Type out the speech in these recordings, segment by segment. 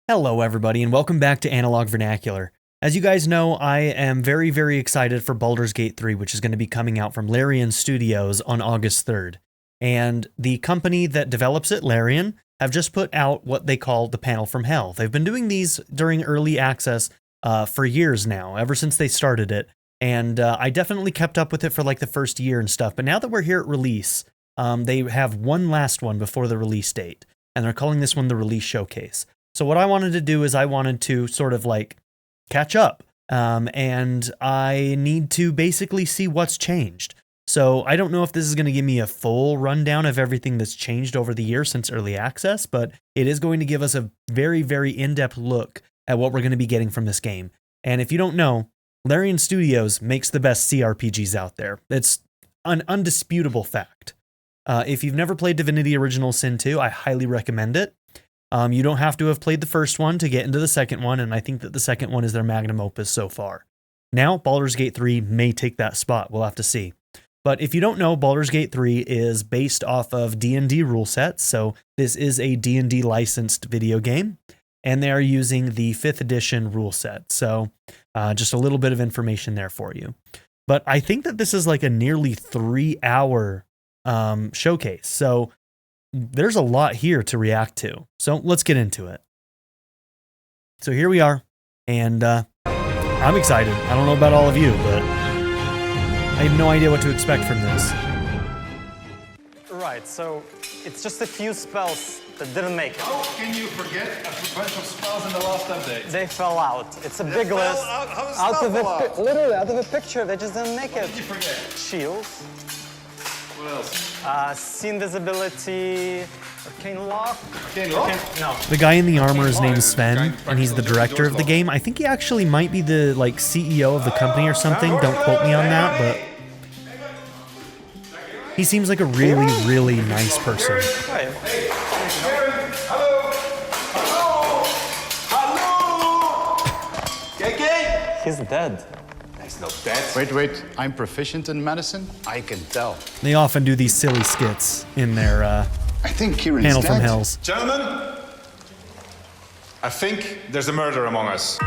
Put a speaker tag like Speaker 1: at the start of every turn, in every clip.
Speaker 1: Hello everybody and welcome back to Analog Vernacular. As you guys know, I am very, very excited for Baldur's Gate 3, which is going to be coming out from Larian Studios on August 3rd. And the company that develops it, Larian, have just put out what they call the Panel from Hell. They've been doing these during early access for years now, ever since they started it. And I definitely kept up with it for like the first year and stuff. But now that we're here at release, they have one last one before the release date. And they're calling this one the Release Showcase. So what I wanted to do is I wanted to sort of like catch up, and I need to basically see what's changed. So I don't know if this is going to give me a full rundown of everything that's changed over the year since early access, but it is going to give us a very, very in-depth look at what we're going to be getting from this game. And if you don't know, Larian Studios makes the best CRPGs out there. It's an undisputable fact. If you've never played Divinity Original Sin 2, I highly recommend it. You don't have to have played the first one to get into the second one, and I think that the second one is their magnum opus so far. Now, Baldur's Gate 3 may take that spot. We'll have to see. But if you don't know, Baldur's Gate 3 is based off of D&D rule sets, so this is a D&D licensed video game, and they are using the 5th edition rule set. So just a little bit of information there for you. But I think that this is like a nearly 3-hour showcase, so there's a lot here to react to. So let's get into it. So here we are, and I'm excited. I don't know about all of you, but I have no idea what to expect from this.
Speaker 2: Right, so it's just a few spells that didn't make it.
Speaker 3: How can you forget a bunch of spells in the last update?
Speaker 2: They fell out. It's a big list. Literally, out of a picture, they just didn't make it.
Speaker 3: What did you forget?
Speaker 2: Shields.
Speaker 3: What else?
Speaker 2: See invisibility, arcane lock.
Speaker 3: Arcane lock?
Speaker 2: No.
Speaker 1: The guy in the armor, his name is Sven, and he's the director of the game. I think he actually might be the like CEO of the company or something. Don't quote me on that, but he seems like a really, really nice person.
Speaker 2: Right. He's dead.
Speaker 3: He's not dead. Wait. I'm proficient in medicine? I can tell.
Speaker 1: They often do these silly skits in their
Speaker 3: I think Kieran's
Speaker 1: Panel
Speaker 3: dead.
Speaker 1: from Hells.
Speaker 4: Gentlemen, I think there's a murder among us.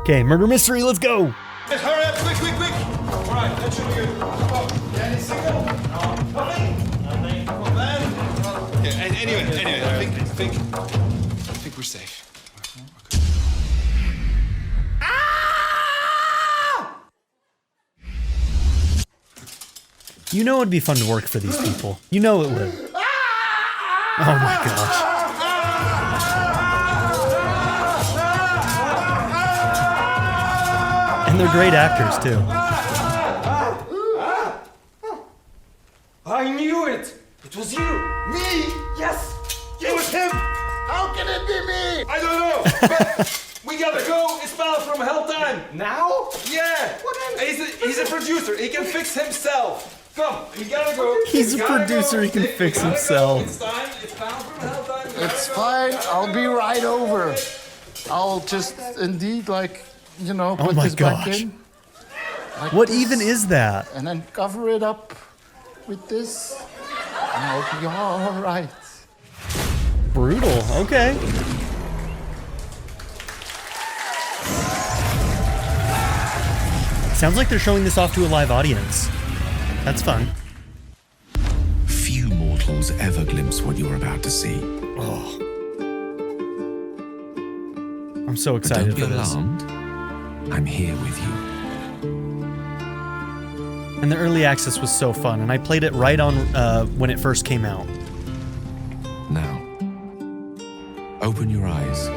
Speaker 1: Okay, murder mystery, let's go!
Speaker 4: Hurry up, quick! All right, that should be good. Any signal? Nothing. Okay, anyway, I think we're safe.
Speaker 1: You know it'd be fun to work for these people. You know it would. Oh my gosh. And they're great actors too.
Speaker 5: I knew it! It was you!
Speaker 4: Me?
Speaker 5: Yes!
Speaker 4: It was him!
Speaker 3: How can it be me?
Speaker 4: I don't know, but we gotta go. It's Battle from Hell time.
Speaker 5: Now?
Speaker 4: Yeah. He's a producer. He can fix himself. Come, we gotta go.
Speaker 1: He's a producer, he can fix himself.
Speaker 4: It's time. It's Battle from Hell time.
Speaker 3: It's fine. I'll be right over. I'll just indeed, like, you know, put
Speaker 1: my
Speaker 3: this back
Speaker 1: gosh.
Speaker 3: in. Like
Speaker 1: What
Speaker 3: this,
Speaker 1: even is that?
Speaker 3: and then cover it up with this. And I'll be all right.
Speaker 1: Brutal, okay. Sounds like they're showing this off to a live audience. That's fun.
Speaker 6: Few mortals ever glimpse what you're about to see.
Speaker 1: Oh. I'm so
Speaker 6: But
Speaker 1: excited
Speaker 6: don't be
Speaker 1: for this.
Speaker 6: alarmed. I'm here with you.
Speaker 1: And the early access was so fun, and I played it right on when it first came out.
Speaker 6: Now, open your eyes.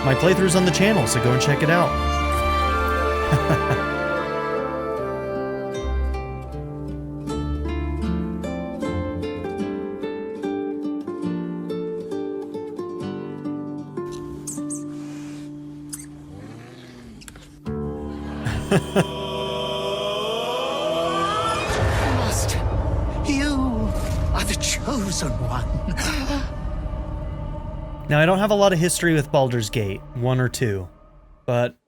Speaker 1: My playthrough's on the channel, so go and check it out.
Speaker 7: Master, you are the chosen one.
Speaker 1: Now, I don't have a lot of history with Baldur's Gate 1 or 2, but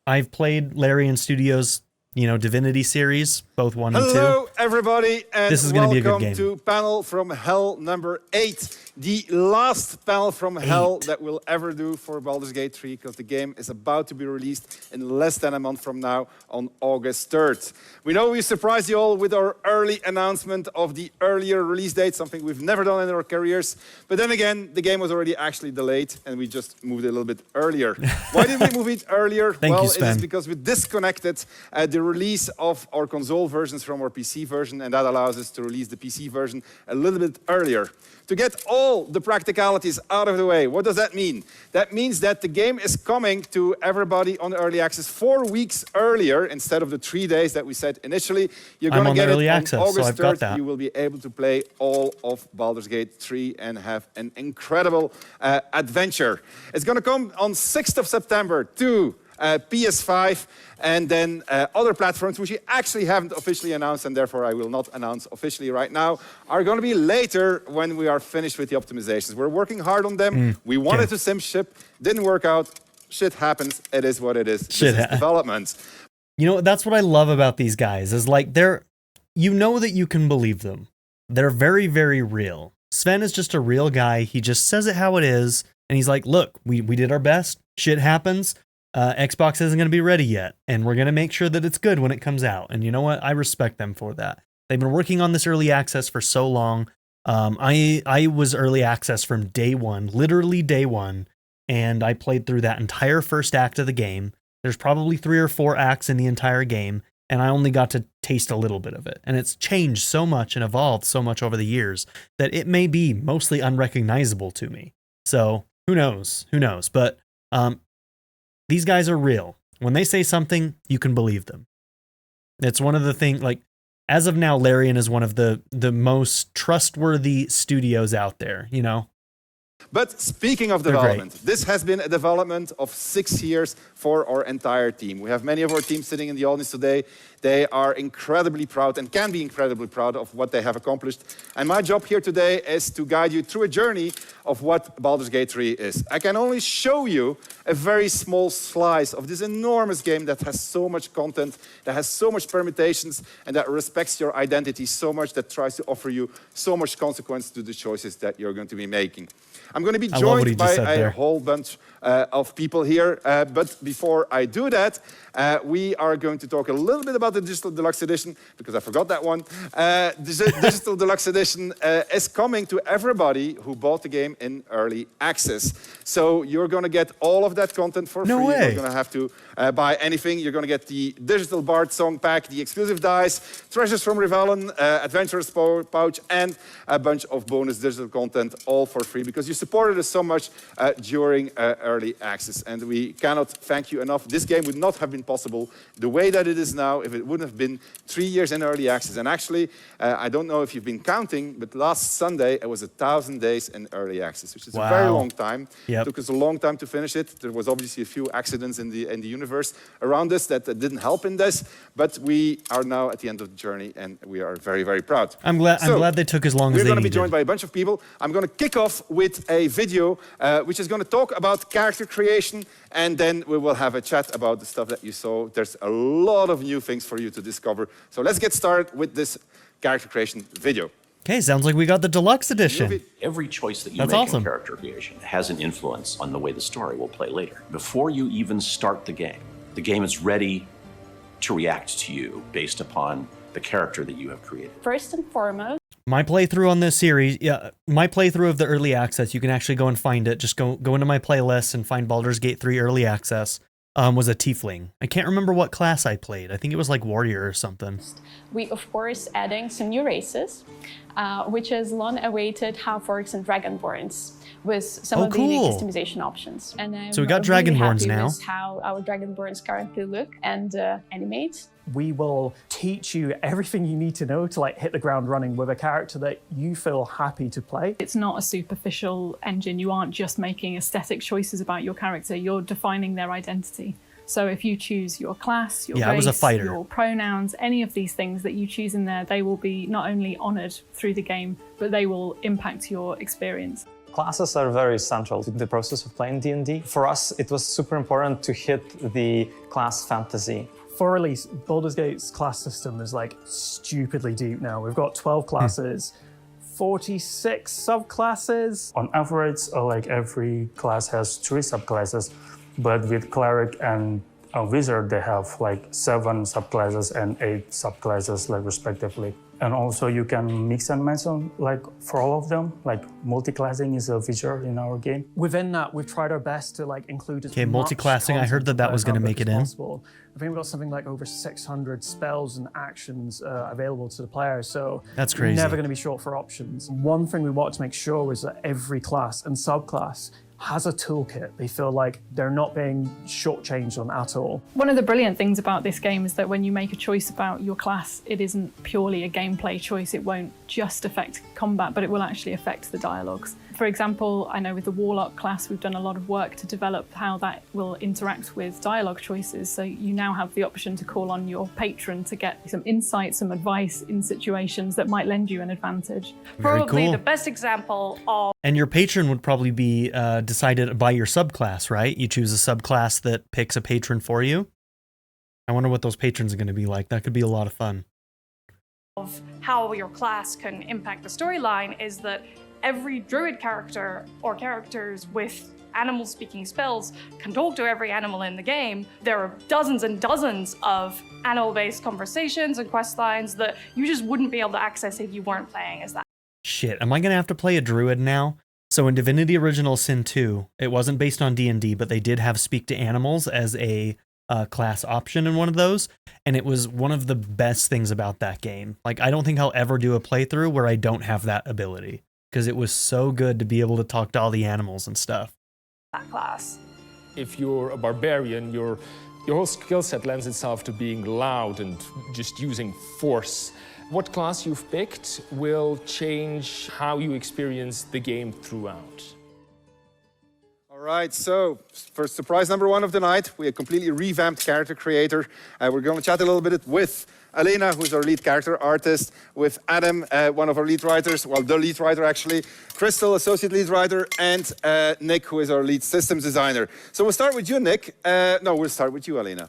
Speaker 1: I've played Larian Studios, Divinity series, both 1 and 2.
Speaker 4: Hello, everybody, and
Speaker 1: This is gonna be a good
Speaker 4: welcome
Speaker 1: game.
Speaker 4: to panel from hell number 8. The last panel from hell that we'll ever do for Baldur's Gate 3, because the game is about to be released in less than a month from now on August 3rd. We know we surprised you all with our early announcement of the earlier release date, something we've never done in our careers. But then again, the game was already actually delayed, and we just moved it a little bit earlier. Why did we move it earlier?
Speaker 1: Thank you,
Speaker 4: It
Speaker 1: Sven.
Speaker 4: is because we disconnected the release of our console versions from our PC version, and that allows us to release the PC version a little bit earlier. To get all the practicalities out of the way, what does that mean? That means that the game is coming to everybody on early access 4 weeks earlier instead of the 3 days that we said initially. You're going to get
Speaker 1: early
Speaker 4: it on
Speaker 1: access, so
Speaker 4: August
Speaker 1: I've got
Speaker 4: 3rd.
Speaker 1: that.
Speaker 4: You will be able to play all of Baldur's Gate 3 and have an incredible adventure. It's going to come on 6th of September to PS5 and then other platforms, which we actually haven't officially announced, and therefore I will not announce officially right now, are going to be later when we are finished with the optimizations. We're working hard on them. We wanted to sim ship, didn't work out. Shit happens. It is what it is. This is development.
Speaker 1: You know, that's what I love about these guys is like you know that you can believe them. They're very, very real. Sven is just a real guy. He just says it how it is. And he's like, look, we did our best. Shit happens. Xbox isn't going to be ready yet. And we're going to make sure that it's good when it comes out. And you know what? I respect them for that. They've been working on this early access for so long. I was early access from day one, literally day one. And I played through that entire first act of the game. There's probably 3 or 4 acts in the entire game. And I only got to taste a little bit of it. And it's changed so much and evolved so much over the years that it may be mostly unrecognizable to me. So who knows? Who knows? But these guys are real. When they say something, you can believe them. It's one of the things, like, as of now, Larian is one of the most trustworthy studios out there, you know?
Speaker 4: But speaking of development, this has been a development of 6 years for our entire team. We have many of our team sitting in the audience today. They are incredibly proud and can be incredibly proud of what they have accomplished. And my job here today is to guide you through a journey of what Baldur's Gate 3 is. I can only show you a very small slice of this enormous game that has so much content, that has so much permutations, and that respects your identity so much, that tries to offer you so much consequence to the choices that you're going to be making. I'm going to be joined by a whole bunch of people here. But before I do that, we are going to talk a little bit about the Digital Deluxe Edition, because I forgot that one. The Digital Deluxe Edition is coming to everybody who bought the game in early access. So you're going to get all of that content for free.
Speaker 1: No way.
Speaker 4: You're going to have to buy anything. You're going to get the Digital Bard Song Pack, the exclusive dice, Treasures from Rivalen, Adventurer's Pouch, and a bunch of bonus digital content, all for free, because you supported us so much during early access. And we cannot thank you enough. This game would not have been possible the way that it is now if it wouldn't have been 3 years in early access. And actually, I don't know if you've been counting, but last Sunday it was 1,000 days in early access, which is a very long time. It took us a long time to finish it. There was obviously a few accidents in the universe around us that didn't help in this, but we are now at the end of the journey, and we are very, very proud.
Speaker 1: I'm glad they took as long as they needed.
Speaker 4: We're going to be joined by a bunch of people. I'm going to kick off with a video which is going to talk about character creation, and then we will have a chat about the stuff that you saw. There's a lot of new things for you to discover. So let's get started with this character creation video.
Speaker 1: Okay, sounds like we got the deluxe edition.
Speaker 5: Every choice that you make in character creation has an influence on the way the story will play later. Before you even start the game is ready to react to you based upon the character that you have created.
Speaker 8: First and foremost,
Speaker 1: my playthrough on this series, my playthrough of the early access, you can actually go and find it. Just go into my playlist and find Baldur's Gate 3 early access. Was a tiefling. I can't remember what class I played. I think it was like warrior or something.
Speaker 8: We, of course, adding some new races, which is long-awaited half-orcs and dragonborns, with some of the unique customization options. And
Speaker 1: so we got dragonborns now.
Speaker 8: With how our dragonborns currently look and animate.
Speaker 2: We will teach you everything you need to know to hit the ground running with a character that you feel happy to play.
Speaker 9: It's not a superficial engine. You aren't just making aesthetic choices about your character. You're defining their identity. So if you choose your class, your race, your pronouns, any of these things that you choose in there, they will be not only honored through the game, but they will impact your experience.
Speaker 10: Classes are very central to the process of playing D&D. For us, it was super important to hit the class fantasy
Speaker 2: For release, Baldur's Gate's class system is like stupidly deep now. We've got 12 classes, 46 subclasses.
Speaker 10: On average, like every class has 3 subclasses, but with cleric and a wizard, they have like 7 subclasses and 8 subclasses, like respectively. And also you can mix and match them, like for all of them. Like multi-classing is a feature in our game.
Speaker 2: Within that, we've tried our best to like include as
Speaker 1: Okay,
Speaker 2: much
Speaker 1: multi-classing. I heard that was going to make it in.
Speaker 2: Possible. I think we've got something like over 600 spells and actions available to the player, so
Speaker 1: that's crazy.
Speaker 2: You're never going to be short for options. One thing we wanted to make sure was that every class and subclass has a toolkit. They feel like they're not being shortchanged on at all.
Speaker 9: One of the brilliant things about this game is that when you make a choice about your class, it isn't purely a gameplay choice. It won't just affect combat, but it will actually affect the dialogues. For example, I know with the Warlock class, we've done a lot of work to develop how that will interact with dialogue choices. So you now have the option to call on your patron to get some insight, some advice in situations that might lend you an advantage.
Speaker 1: Very
Speaker 11: Probably
Speaker 1: cool.
Speaker 11: the best example of...
Speaker 1: And your patron would probably be decided by your subclass, right? You choose a subclass that picks a patron for you. I wonder what those patrons are going to be like. That could be a lot of fun.
Speaker 11: Of how your class can impact the storyline is that every druid character or characters with animal-speaking spells can talk to every animal in the game. There are dozens and dozens of animal-based conversations and quest lines that you just wouldn't be able to access if you weren't playing as that.
Speaker 1: Shit, am I going to have to play a druid now? So in Divinity Original Sin 2, it wasn't based on D&D, but they did have Speak to Animals as a class option in one of those, and it was one of the best things about that game. Like, I don't think I'll ever do a playthrough where I don't have that ability, because it was so good to be able to talk to all the animals and stuff.
Speaker 11: That class.
Speaker 12: If you're a barbarian, your whole skill set lends itself to being loud and just using force. What class you've picked will change how you experience the game throughout.
Speaker 4: All right, so for surprise number 1 of the night, we have completely revamped character creator. We're going to chat a little bit with Elena, who's our lead character artist, with Adam, one of our lead writers, well, the lead writer actually, Crystal, associate lead writer, and Nick, who is our lead systems designer. So we'll start with you, Nick. No, we'll start with you, Elena.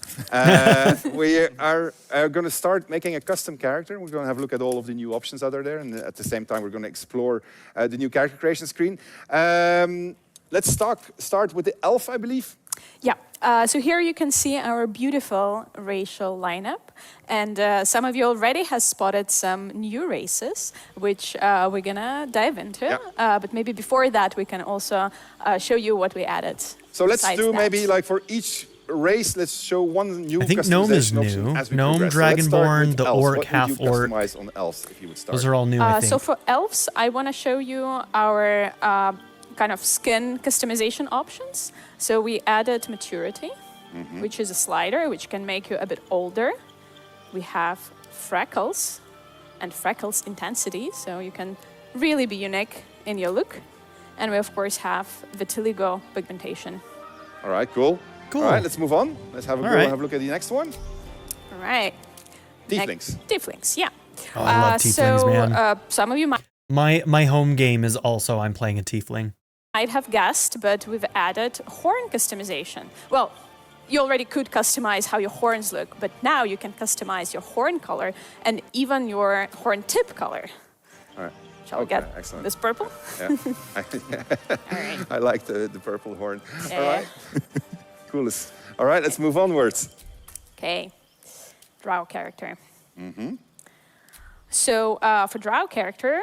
Speaker 4: We are going to start making a custom character. We're going to have a look at all of the new options that are there, and at the same time, we're going to explore the new character creation screen. Let's start with the elf, I believe.
Speaker 13: Yeah, so here you can see our beautiful racial lineup. And some of you already has spotted some new races, which we're gonna dive into. Yeah. But maybe before that, we can also show you what we added.
Speaker 4: So let's do maybe like for each race, let's show one new
Speaker 1: I think Gnome is new. Gnome, Dragonborn, the Orc, Half-Orc.
Speaker 4: On elves, if you would start.
Speaker 1: Those are all new, I think.
Speaker 13: So for elves, I want to show you our kind of skin customization options. So we added maturity, which is a slider, which can make you a bit older. We have freckles and freckles intensity, so you can really be unique in your look. And we, of course, have vitiligo pigmentation.
Speaker 4: All right, cool. All right, let's move on. Let's have a look at the next one.
Speaker 13: All right.
Speaker 4: Tieflings.
Speaker 13: Tieflings, yeah.
Speaker 1: Oh, I love tieflings, man.
Speaker 13: Some of you might...
Speaker 1: My home game is also I'm playing a tiefling.
Speaker 13: Might have guessed, but we've added horn customization. Well, you already could customize how your horns look, but now you can customize your horn color and even your horn tip color.
Speaker 4: All right.
Speaker 13: Shall we get this purple?
Speaker 4: Yeah. All right. I like the purple horn. Yeah. All right. Coolest. All right, let's move onwards.
Speaker 13: Okay. Drow character. So for Drow character,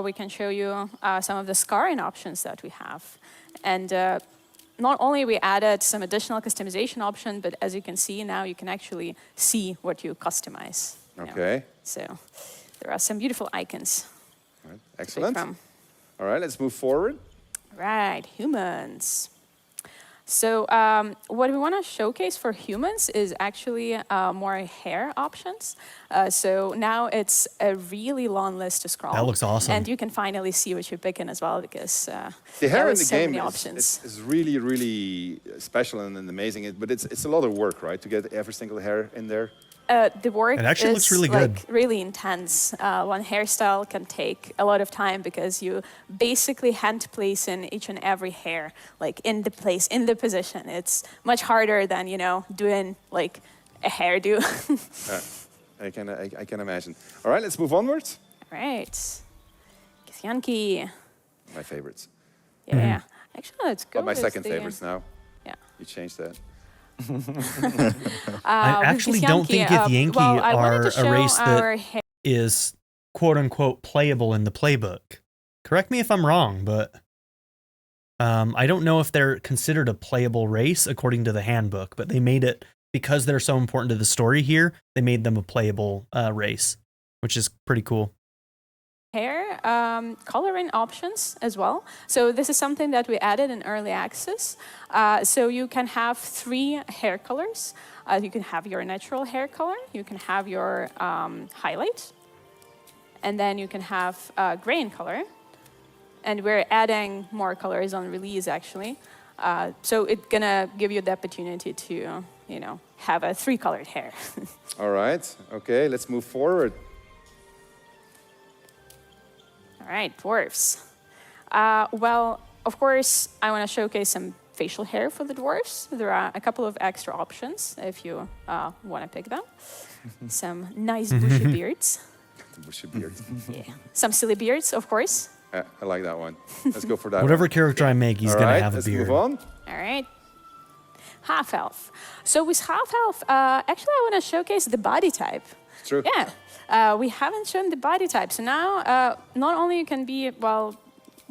Speaker 13: we can show you some of the scarring options that we have. And not only we added some additional customization option, but as you can see now, you can actually see what you customize.
Speaker 4: Okay.
Speaker 13: So there are some beautiful icons.
Speaker 4: All right. Excellent. All right, let's move forward.
Speaker 13: Right, humans. So what we want to showcase for humans is actually more hair options. So now it's a really long list to scroll.
Speaker 1: That looks awesome.
Speaker 13: And you can finally see what you're picking as well, because
Speaker 4: the hair in the
Speaker 13: so
Speaker 4: game
Speaker 13: is
Speaker 4: really, really special and amazing. But it's a lot of work, right, to get every single hair in there?
Speaker 13: The work
Speaker 1: it actually looks really good.
Speaker 13: Really intense. One hairstyle can take a lot of time because you basically hand place in each and every hair, like in the place, in the position. It's much harder than, doing like a hairdo.
Speaker 4: I can imagine. All right, let's move onwards.
Speaker 13: All right. Kithyanki.
Speaker 4: My favorites.
Speaker 13: Yeah. Actually, let's go.
Speaker 4: My second favorites now.
Speaker 13: Yeah.
Speaker 4: You changed that.
Speaker 1: I actually don't think Githyanki are a race that is quote-unquote playable in the playbook. Correct me if I'm wrong, but I don't know if they're considered a playable race according to the handbook, but they made it, because they're so important to the story here, they made them a playable race, which is pretty cool.
Speaker 13: Hair coloring options as well. So this is something that we added in early access. So you can have 3 hair colors. You can have your natural hair color, you can have your highlight, and then you can have grain color. And we're adding more colors on release, actually. So it's gonna give you the opportunity to, you know, have a 3-colored hair.
Speaker 4: All right. Okay, let's move forward.
Speaker 13: All right, dwarves. Well, of course, I want to showcase some facial hair for the dwarves. There are a couple of extra options if you want to pick them. Some nice bushy beards.
Speaker 4: The bushy beards.
Speaker 13: Yeah. Some silly beards, of course.
Speaker 4: I like that one. Let's go for that.
Speaker 1: Whatever character I make, he's going to have a beard.
Speaker 4: Let's move on.
Speaker 13: All right. Half-elf. So with half-elf, actually I want to showcase the body type.
Speaker 4: It's true.
Speaker 13: Yeah. We haven't shown the body type. So now, not only you can be, well,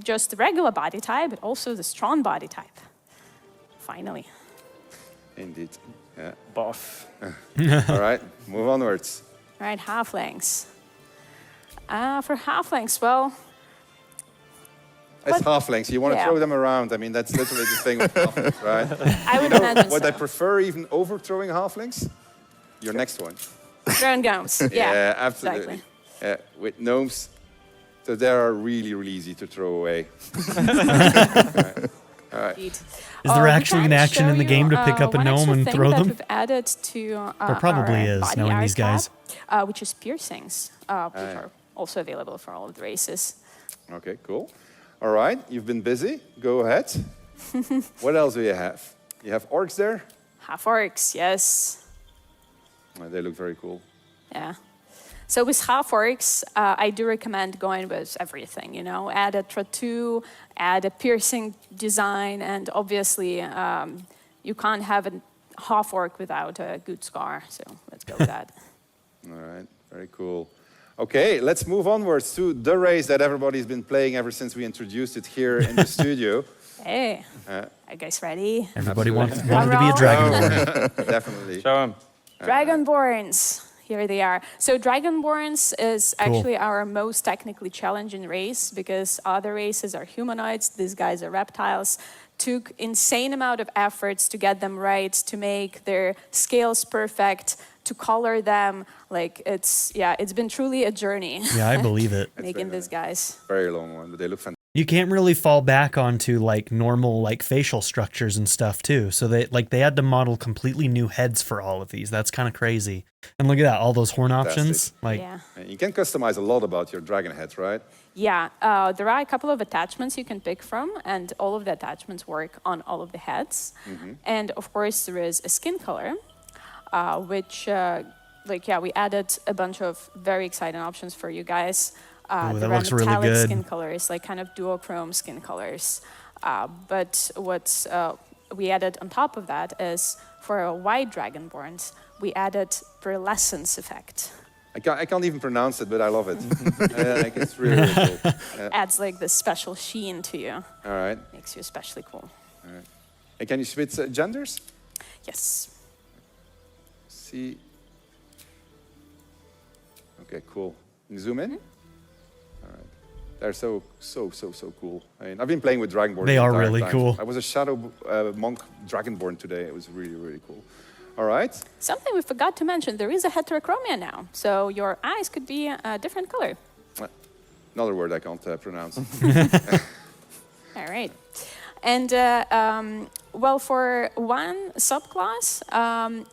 Speaker 13: just the regular body type, but also the strong body type. Finally.
Speaker 4: Indeed. Yeah.
Speaker 12: Buff.
Speaker 4: All right, move onwards.
Speaker 13: All right, halflings. For halflings, well...
Speaker 4: It's halflings. You want to throw them around. I mean, that's literally the thing with halflings, right?
Speaker 13: I would imagine
Speaker 4: Would
Speaker 13: so.
Speaker 4: I prefer even overthrowing halflings? Your next one.
Speaker 13: Drone gnomes.
Speaker 4: Yeah, absolutely.
Speaker 13: Exactly.
Speaker 4: With gnomes, so they are really, really easy to throw away. All right.
Speaker 1: Is there actually an action in the game to pick up a gnome and throw them?
Speaker 13: We've added to
Speaker 1: there probably is, knowing these guys.
Speaker 13: Which is piercings, which are also available for all of the races.
Speaker 4: Okay, cool. All right, you've been busy. Go ahead. What else do you have? You have orcs there?
Speaker 13: Half orcs, yes.
Speaker 4: Oh, they look very cool.
Speaker 13: Yeah. So with half orcs, I do recommend going with everything, you know, add a tattoo, add a piercing design, and obviously you can't have a half orc without a good scar, so let's go with that.
Speaker 4: All right, very cool. Okay, let's move onwards to the race that everybody's been playing ever since we introduced it here in the studio.
Speaker 13: Hey, are you guys ready?
Speaker 1: Everybody wanted to be a dragonborn.
Speaker 4: Definitely.
Speaker 12: Show them.
Speaker 13: Dragonborns. Here they are. So Dragonborns is actually our most technically challenging race because other races are humanoids, these guys are reptiles. Took insane amount of efforts to get them right, to make their scales perfect, to color them. Like it's been truly a journey.
Speaker 1: Yeah, I believe it.
Speaker 13: Making these guys.
Speaker 4: Very long one, but they look fantastic.
Speaker 1: You can't really fall back onto like normal like facial structures and stuff too. So they had to model completely new heads for all of these. That's kind of crazy. And look at that, all those horn options. Like
Speaker 4: you can customize a lot about your dragon heads, right?
Speaker 13: Yeah, there are a couple of attachments you can pick from, and all of the attachments work on all of the heads. And of course, there is a skin color, which, we added a bunch of very exciting options for you guys.
Speaker 1: That looks really
Speaker 13: metallic
Speaker 1: good.
Speaker 13: Skin colors, like kind of duochrome skin colors. But what we added on top of that is for a white dragonborns, we added pearlescence effect.
Speaker 4: I can't even pronounce it, but I love it. It's really, really cool.
Speaker 13: Adds like this special sheen to you.
Speaker 4: All right.
Speaker 13: Makes you especially cool.
Speaker 4: All right. And can you switch genders?
Speaker 13: Yes.
Speaker 4: See. Okay, cool. Can you zoom in? All right. They're so cool. I mean, I've been playing with Dragonborn.
Speaker 1: They are really cool.
Speaker 4: I was a Shadow Monk Dragonborn today. It was really, really cool. All right.
Speaker 13: Something we forgot to mention, there is a heterochromia now. So your eyes could be a different color.
Speaker 4: Another word I can't pronounce.
Speaker 13: All right. And well, for one subclass,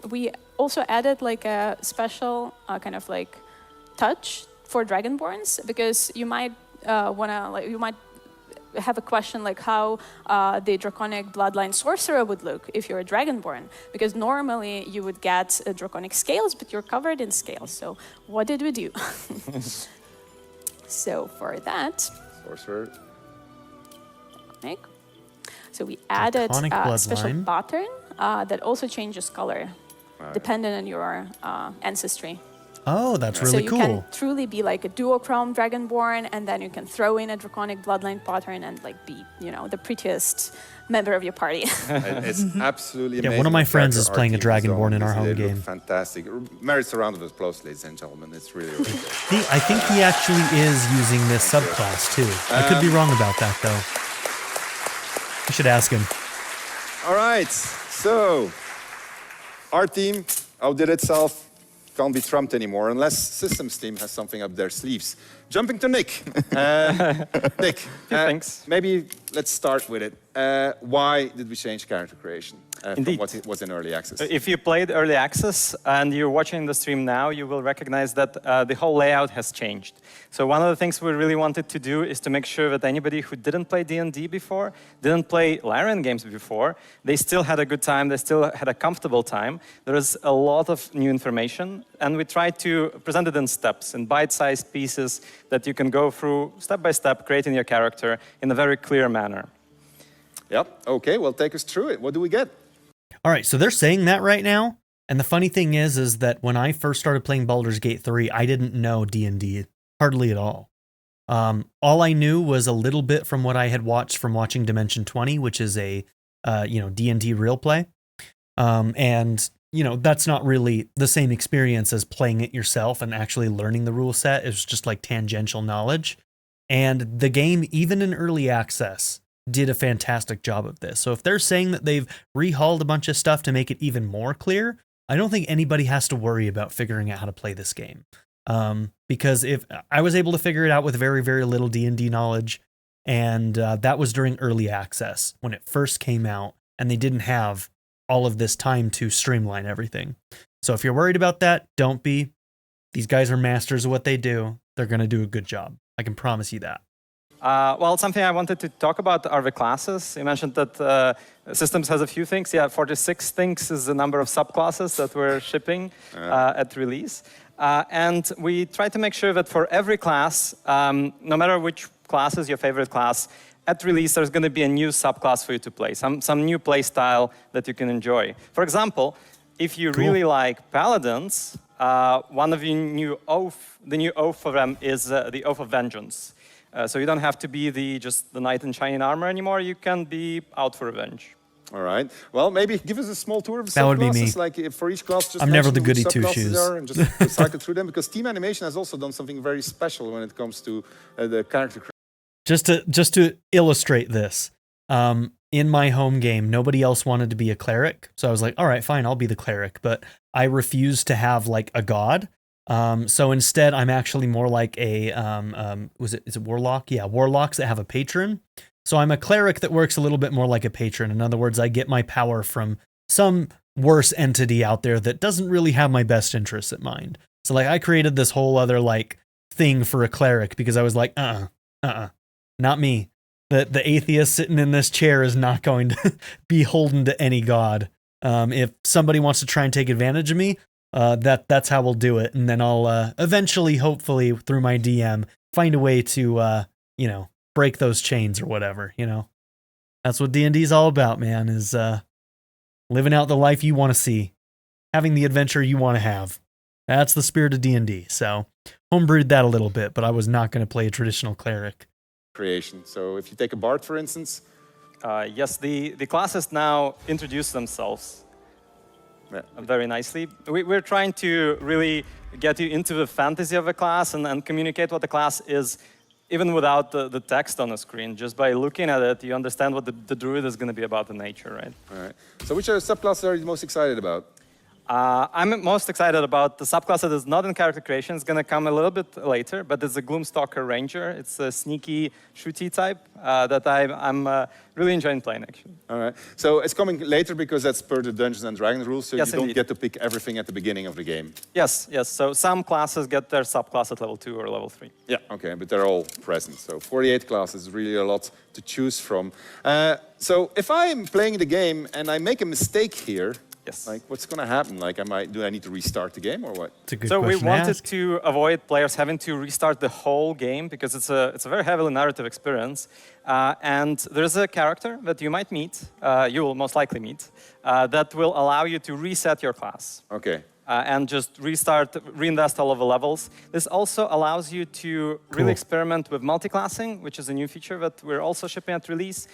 Speaker 13: we also added like a special kind of like touch for Dragonborns, because you might have a question like how the Draconic Bloodline Sorcerer would look if you're a Dragonborn. Because normally you would get Draconic scales, but you're covered in scales. So what did we do? So for that,
Speaker 4: Sorcerer.
Speaker 13: So we added a special
Speaker 1: bloodline
Speaker 13: pattern that also changes color, depending on your ancestry.
Speaker 1: Oh, that's really cool.
Speaker 13: So you can truly be like a duochrome Dragonborn, and then you can throw in a Draconic Bloodline pattern and like be, the prettiest member of your party.
Speaker 4: It's absolutely amazing.
Speaker 1: Yeah, one of my friends is playing a Dragonborn in our home game.
Speaker 4: Fantastic. Merits a round of applause, ladies and gentlemen. It's really, really good.
Speaker 1: I think he actually is using this subclass too. I could be wrong about that though. I should ask him.
Speaker 4: All right, so our team outdid itself. Can't be trumped anymore unless Systems team has something up their sleeves. Jumping to Nick. Nick,
Speaker 14: thanks.
Speaker 4: Maybe let's start with it. Why did we change character creation from what was in early access?
Speaker 14: If you played early access and you're watching the stream now, you will recognize that the whole layout has changed. So one of the things we really wanted to do is to make sure that anybody who didn't play D&D before, didn't play Larian games before, they still had a good time, they still had a comfortable time. There is a lot of new information, and we tried to present it in steps, in bite-sized pieces that you can go through step by step, creating your character in a very clear manner.
Speaker 4: Yep, okay, well, take us through it. What do we get?
Speaker 1: All right, so they're saying that right now, and the funny thing is that when I first started playing Baldur's Gate 3, I didn't know D&D hardly at all. All I knew was a little bit from what I had watched from watching Dimension 20, which is a D&D real play. And that's not really the same experience as playing it yourself and actually learning the rule set. It was just like tangential knowledge. And the game, even in early access, did a fantastic job of this. So if they're saying that they've rehauled a bunch of stuff to make it even more clear, I don't think anybody has to worry about figuring out how to play this game. Because if I was able to figure it out with very, very little D&D knowledge, and that was during early access when it first came out, and they didn't have all of this time to streamline everything. So if you're worried about that, don't be. These guys are masters of what they do. They're going to do a good job. I can promise you that.
Speaker 14: Well, something I wanted to talk about are the classes. You mentioned that Systems has a few things. Yeah, 46 things is the number of subclasses that we're shipping at release. And we try to make sure that for every class, no matter which class is your favorite class, at release there's going to be a new subclass for you to play, some new play style that you can enjoy. For example, if you really like Paladins, one of the new oath for them is the Oath of Vengeance. So you don't have to be just the knight in shining armor anymore. You can be out for revenge.
Speaker 4: All right. Well, maybe give us a small tour of the
Speaker 1: that
Speaker 4: subclasses.
Speaker 1: Would be me.
Speaker 4: Like for each class, just
Speaker 1: I'm never the goody two shoes.
Speaker 4: And just cycle through them, because Team Animation has also done something very special when it comes to the character creation.
Speaker 1: Just to illustrate this, in my home game, nobody else wanted to be a cleric, so I was like, all right, fine, I'll be the cleric. But I refused to have like a god. So instead, I'm actually more like a is it warlock? Yeah, warlocks that have a patron. So I'm a cleric that works a little bit more like a patron. In other words, I get my power from some worse entity out there that doesn't really have my best interests at mind. So like I created this whole other like thing for a cleric because I was like, not me. The atheist sitting in this chair is not going to be beholden to any god. If somebody wants to try and take advantage of me, that's how we'll do it. And then I'll eventually, hopefully, through my DM, find a way to break those chains or whatever. That's what D&D is all about, man. Is living out the life you want to see, having the adventure you want to have. That's the spirit of D&D. So homebrewed that a little bit, but I was not going to play a traditional cleric.
Speaker 4: Creation. So if you take a bard, for instance.
Speaker 14: Yes, the classes now introduce themselves very nicely. We're trying to really get you into the fantasy of a class and communicate what the class is, even without the text on the screen. Just by looking at it, you understand what the druid is going to be about in nature, right?
Speaker 4: All right. So which subclasses are you most excited about?
Speaker 14: I'm most excited about the subclass that is not in character creation. It's going to come a little bit later, but it's a Gloomstalker Ranger. It's a sneaky, shooty type that I'm really enjoying playing, actually.
Speaker 4: All right. So it's coming later because that's per the Dungeons & Dragons rules, so
Speaker 14: yes,
Speaker 4: you don't
Speaker 14: indeed.
Speaker 4: get to pick everything at the beginning of the game.
Speaker 14: Yes, yes. So some classes get their subclass at level 2 or level 3.
Speaker 4: Yeah, okay, but they're all present. So 48 classes is really a lot to choose from. So if I'm playing the game and I make a mistake here,
Speaker 14: yes.
Speaker 4: Like, what's going to happen? Like, do I need to restart the game or what?
Speaker 1: It's a good
Speaker 14: so
Speaker 1: question
Speaker 14: we wanted
Speaker 1: to
Speaker 14: to avoid players having to restart the whole game because it's a very heavily narrative experience. And there's a character that you might meet, you will most likely meet, that will allow you to reset your class.
Speaker 4: Okay.
Speaker 14: And just reinvest all of the levels. This also allows you to really experiment with multiclassing, which is a new feature that we're also shipping at release.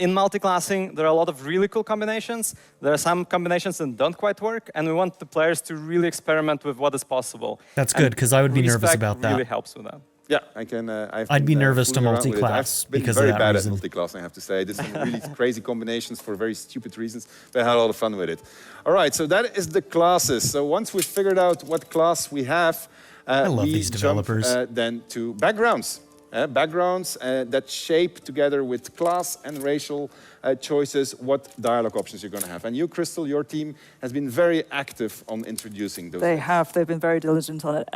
Speaker 14: In multiclassing, there are a lot of really cool combinations. There are some combinations that don't quite work, and we want the players to really experiment with what is possible.
Speaker 1: That's good, because I would be nervous about that.
Speaker 14: Really helps with that.
Speaker 4: Yeah, I can.
Speaker 1: I'd be nervous to multi-class because of that reason.
Speaker 4: I've been very bad at multi-class, I have to say. I did some really crazy combinations for very stupid reasons, but I had a lot of fun with it. All right, so that is the classes. So once we've figured out what class we have,
Speaker 1: I love
Speaker 4: we
Speaker 1: these developers.
Speaker 4: jump then to backgrounds. Backgrounds that shape together with class and racial choices what dialogue options you're going to have. And you, Crystal, your team has been very active on introducing those.
Speaker 15: They have. They've been very diligent on it.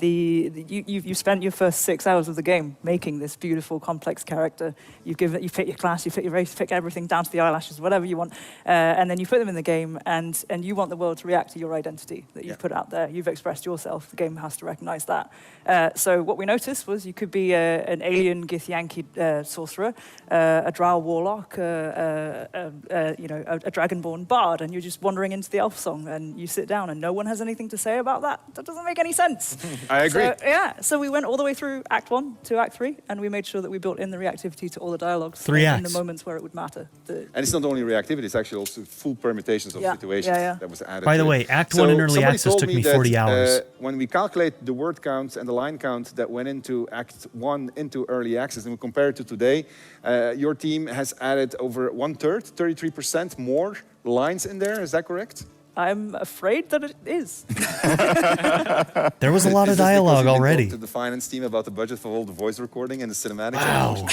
Speaker 15: You spent your first 6 hours of the game making this beautiful, complex character. You pick your class, you pick your race, you pick everything down to the eyelashes, whatever you want, and then you put them in the game, and you want the world to react to your identity that you've put out there. You've expressed yourself. The game has to recognize that. So what we noticed was you could be an alien Githyanki sorcerer, a drow warlock, a dragonborn bard, and you're just wandering into the elf song, and you sit down, and no one has anything to say about that. That doesn't make any sense.
Speaker 4: I agree.
Speaker 15: So we went all the way through Act 1 to Act 3, and we made sure that we built in the reactivity to all the dialogues.
Speaker 1: 3 acts.
Speaker 15: In the moments where it would matter.
Speaker 4: And it's not only reactivity, it's actually also full permutations of situations that was added.
Speaker 1: By the way, Act 1 in early access took me 40 hours.
Speaker 4: When we calculate the word count and the line count that went into Act 1 into early access, and we compare it to today, your team has added over 1/3, 33% more lines in there. Is that correct?
Speaker 15: I'm afraid that it is.
Speaker 1: There was a lot of dialogue already.
Speaker 4: To the finance team about the budget for all the voice recording and the cinematics.
Speaker 1: Wow.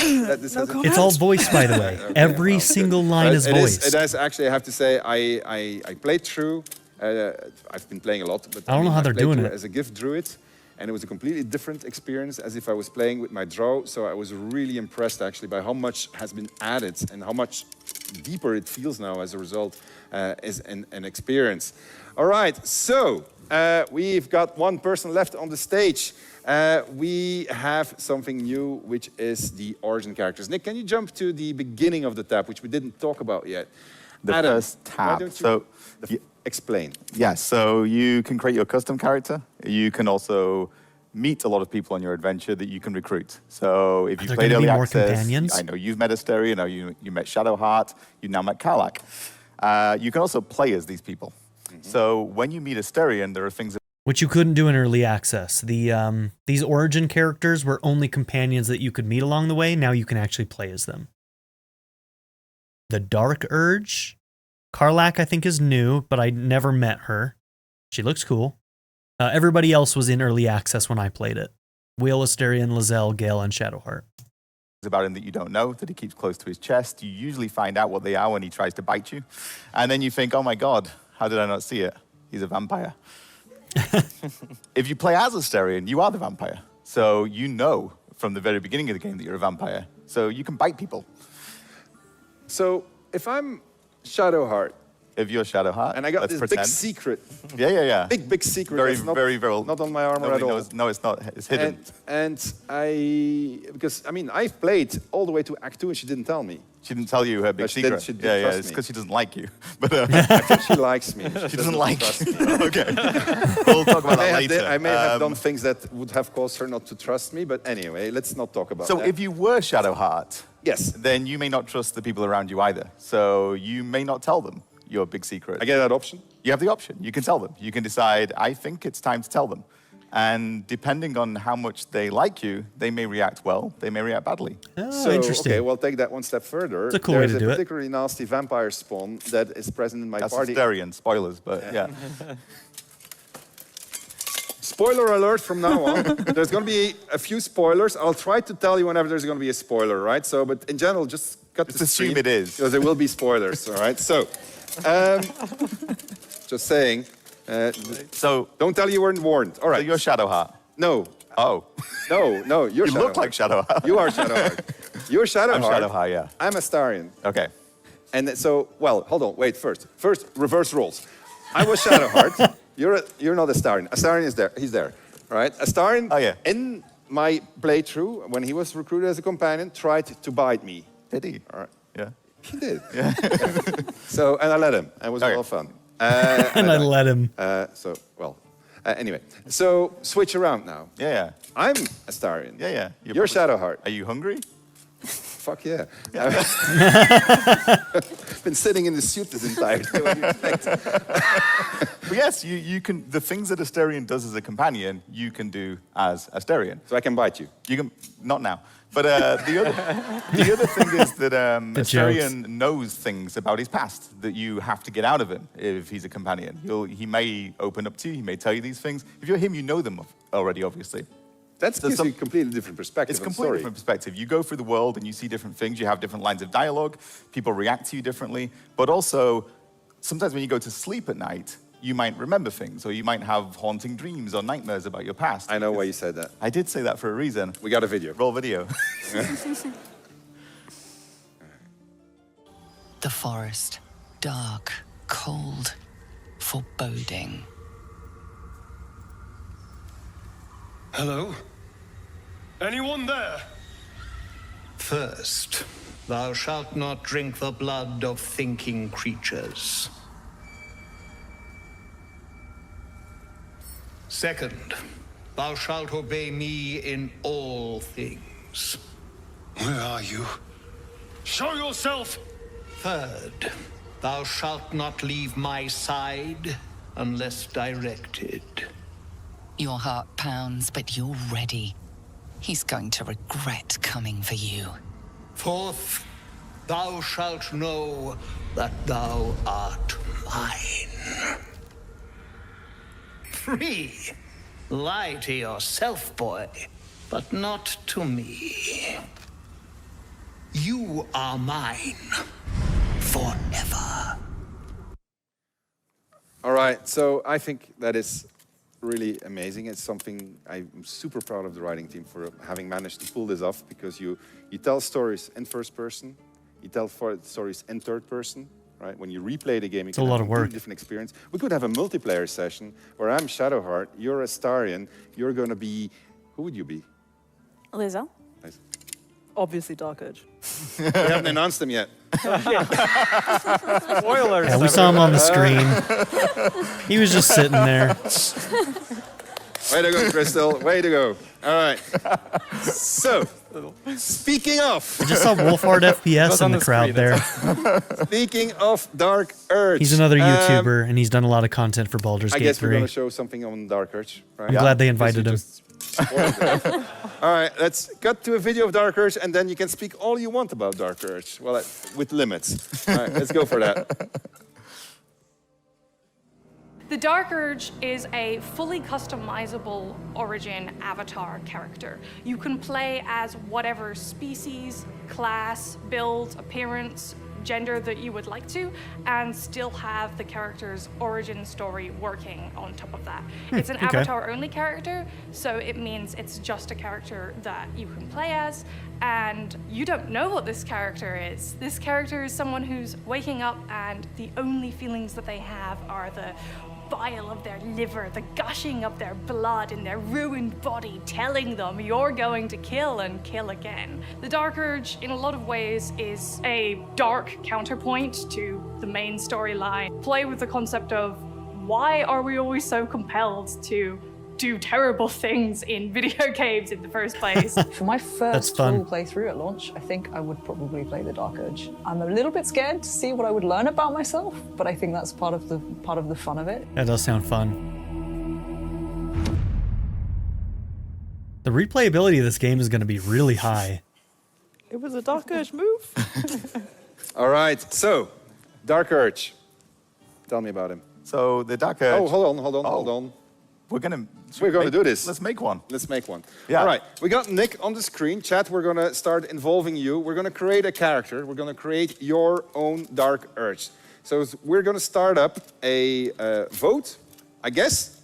Speaker 4: It's
Speaker 1: all voiced, by the way. Every single line is voiced.
Speaker 4: It is actually, I have to say, I played through. I've been playing a lot, but
Speaker 1: I don't know how they're doing it.
Speaker 4: As a gift druid. And it was a completely different experience as if I was playing with my drow. So I was really impressed actually by how much has been added and how much deeper it feels now as a result as an experience. All right, so we've got one person left on the stage. We have something new, which is the origin characters. Nick, can you jump to the beginning of the tab, which we didn't talk about yet?
Speaker 16: The
Speaker 4: Adam,
Speaker 16: first tab.
Speaker 4: Explain.
Speaker 16: Yes, so you can create your custom character. You can also meet a lot of people on your adventure that you can recruit. So if you played early access, I know you've met Asteria, you met Shadowheart, you now met Karlach. You can also play as these people. So when you meet Asterion, there are things
Speaker 1: which you couldn't do in early access. These origin characters were only companions that you could meet along the way. Now you can actually play as them. The Dark Urge. Karlach, I think, is new, but I never met her. She looks cool. Everybody else was in early access when I played it. Will, Asterion, Lae'zel, Gale, and Shadowheart.
Speaker 16: About him that you don't know, that he keeps close to his chest. You usually find out what they are when he tries to bite you. And then you think, oh my God, how did I not see it? He's a vampire. If you play as Asterion, you are the vampire. So you know from the very beginning of the game that you're a vampire. So you can bite people.
Speaker 4: So if I'm Shadowheart.
Speaker 16: If you're Shadowheart,
Speaker 4: and I got this big secret.
Speaker 16: Yeah.
Speaker 4: Big secret.
Speaker 16: Very.
Speaker 4: Not on my armor at all.
Speaker 16: No, it's not. It's hidden.
Speaker 4: Because I've played all the way to Act 2 and she didn't tell me.
Speaker 16: She didn't tell you her big secret.
Speaker 4: Yeah.
Speaker 16: It's because she doesn't like you. But
Speaker 4: I think she likes me.
Speaker 16: She doesn't like you. Okay. We'll talk about that later.
Speaker 4: I may have done things that would have caused her not to trust me, but anyway, let's not talk about that.
Speaker 16: So if you were Shadowheart,
Speaker 4: yes,
Speaker 16: then you may not trust the people around you either. So you may not tell them your big secret.
Speaker 4: I get that option?
Speaker 16: You have the option. You can tell them. You can decide, I think it's time to tell them. And depending on how much they like you, they may react well, they may react badly.
Speaker 1: Oh, interesting.
Speaker 4: Okay, well, take that one step further.
Speaker 1: It's a cool way to do it.
Speaker 4: There's a particularly nasty vampire spawn that is present in my party.
Speaker 16: That's Larian, spoilers, but yeah.
Speaker 4: Spoiler alert from now on. There's going to be a few spoilers. I'll try to tell you whenever there's going to be a spoiler, right? So, but in general, just cut the
Speaker 16: assume
Speaker 4: stream,
Speaker 16: it is.
Speaker 4: because there will be spoilers, all right? So, just saying.
Speaker 16: So
Speaker 4: don't tell you weren't warned. All right.
Speaker 16: So you're Shadowheart?
Speaker 4: No.
Speaker 16: Oh.
Speaker 4: No, you're
Speaker 16: You look like Shadowheart.
Speaker 4: You are Shadowheart. You're Shadowheart.
Speaker 16: I'm Shadowheart, yeah.
Speaker 4: I'm Astarion.
Speaker 16: Okay.
Speaker 4: And so, well, hold on, wait, first, reverse roles. I was Shadowheart. You're not Astarion. Astarion is there. He's there, right? Astarion, in my playthrough, when he was recruited as a companion, tried to bite me.
Speaker 16: Did he?
Speaker 4: All right.
Speaker 16: Yeah.
Speaker 4: He did. Yeah. So, and I let him. It was a lot of fun.
Speaker 1: And I let him.
Speaker 4: Anyway, so switch around now.
Speaker 16: Yeah.
Speaker 4: I'm Astarion.
Speaker 16: Yeah.
Speaker 4: You're Shadowheart.
Speaker 16: Are you hungry?
Speaker 4: Fuck yeah. Been sitting in the suit this entire day. What do you expect?
Speaker 16: But yes, you can. The things that Astarion does as a companion, you can do as Astarion.
Speaker 4: So I can bite you.
Speaker 16: You can not now. But the other thing is that Astarion knows things about his past that you have to get out of him if he's a companion. He may open up to you. He may tell you these things. If you're him, you know them already, obviously.
Speaker 4: That's gives you a completely different perspective.
Speaker 16: It's a completely different perspective. You go through the world and you see different things. You have different lines of dialogue. People react to you differently. But also, sometimes when you go to sleep at night, you might remember things, or you might have haunting dreams or nightmares about your past.
Speaker 4: I know why you said that.
Speaker 16: I did say that for a reason.
Speaker 4: We got a video.
Speaker 16: Roll video.
Speaker 17: The forest, dark, cold, foreboding.
Speaker 18: Hello? Anyone there?
Speaker 19: First, thou shalt not drink the blood of thinking creatures. Second, thou shalt obey me in all things.
Speaker 18: Where are you? Show yourself!
Speaker 19: Third, thou shalt not leave my side unless directed.
Speaker 17: Your heart pounds, but you're ready. He's going to regret coming for you.
Speaker 19: Fourth, thou shalt know that thou art mine. 3, lie to yourself, boy, but not to me. You are mine forever.
Speaker 4: All right, so I think that is really amazing. It's something I'm super proud of the writing team for having managed to pull this off, because you tell stories in first person, you tell stories in third person, right? When you replay the game, you can have a completely different experience. We could have a multiplayer session where I'm Shadowheart, you're Astarion, you're going to be, who would you be?
Speaker 15: Lizzo.
Speaker 4: Nice.
Speaker 15: Obviously Dark Urge.
Speaker 4: We haven't announced them yet.
Speaker 14: Spoilers.
Speaker 1: Yeah, we saw him on the screen. He was just sitting there.
Speaker 4: Way to go, Crystal. Way to go. All right. So, speaking of...
Speaker 1: I just saw Wolfhard FPS in the crowd there.
Speaker 4: Speaking of Dark Urge.
Speaker 1: He's another YouTuber, and he's done a lot of content for Baldur's Gate 3.
Speaker 4: I guess we're going to show something on Dark Urge. Right?
Speaker 1: I'm glad they invited him.
Speaker 4: All right, let's cut to a video of Dark Urge, and then you can speak all you want about Dark Urge. Well, with limits. All right, let's go for that.
Speaker 11: The Dark Urge is a fully customizable Origin avatar character. You can play as whatever species, class, build, appearance, gender that you would like to, and still have the character's origin story working on top of that. It's an avatar-only character, so it means it's just a character that you can play as, and you don't know what this character is. This character is someone who's waking up, and the only feelings that they have are the bile of their liver, the gushing of their blood in their ruined body, telling them you're going to kill and kill again. The Dark Urge, in a lot of ways, is a dark counterpoint to the main storyline. Play with the concept of why are we always so compelled to do terrible things in video games in the first place?
Speaker 20: For my first full playthrough at launch, I think I would probably play the Dark Urge. I'm a little bit scared to see what I would learn about myself, but I think that's part of the fun of it.
Speaker 1: That does sound fun. replayability of this game is going to be really high.
Speaker 15: It was a Dark Urge move.
Speaker 4: All right, so Dark Urge. Tell me about him.
Speaker 16: So the Dark Urge.
Speaker 4: Oh, hold on.
Speaker 16: We're gonna
Speaker 4: do this.
Speaker 16: Let's make one.
Speaker 4: Let's make one.
Speaker 16: Yeah.
Speaker 4: All right, we got Nick on the screen. Chat, we're gonna start involving you. We're gonna create a character. We're gonna create your own Dark Urge. So we're gonna start up a vote, I guess.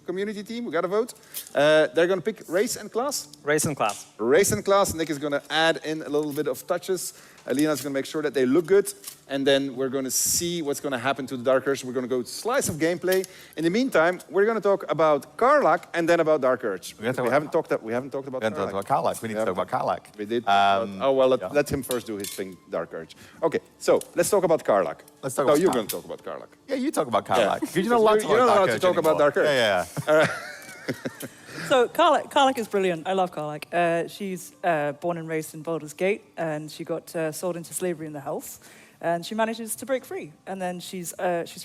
Speaker 4: Community team, we got a vote. They're gonna pick race and class.
Speaker 14: Race and class.
Speaker 4: Race and class. Nick is gonna add in a little bit of touches. Alina's gonna make sure that they look good. And then we're gonna see what's gonna happen to the Dark Urge. We're gonna go to slice of gameplay. In the meantime, we're gonna talk about Karlach and then about Dark Urge. We haven't talked about
Speaker 16: Karlach. We need to talk about Karlach.
Speaker 4: We did. Let him first do his thing, Dark Urge. Okay, so let's talk about Karlach. You're going to talk about Karlach.
Speaker 16: Yeah, you talk about Karlach.
Speaker 4: Yeah.
Speaker 16: You're not allowed
Speaker 4: to talk about Dark Urge.
Speaker 16: Yeah.
Speaker 15: So Karlach is brilliant. I love Karlach. She's born and raised in Baldur's Gate, and she got sold into slavery in the Hells, and she manages to break free. And then she's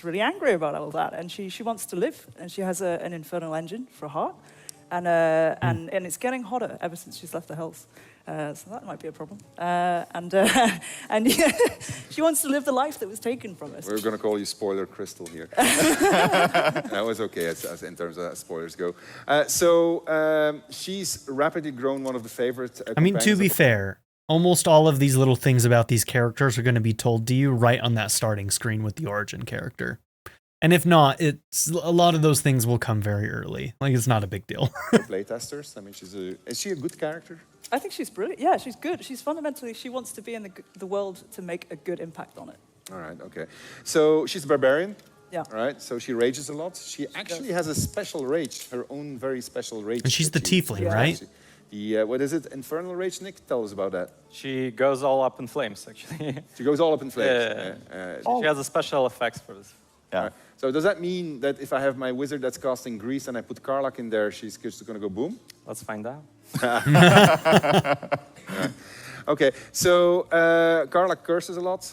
Speaker 15: really angry about all of that, and she wants to live, and she has an infernal engine for a heart, and it's getting hotter ever since she's left the Hells. So that might be a problem. And yeah, she wants to live the life that was taken from us.
Speaker 4: We're going to call you Spoiler Crystal here. That was okay as in terms of spoilers go. So she's rapidly grown one of the favorite
Speaker 1: I mean, to be fair, almost all of these little things about these characters are going to be told to you right on that starting screen with the origin character. And if not, a lot of those things will come very early. Like, it's not a big deal.
Speaker 4: Playtesters, I mean, is she a good character?
Speaker 15: I think she's brilliant. Yeah, she's good. She's fundamentally, she wants to be in the world to make a good impact on it.
Speaker 4: All right, okay. So she's a barbarian.
Speaker 15: Yeah.
Speaker 4: All right, so she rages a lot. She actually has a special rage, her own very special rage.
Speaker 1: And she's the tiefling, right?
Speaker 4: What is it? Infernal rage, Nick? Tell us about that.
Speaker 14: She goes all up in flames, actually.
Speaker 4: She goes all up in flames.
Speaker 14: She has a special effects for this.
Speaker 4: Yeah. Right. So does that mean that if I have my wizard that's casting grease and I put Karlach in there, she's just going to go boom?
Speaker 14: Let's find out.
Speaker 4: Yeah. Okay, so Karlach curses a lot.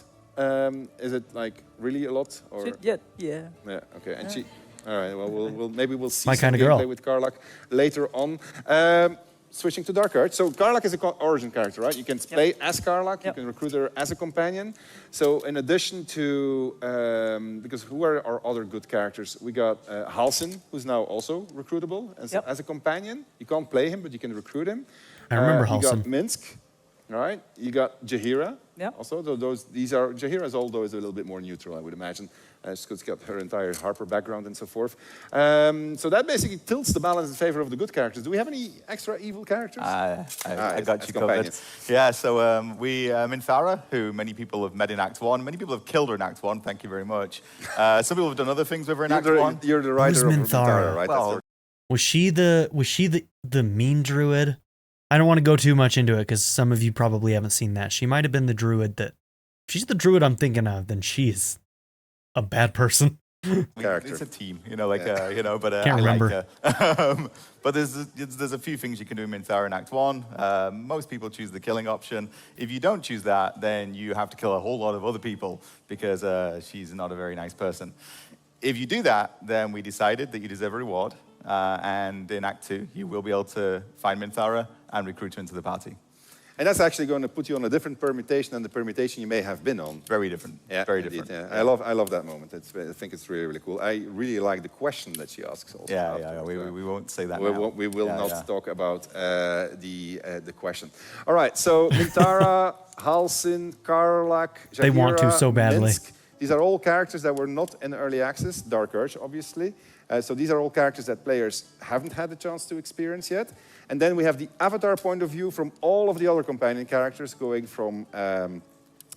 Speaker 4: Is it like really a lot? Or?
Speaker 15: Yeah.
Speaker 4: Yeah. Okay. And she. All right. Well, maybe we'll see
Speaker 1: my
Speaker 4: some
Speaker 1: kind of
Speaker 4: gameplay
Speaker 1: girl
Speaker 4: with Karlach later on. Switching to Dark Urge. So Karlach is an origin character, right? You can play as Karlach. You can recruit her as a companion. So in addition to, because who are our other good characters? We got Halsin, who's now also recruitable as a companion. You can't play him, but you can recruit him.
Speaker 1: I remember Halsin.
Speaker 4: You got Minsk, all right? You got Jaheira.
Speaker 15: Yeah.
Speaker 4: Also, Jaheira's although is a little bit more neutral, I would imagine. She's got her entire Harper background and so forth. So that basically tilts the balance in favor of the good characters. Do we have any extra evil characters?
Speaker 16: I got you covered. Yeah, so we, Minthara, who many people have met in Act 1. Many people have killed her in Act 1, thank you very much. Some people have done other things with her in Act 1.
Speaker 4: You're the writer of Minthara, right?
Speaker 16: Well,
Speaker 1: was she the mean druid? I don't want to go too much into it because some of you probably haven't seen that. She might have been the druid that... If she's the druid I'm thinking of, then she's a bad person.
Speaker 16: It's a team, but
Speaker 1: can't remember.
Speaker 16: But there's a few things you can do in Minthara in Act 1. Most people choose the killing option. If you don't choose that, then you have to kill a whole lot of other people because she's not a very nice person. If you do that, then we decided that you deserve a reward. And in Act 2, you will be able to find Minthara and recruit her into the party.
Speaker 4: And that's actually going to put you on a different permutation than the permutation you may have been on.
Speaker 16: Very different.
Speaker 4: Yeah,
Speaker 16: very
Speaker 4: indeed,
Speaker 16: different.
Speaker 4: Yeah. I love that moment. I think it's really, really cool. I really like the question that she asks also.
Speaker 16: Yeah. We won't say that
Speaker 4: we will not talk about the question. All right, so Minthara, Halsin, Karlach, Jaheira,
Speaker 1: they want to so badly.
Speaker 4: Minsk. These are all characters that were not in early access, Dark Urge, obviously. So these are all characters that players haven't had the chance to experience yet. And then we have the avatar point of view from all of the other companion characters, going from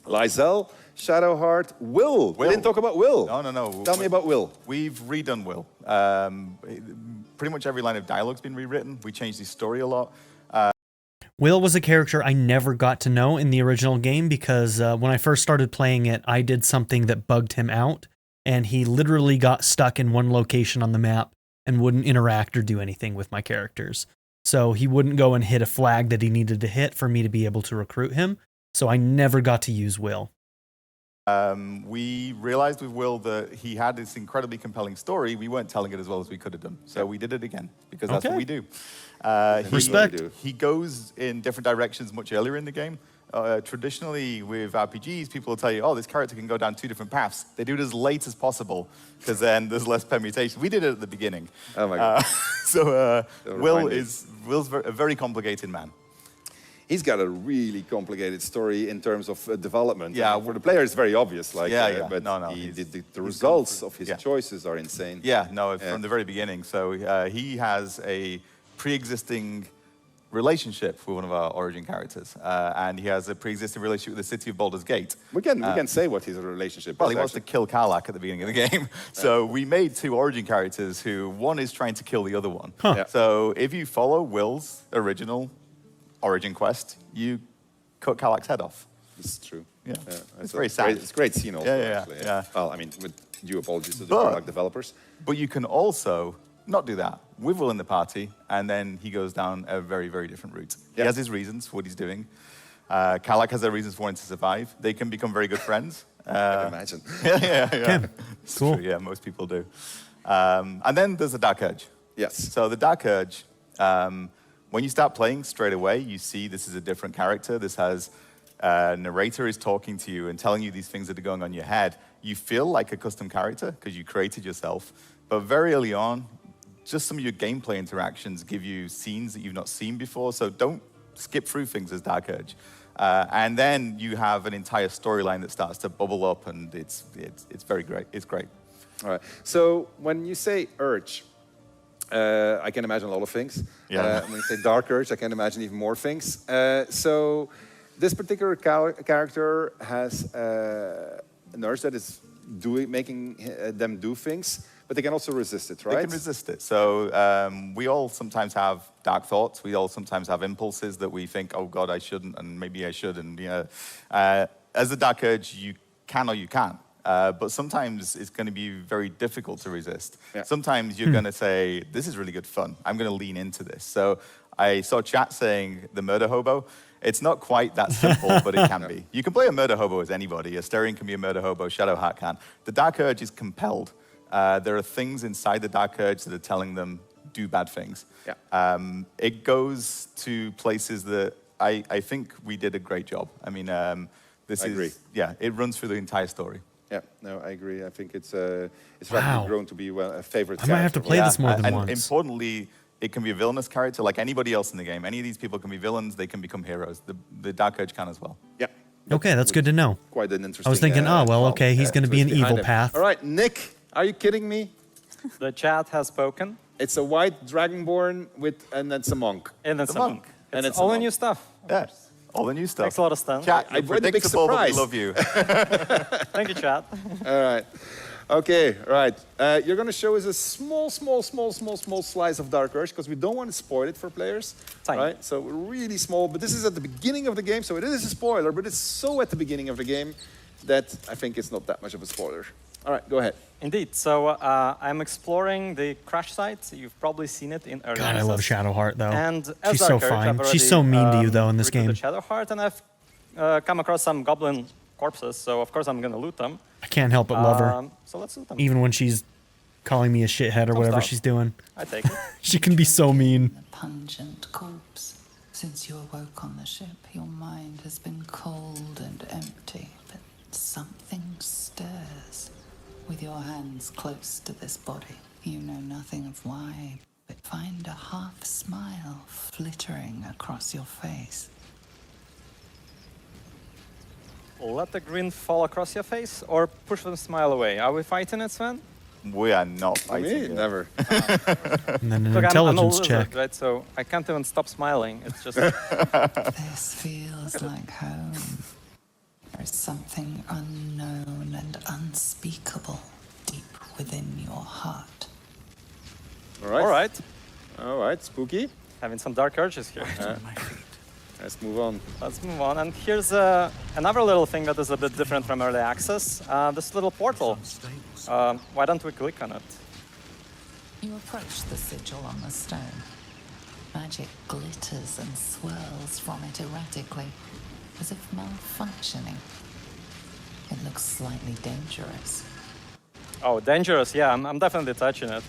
Speaker 4: Lysel, Shadowheart, Will. We didn't talk about Will.
Speaker 16: No.
Speaker 4: Tell me about Will.
Speaker 16: We've redone Will. Pretty much every line of dialogue's been rewritten. We changed his story a lot.
Speaker 1: Will was a character I never got to know in the original game because when I first started playing it, I did something that bugged him out, and he literally got stuck in one location on the map and wouldn't interact or do anything with my characters. So he wouldn't go and hit a flag that he needed to hit for me to be able to recruit him. So I never got to use Will.
Speaker 16: We realized with Will that he had this incredibly compelling story. We weren't telling it as well as we could have done. So we did it again because that's what we do.
Speaker 1: Respect.
Speaker 16: He goes in different directions much earlier in the game. Traditionally, with RPGs, people will tell you, oh, this character can go down 2 different paths. They do it as late as possible, because then there's less permutation. We did it at the beginning.
Speaker 4: Oh, my God.
Speaker 16: Will's a very complicated man.
Speaker 4: He's got a really complicated story in terms of development. Yeah, for the player, it's very obvious. Like, but the results of his choices are insane.
Speaker 16: Yeah, no, from the very beginning. So he has a pre-existing relationship with one of our origin characters, and he has a pre-existing relationship with the city of Baldur's Gate.
Speaker 4: We can say what his relationship is.
Speaker 16: Well, he wants to kill Karlach at the beginning of the game. So we made 2 origin characters who one is trying to kill the other one.
Speaker 1: Huh.
Speaker 16: So if you follow Will's original origin quest, you cut Karlach's head off.
Speaker 4: This is true.
Speaker 16: Yeah,
Speaker 4: it's
Speaker 16: very sad.
Speaker 4: It's a great scene also, actually.
Speaker 16: Yeah.
Speaker 4: Well, I mean, with due apologies to the Karlach developers.
Speaker 16: But you can also not do that with Will in the party, and then he goes down a very, very different route. He has his reasons for what he's doing. Karlach has their reasons for wanting to survive. They can become very good friends.
Speaker 4: I can imagine.
Speaker 16: Yeah. Cool. True, yeah, most people do. And then there's the Dark Urge.
Speaker 4: Yes.
Speaker 16: So the Dark Urge, when you start playing straight away, you see this is a different character. This has narrator is talking to you and telling you these things that are going on in your head. You feel like a custom character because you created yourself. But very early on, just some of your gameplay interactions give you scenes that you've not seen before. So don't skip through things as Dark Urge. And then you have an entire storyline that starts to bubble up, and it's very great. It's great.
Speaker 4: All right. So when you say Urge, I can imagine a lot of things.
Speaker 16: Yeah.
Speaker 4: When you say Dark Urge, I can imagine even more things. So this particular character has an urge that is making them do things, but they can also resist it, right?
Speaker 16: They can resist it. So we all sometimes have dark thoughts. We all sometimes have impulses that we think, oh God, I shouldn't, and maybe I should. And as a Dark Urge, you can or you can't. But sometimes it's going to be very difficult to resist.
Speaker 4: Yeah.
Speaker 16: Sometimes you're going to say, this is really good fun. I'm going to lean into this. So I saw chat saying the murder hobo. It's not quite that simple, but it can be. You can play a murder hobo as anybody. Astarion can be a murder hobo. Shadowheart can. The Dark Urge is compelled. There are things inside the Dark Urge that are telling them, do bad things.
Speaker 4: Yeah.
Speaker 16: It goes to places that I think we did a great job. I mean,
Speaker 4: I agree.
Speaker 16: Yeah, it runs through the entire story.
Speaker 4: Yeah, no, I agree. I think it's rapidly grown to be a favorite character.
Speaker 1: I might have to play this more than
Speaker 16: and
Speaker 1: once.
Speaker 16: Importantly, it can be a villainous character like anybody else in the game. Any of these people can be villains. They can become heroes. The Dark Urge can as well.
Speaker 4: Yeah.
Speaker 1: Okay, that's good to know.
Speaker 4: Quite an interesting.
Speaker 1: I was thinking, okay, he's going to be an evil path.
Speaker 4: All right, Nick, are you kidding me?
Speaker 14: The chat has spoken.
Speaker 4: It's a white dragonborn and it's a monk.
Speaker 14: And it's a monk. It's all the new stuff.
Speaker 16: Yes. All the new stuff.
Speaker 14: Makes a lot of sense.
Speaker 16: Chat,
Speaker 4: I've read the big surprise.
Speaker 16: We love you.
Speaker 14: Thank you, chat.
Speaker 4: All right. Okay, right. You're going to show us a small slice of Dark Urge because we don't want to spoil it for players.
Speaker 14: Tiny.
Speaker 4: Right? So really small, but this is at the beginning of the game, so it is a spoiler, but it's so at the beginning of the game that I think it's not that much of a spoiler. All right, go ahead.
Speaker 14: Indeed. So I'm exploring the crash site. You've probably seen it in early
Speaker 1: God, I love Shadowheart, though.
Speaker 14: And
Speaker 1: she's so fine. She's so mean to you, though, in this game.
Speaker 14: Shadowheart, and I've come across some goblin corpses, so of course I'm going to loot them.
Speaker 1: I can't help but love her.
Speaker 14: So let's loot them.
Speaker 1: Even when she's calling me a shithead or whatever she's doing.
Speaker 14: I take it.
Speaker 1: She can be so mean.
Speaker 17: A pungent corpse. Since you awoke on the ship, your mind has been cold and empty, but something stirs. With your hands close to this body, you know nothing of why, but find a half smile flittering across your face.
Speaker 14: Let the grin fall across your face or push the smile away. Are we fighting it, Sven?
Speaker 16: We are not fighting it.
Speaker 4: Never.
Speaker 1: And then an
Speaker 14: Look,
Speaker 1: intelligence
Speaker 14: I'm a
Speaker 1: check.
Speaker 14: lizard, right? So I can't even stop smiling. It's just...
Speaker 17: This feels like home. There's something unknown and unspeakable deep within your heart.
Speaker 4: All right.
Speaker 14: All right.
Speaker 4: All right, spooky.
Speaker 14: Having some dark urges here.
Speaker 4: Let's move on.
Speaker 14: Let's move on. And here's another little thing that is a bit different from early access. This little portal. Why don't we click on it?
Speaker 17: You approach the sigil on the stone. Magic glitters and swirls from it erratically, as if malfunctioning. It looks slightly dangerous.
Speaker 14: Oh, dangerous. Yeah, I'm definitely touching it.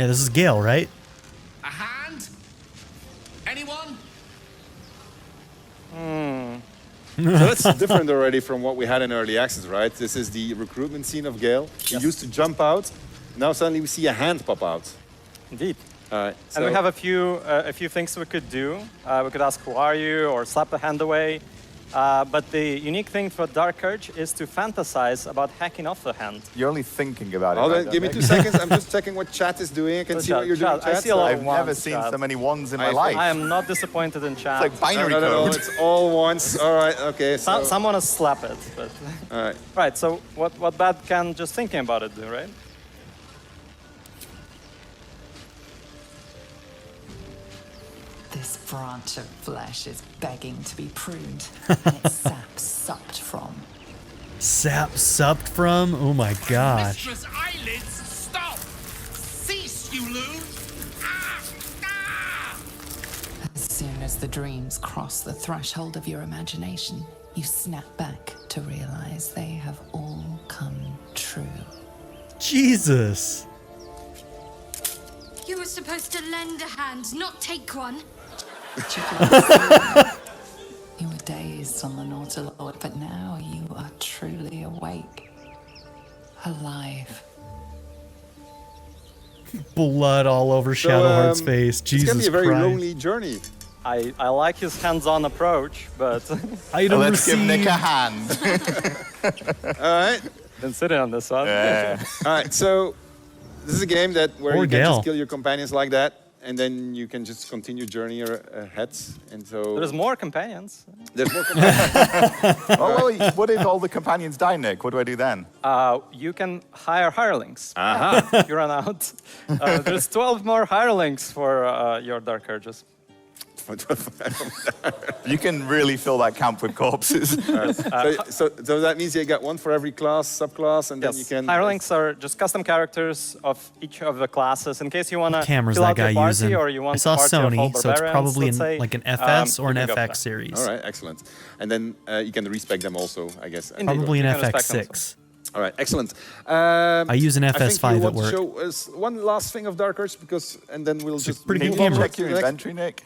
Speaker 1: Yeah, this is Gale, right?
Speaker 7: A hand? Anyone?
Speaker 4: So that's different already from what we had in early access, right? This is the recruitment scene of Gale. He used to jump out. Now suddenly we see a hand pop out.
Speaker 14: Indeed.
Speaker 4: All right.
Speaker 14: And we have a few things we could do. We could ask, who are you? Or slap the hand away. But the unique thing for Dark Urge is to fantasize about hacking off the hand.
Speaker 16: You're only thinking about it.
Speaker 4: Hold
Speaker 16: right
Speaker 4: on, give me 2 seconds. I'm just checking what chat is doing. I can see what you're doing, chat.
Speaker 14: I see a lot of
Speaker 16: I've
Speaker 14: ones,
Speaker 16: never seen
Speaker 14: chat.
Speaker 16: so many ones in my life.
Speaker 14: I am not disappointed in chat.
Speaker 16: It's like binary
Speaker 4: no,
Speaker 16: code.
Speaker 4: it's all ones. All right, okay. So.
Speaker 14: Someone has slapped it. But
Speaker 4: all right.
Speaker 14: Right, so what bad can just thinking about it do, right?
Speaker 17: This branch of flesh is begging to be pruned, and its sap sucked from.
Speaker 1: Sap supped from? Oh my gosh.
Speaker 7: Mistress Eyelids, stop! Cease, you loon!
Speaker 17: As soon as the dreams cross the threshold of your imagination, you snap back to realize they have all come true.
Speaker 1: Jesus.
Speaker 21: You were supposed to lend a hand, not take one.
Speaker 17: You were dazed on the Nautilord, but now you are truly awake. Alive.
Speaker 1: Blood all over Shadowheart's face. Jesus
Speaker 4: It's gonna be a very
Speaker 1: Christ.
Speaker 4: lonely journey.
Speaker 14: I like his hands-on approach, but
Speaker 16: let's give Nick a hand.
Speaker 4: All right.
Speaker 14: Been sitting on this one.
Speaker 16: Yeah.
Speaker 4: All right. So this is a game where
Speaker 1: Poor
Speaker 4: you can
Speaker 1: Gale.
Speaker 4: just kill your companions like that, and then you can just continue journey ahead. And so
Speaker 14: There's more companions.
Speaker 4: there's more companions.
Speaker 16: Oh, well, what if all the companions die, Nick? What do I do then?
Speaker 14: You can hire hirelings.
Speaker 4: Aha.
Speaker 14: You run out. There's 12 more hirelings for your Dark Urges.
Speaker 16: You can really fill that camp with corpses.
Speaker 4: So that means you get one for every class, subclass, and then you can.
Speaker 14: Hirelings are just custom characters of each of the classes. In case you want to
Speaker 1: Cameras
Speaker 14: fill
Speaker 1: that
Speaker 14: out your
Speaker 1: guy
Speaker 14: party
Speaker 1: using.
Speaker 14: or you want
Speaker 1: I saw
Speaker 14: a party of all
Speaker 1: Sony, so it's
Speaker 14: barbarians,
Speaker 1: probably
Speaker 14: let's say,
Speaker 1: like an FS or an
Speaker 14: you can go for
Speaker 1: FX
Speaker 14: that.
Speaker 1: series.
Speaker 4: All right, excellent. And then you can respec them also, I guess.
Speaker 1: Probably an
Speaker 14: You can respec them,
Speaker 1: FX6.
Speaker 4: All right, excellent.
Speaker 1: I use an
Speaker 4: I think
Speaker 1: FS5
Speaker 4: you
Speaker 1: at
Speaker 4: want to
Speaker 1: work.
Speaker 4: show us one last thing of Dark Urge, and then we'll just
Speaker 1: pretty
Speaker 4: move
Speaker 1: good
Speaker 4: on
Speaker 1: camera.
Speaker 16: Check your
Speaker 4: to the next.
Speaker 16: inventory, Nick.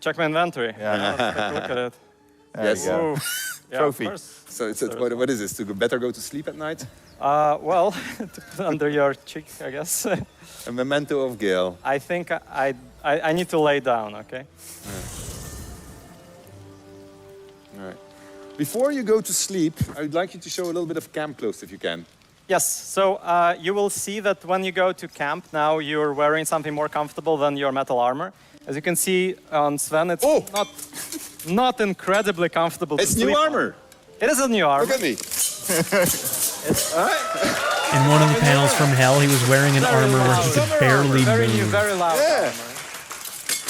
Speaker 14: Check my inventory.
Speaker 16: Yeah.
Speaker 14: Let's take a look at it.
Speaker 16: There
Speaker 4: Yes.
Speaker 16: you go.
Speaker 14: Ooh. Yeah,
Speaker 16: Trophy.
Speaker 14: of course.
Speaker 4: So it's what is this? To better go to sleep at night?
Speaker 14: Well, to put under your cheek, I guess.
Speaker 4: A memento of Gale.
Speaker 14: I think I need to lay down, okay?
Speaker 4: All right. Before you go to sleep, I would like you to show a little bit of camp clothes if you can.
Speaker 14: Yes, so you will see that when you go to camp now, you're wearing something more comfortable than your metal armor. As you can see on Sven, it's not incredibly comfortable to
Speaker 4: It's
Speaker 14: sleep
Speaker 4: new
Speaker 14: on.
Speaker 4: armor.
Speaker 14: It is a new armor.
Speaker 4: Look at me. All right.
Speaker 1: In one of the panels from Hell, he was wearing an armor where he could barely
Speaker 14: Very new,
Speaker 1: move.
Speaker 14: very loud armor.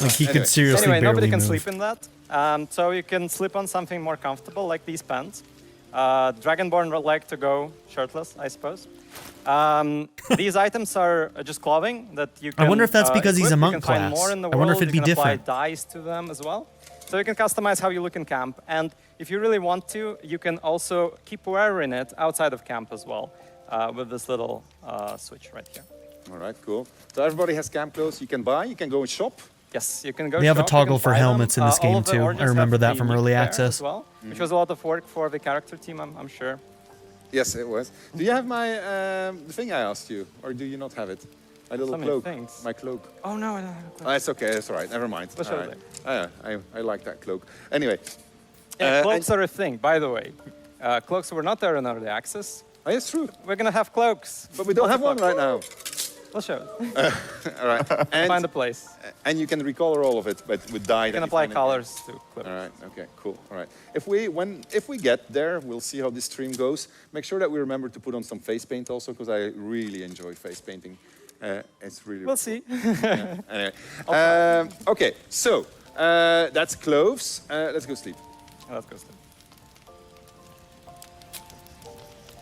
Speaker 1: Like he could seriously
Speaker 14: Anyway,
Speaker 1: barely
Speaker 14: nobody can
Speaker 1: move.
Speaker 14: sleep in that. So you can sleep on something more comfortable, like these pants. Dragonborn would like to go shirtless, I suppose. These items are just clothing that you can
Speaker 1: I wonder if that's because he's a
Speaker 14: equip.
Speaker 1: monk
Speaker 14: You can find
Speaker 1: class.
Speaker 14: more in the
Speaker 1: I wonder if
Speaker 14: world.
Speaker 1: it'd be
Speaker 14: You can apply
Speaker 1: different.
Speaker 14: dyes to them as well. So you can customize how you look in camp. And if you really want to, you can also keep wearing it outside of camp as well with this little switch right here.
Speaker 4: All right, cool. So everybody has camp clothes you can buy. You can go and shop.
Speaker 14: Yes, you can go
Speaker 1: They have a
Speaker 14: shop, you
Speaker 1: toggle
Speaker 14: can
Speaker 1: for
Speaker 14: buy them.
Speaker 1: helmets in this
Speaker 14: All
Speaker 1: game
Speaker 14: of the
Speaker 1: too. I
Speaker 14: origins
Speaker 1: remember
Speaker 14: have
Speaker 1: that
Speaker 14: the
Speaker 1: from
Speaker 14: unique
Speaker 1: early
Speaker 14: there
Speaker 1: access.
Speaker 14: as well, which was a lot of work for the character team, I'm sure.
Speaker 4: Yes, it was. Do you have my the thing I asked you, or do you not have it? My little
Speaker 14: So many
Speaker 4: cloak.
Speaker 14: things.
Speaker 4: My cloak.
Speaker 14: Oh no, I don't have a cloak.
Speaker 4: Oh, it's okay. It's all right. Never mind.
Speaker 14: We'll
Speaker 4: All
Speaker 14: show
Speaker 4: right. I like that cloak. Anyway.
Speaker 14: Yeah, cloaks are a thing, by the way. Cloaks were not there in early access.
Speaker 4: Oh, it's true.
Speaker 14: We're gonna have cloaks.
Speaker 4: But we don't have one right now.
Speaker 14: We'll show it.
Speaker 4: All right. And,
Speaker 14: Find a place.
Speaker 4: And you can recolor all of it, but with dye.
Speaker 14: You can apply colors to clip.
Speaker 4: All right. Okay. Cool. All right. If we get there, we'll see how this stream goes. Make sure that we remember to put on some face paint also, because I really enjoy face painting. It's really.
Speaker 14: We'll see.
Speaker 4: Yeah. Anyway. Okay. So that's clothes. Let's go sleep.
Speaker 14: Let's go sleep.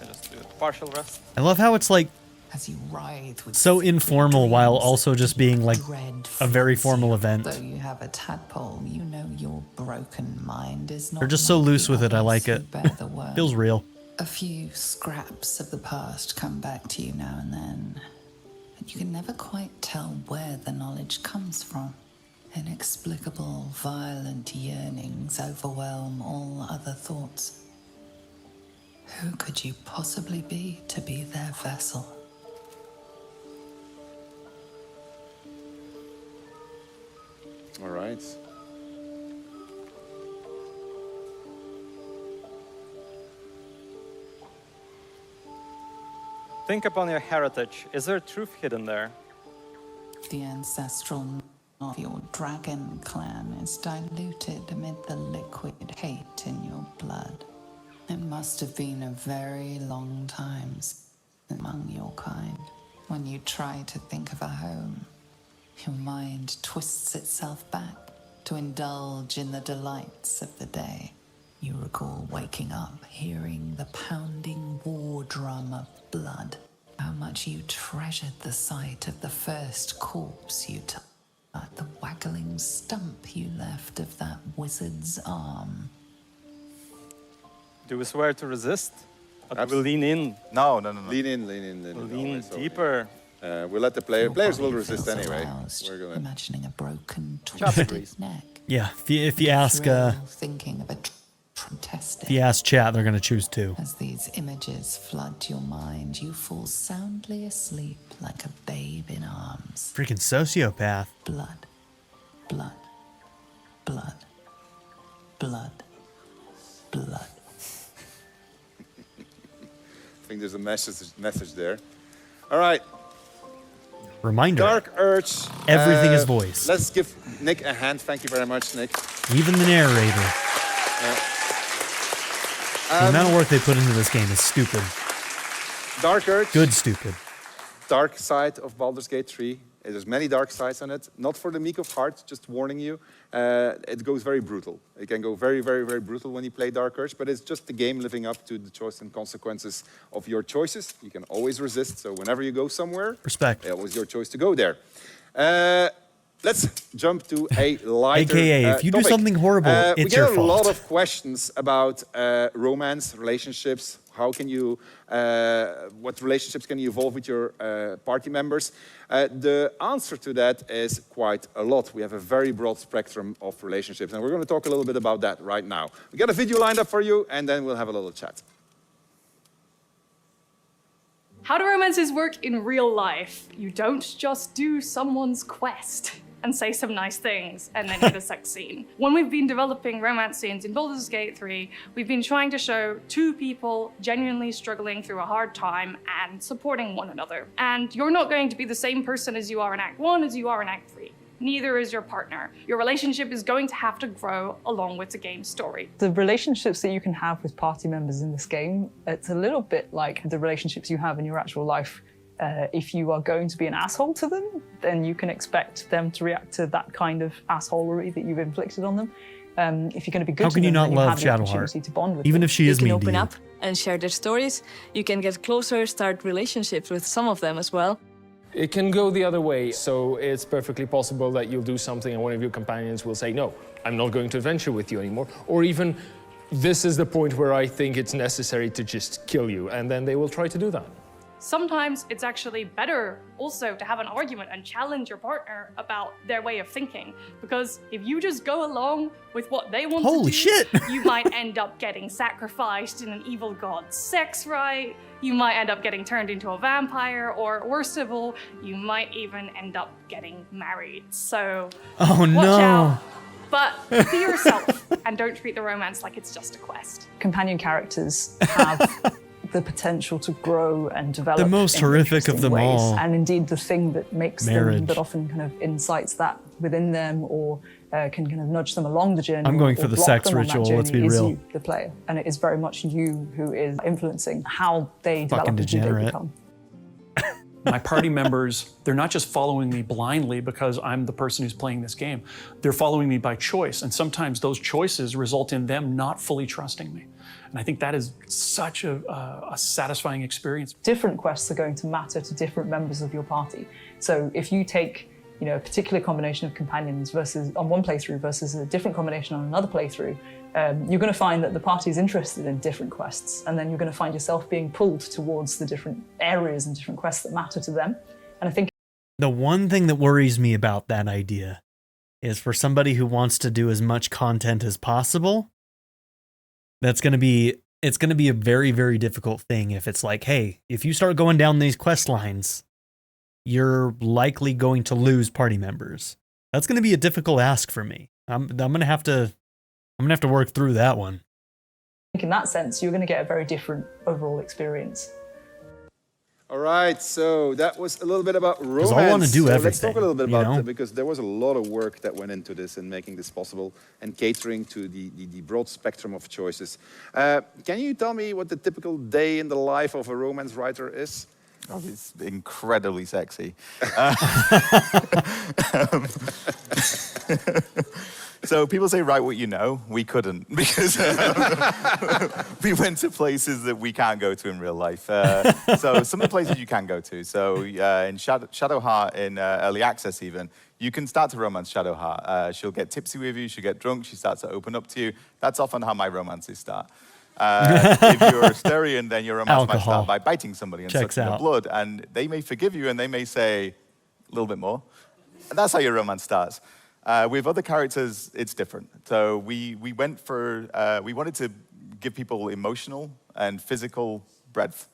Speaker 14: I just do a partial rest.
Speaker 1: I love how it's like
Speaker 17: As you writhe with
Speaker 1: so informal while also just being like
Speaker 17: dread
Speaker 1: a very formal event.
Speaker 17: Though you have a tadpole, you know your broken mind is not.
Speaker 1: They're just so loose with it. I like it. Feels real.
Speaker 17: A few scraps of the past come back to you now and then, and You can never quite tell where the knowledge comes from. Inexplicable, violent yearnings overwhelm all other thoughts. Who could you possibly be to be their vessel?
Speaker 4: All right.
Speaker 14: Think upon your heritage. Is there truth hidden there?
Speaker 17: The ancestral knowledge of your dragon clan is diluted amid the liquid hate in your blood. It must have been a very long time among your kind. When you try to think of a home, your mind twists itself back to indulge in the delights of the day. You recall waking up, hearing the pounding war drum of blood. How much you treasured the sight of the first corpse you took, the waggling stump you left of that wizard's arm.
Speaker 14: Do we swear to resist? Or do we lean in?
Speaker 16: No.
Speaker 4: Lean in.
Speaker 14: Lean deeper.
Speaker 4: We'll let the players will resist anyway. We're going.
Speaker 17: Imagining a broken, twisted neck.
Speaker 1: Yeah, if you ask
Speaker 17: thinking of a testing.
Speaker 1: if you ask chat, they're gonna choose 2.
Speaker 17: As these images flood your mind, you fall soundly asleep like a babe in arms.
Speaker 1: Freaking sociopath.
Speaker 17: Blood, blood, blood, blood, blood.
Speaker 4: I think there's a message there. All right.
Speaker 1: Reminder.
Speaker 4: Dark Urge.
Speaker 1: Everything is voice.
Speaker 4: Let's give Nick a hand. Thank you very much, Nick.
Speaker 1: Even the narrator. The amount of work they put into this game is stupid.
Speaker 4: Dark Urge.
Speaker 1: Good stupid.
Speaker 4: Dark side of Baldur's Gate 3. There's many dark sides on it. Not for the meek of heart, just warning you. It goes very brutal. It can go very, very, very brutal when you play Dark Urge, but it's just the game living up to the choice and consequences of your choices. You can always resist, so whenever you go somewhere,
Speaker 1: respect.
Speaker 4: It was your choice to go there. Let's jump to a lighter
Speaker 1: AKA, if you
Speaker 4: topic.
Speaker 1: do something horrible, it's your fault.
Speaker 4: We get a lot of questions about romance, relationships. How can you, what relationships can you evolve with your party members? The answer to that is quite a lot. We have a very broad spectrum of relationships, and we're going to talk a little bit about that right now. We got a video lined up for you, and then we'll have a little chat.
Speaker 11: How do romances work in real life? You don't just do someone's quest and say some nice things and then hit a sex scene. When we've been developing romance scenes in Baldur's Gate 3, we've been trying to show 2 people genuinely struggling through a hard time and supporting one another. And you're not going to be the same person as you are in Act 1 as you are in Act 3. Neither is your partner. Your relationship is going to have to grow along with the game's story.
Speaker 20: The relationships that you can have with party members in this game, it's a little bit like the relationships you have in your actual life. If you are going to be an asshole to them, then you can expect them to react to that kind of assholery that you've inflicted on them. If you're going to be good to them, then you have the opportunity to bond with them.
Speaker 1: Even if she is mean to you.
Speaker 3: You can open up and share their stories. You can get closer, start relationships with some of them as well.
Speaker 12: It can go the other way, so it's perfectly possible that you'll do something and one of your companions will say, no, I'm not going to adventure with you anymore. Or even, this is the point where I think it's necessary to just kill you, and then they will try to do that.
Speaker 11: Sometimes it's actually better also to have an argument and challenge your partner about their way of thinking. Because if you just go along with what they want to do, you might end up getting sacrificed in an evil god's sex rite, you might end up getting turned into a vampire, or worst of all, you might even end up getting married. So watch out. But be yourself and don't treat the romance like it's just a quest.
Speaker 20: Companion characters have the potential to grow and develop.
Speaker 1: The most horrific of them all.
Speaker 20: And indeed, the thing that makes them, that often kind of incites that within them, or can kind of nudge them along the journey.
Speaker 1: I'm going for the sex ritual, let's be real.
Speaker 20: You, the player, and it is very much you who is influencing how they develop
Speaker 1: Fucking
Speaker 20: and who they
Speaker 1: degenerate.
Speaker 20: become.
Speaker 22: My party members, they're not just following me blindly because I'm the person who's playing this game. They're following me by choice, and sometimes those choices result in them not fully trusting me. And I think that is such a satisfying experience.
Speaker 20: Different quests are going to matter to different members of your party. So if you take, you know, a particular combination of companions versus on one playthrough versus a different combination on another playthrough, you're going to find that the party is interested in different quests, and then you're going to find yourself being pulled towards the different areas and different quests that matter to them. And I think
Speaker 1: The one thing that worries me about that idea is for somebody who wants to do as much content as possible, it's going to be a very, very difficult thing if it's like, hey, if you start going down these quest lines, you're likely going to lose party members. That's going to be a difficult ask for me. I'm going to have to work through that one.
Speaker 20: I think in that sense, you're going to get a very different overall experience.
Speaker 4: All right, so that was a little bit about romance.
Speaker 1: I want to do everything.
Speaker 4: Let's talk a little bit about it, because there was a lot of work that went into this and making this possible and catering to the broad spectrum of choices. Can you tell me what the typical day in the life of a romance writer is?
Speaker 16: Oh, it's incredibly sexy. So people say, write what you know. We couldn't, because we went to places that we can't go to in real life. So some of the places you can go to. So in Shadowheart, in early access even, you can start to romance Shadowheart. She'll get tipsy with you, she'll get drunk, she starts to open up to you. That's often how my romances start. If you're a Styrian, then your romance might start by biting somebody and sucking the blood. And they may forgive you and they may say a little bit more. And that's how your romance starts. With other characters, it's different. So we wanted to give people emotional and physical breadth.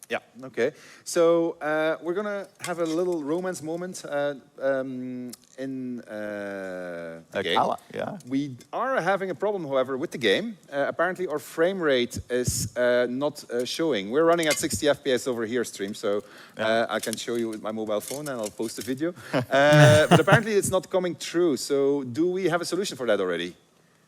Speaker 4: Yeah, okay. So we're going to have a little romance moment in the game.
Speaker 16: Yeah.
Speaker 4: We are having a problem, however, with the game. Apparently, our frame rate is not showing. We're running at 60 FPS over here stream, so I can show you with my mobile phone and I'll post a video. But apparently, it's not coming through. So do we have a solution for that already?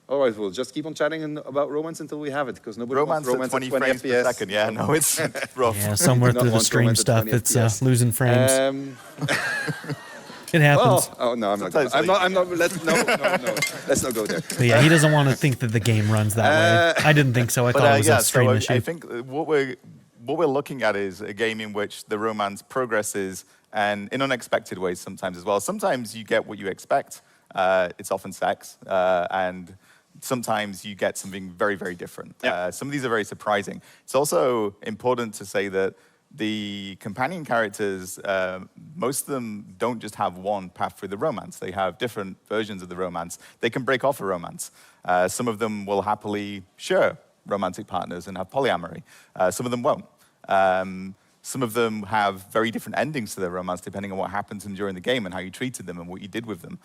Speaker 4: All right, we'll just keep on chatting about romance until we have it, because nobody wants romance at 20
Speaker 16: frames
Speaker 4: FPS.
Speaker 16: per second. Yeah, no, it's rough.
Speaker 1: Yeah, somewhere through the stream stuff, it's losing frames. It happens.
Speaker 4: Well, oh no, I'm not. Let's not go there.
Speaker 1: But yeah, he doesn't want to think that the game runs that way. I didn't think so. I thought it was a stream issue.
Speaker 16: I think what we're looking at is a game in which the romance progresses, and in unexpected ways sometimes as well. Sometimes you get what you expect. It's often sex, and sometimes you get something very, very different. Some of these are very surprising. It's also important to say that the companion characters, most of them don't just have one path through the romance. They have different versions of the romance. They can break off a romance. Some of them will happily share romantic partners and have polyamory. Some of them won't. Some of them have very different endings to their romance depending on what happened to them during the game and how you treated them and what you did with them.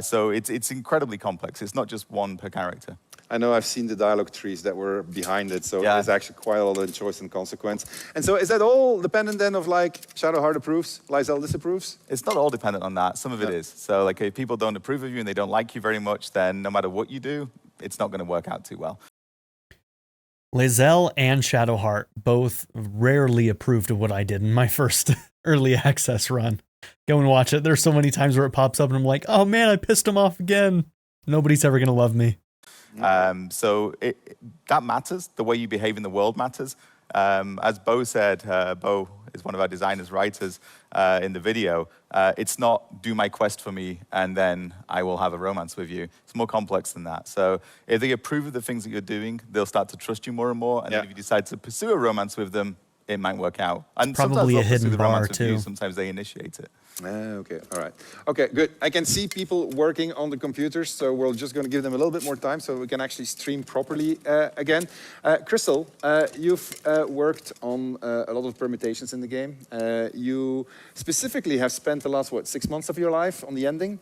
Speaker 16: So it's incredibly complex. It's not just one per character.
Speaker 4: I know I've seen the dialogue trees that were behind it, so there's actually quite a lot of choice and consequence. And so is that all dependent then of like Shadowheart approves, Lysel disapproves?
Speaker 16: It's not all dependent on that. Some of it is. So like if people don't approve of you and they don't like you very much, then no matter what you do, it's not going to work out too well.
Speaker 1: Lysel and Shadowheart both rarely approved of what I did in my first early access run. Go and watch it. There's so many times where it pops up and I'm like, oh man, I pissed him off again. Nobody's ever going to love me.
Speaker 16: So that matters. The way you behave in the world matters. As Bo said, Bo is one of our designers, writers in the video. It's not do my quest for me and then I will have a romance with you. It's more complex than that. So if they approve of the things that you're doing, they'll start to trust you more and more. And then if you decide to pursue a romance with them, it might work out. And
Speaker 1: probably a hidden bar too.
Speaker 16: Sometimes they initiate it.
Speaker 4: Okay, all right. Okay, good. I can see people working on the computers, so we're just going to give them a little bit more time so we can actually stream properly again. Crystal, you've worked on a lot of permutations in the game. You specifically have spent the last, 6 months of your life on the ending?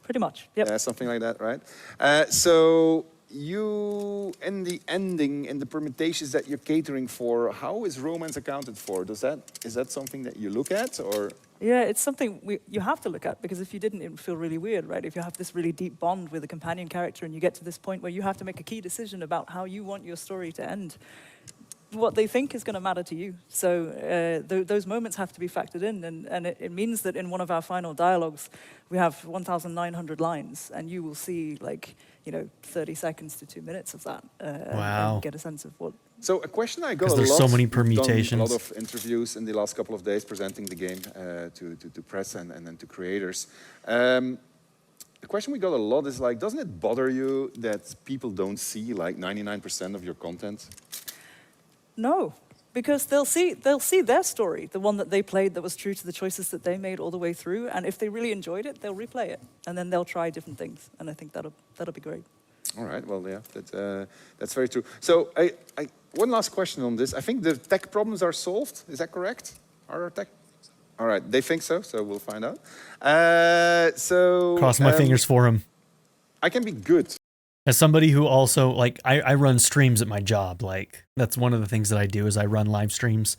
Speaker 15: Pretty much, yep.
Speaker 4: Something like that, right? So you, in the ending, in the permutations that you're catering for, how is romance accounted for? Is that something that you look at, or?
Speaker 15: Yeah, it's something you have to look at, because if you didn't, it would feel really weird, right? If you have this really deep bond with a companion character and you get to this point where you have to make a key decision about how you want your story to end, what they think is going to matter to you. So those moments have to be factored in, and it means that in one of our final dialogues, we have 1,900 lines, and you will see 30 seconds to 2 minutes of that.
Speaker 1: Wow.
Speaker 15: And get a sense of what.
Speaker 4: So a question I got a lot.
Speaker 1: There's so many
Speaker 4: We've done
Speaker 1: permutations.
Speaker 4: a lot of interviews in the last couple of days presenting the game to press and then to creators. The question we got a lot is doesn't it bother you that people don't see 99% of your content?
Speaker 15: No, Because they'll see their story, the one that they played that was true to the choices that they made all the way through, and if they really enjoyed it, they'll replay it, and then they'll try different things, and I think that'll be great.
Speaker 4: All right, well, yeah, that's very true. So one last question on this. I think the tech problems are solved. Is that correct? Are there tech? All right, they think so, so we'll find out.
Speaker 1: Cross my fingers for him.
Speaker 4: I can be good.
Speaker 1: As somebody who also, like, I run streams at my job. Like, that's one of the things that I do is I run live streams.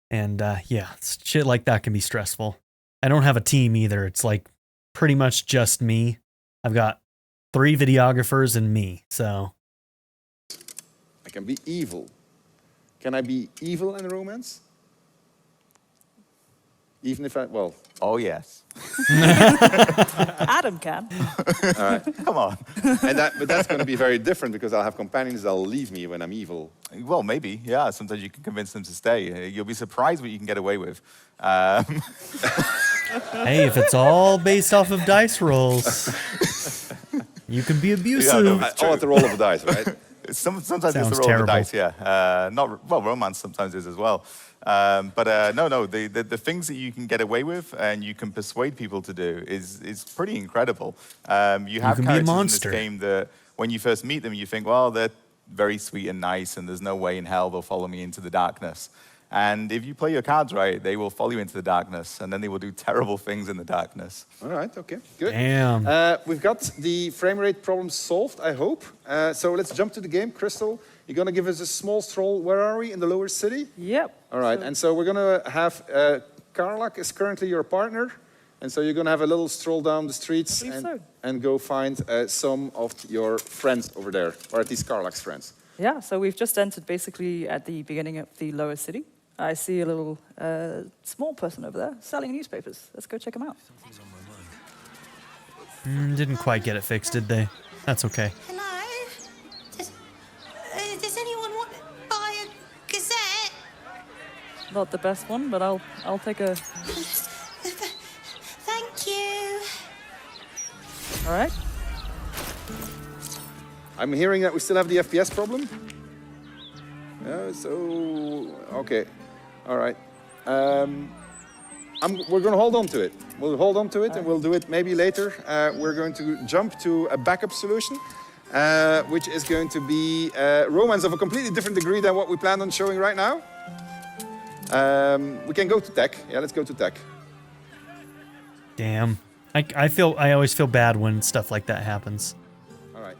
Speaker 1: And yeah, shit like that can be stressful. I don't have a team either. It's like pretty much just me. I've got 3 videographers and me, so.
Speaker 4: I can be evil. Can I be evil in romance? Even if well.
Speaker 16: Oh, yes.
Speaker 15: Adam can.
Speaker 4: All right.
Speaker 16: Come on.
Speaker 4: But that's going to be very different because I'll have companions that'll leave me when I'm evil.
Speaker 16: Well, maybe, yeah. Sometimes you can convince them to stay. You'll be surprised what you can get away with.
Speaker 1: Hey, if it's all based off of dice rolls, you can be abusive.
Speaker 4: Yeah, no, all at the roll of the dice, right?
Speaker 16: Sometimes
Speaker 1: Sounds
Speaker 16: it's the roll
Speaker 1: terrible.
Speaker 16: of the dice, yeah. Well, romance sometimes is as well. No, the things that you can get away with and you can persuade people to do is pretty incredible. You have
Speaker 1: can be a
Speaker 16: characters in
Speaker 1: monster.
Speaker 16: this game that when you first meet them, you think, well, they're very sweet and nice, and there's no way in hell they'll follow me into the darkness. And if you play your cards right, they will follow you into the darkness, and then they will do terrible things in the darkness.
Speaker 4: All right, okay, good.
Speaker 1: Damn.
Speaker 4: We've got the frame rate problem solved, I hope. So let's jump to the game. Crystal, you're going to give us a small stroll. Where are we? In the lower city?
Speaker 15: Yep.
Speaker 4: All right, and so we're going to have Karlak is currently your partner. And so you're going to have a little stroll down the streets and go find some of your friends over there, or at least Karlak's friends.
Speaker 15: Yeah, so we've just entered basically at the beginning of the lower city. I see a little small person over there selling newspapers. Let's go check him out.
Speaker 1: Didn't quite get it fixed, did they? That's okay.
Speaker 21: Hello? Does anyone want to buy a Gazette?
Speaker 15: Not the best one, but I'll take a...
Speaker 21: Thank you.
Speaker 15: All right.
Speaker 4: I'm hearing that we still have the FPS problem. Okay. All right. We're going to hold on to it. We'll hold on to it and we'll do it maybe later. We're going to jump to a backup solution, which is going to be romance of a completely different degree than what we planned on showing right now. We can go to tech. Yeah, let's go to tech.
Speaker 1: Damn. I always feel bad when stuff like that happens.
Speaker 4: All right.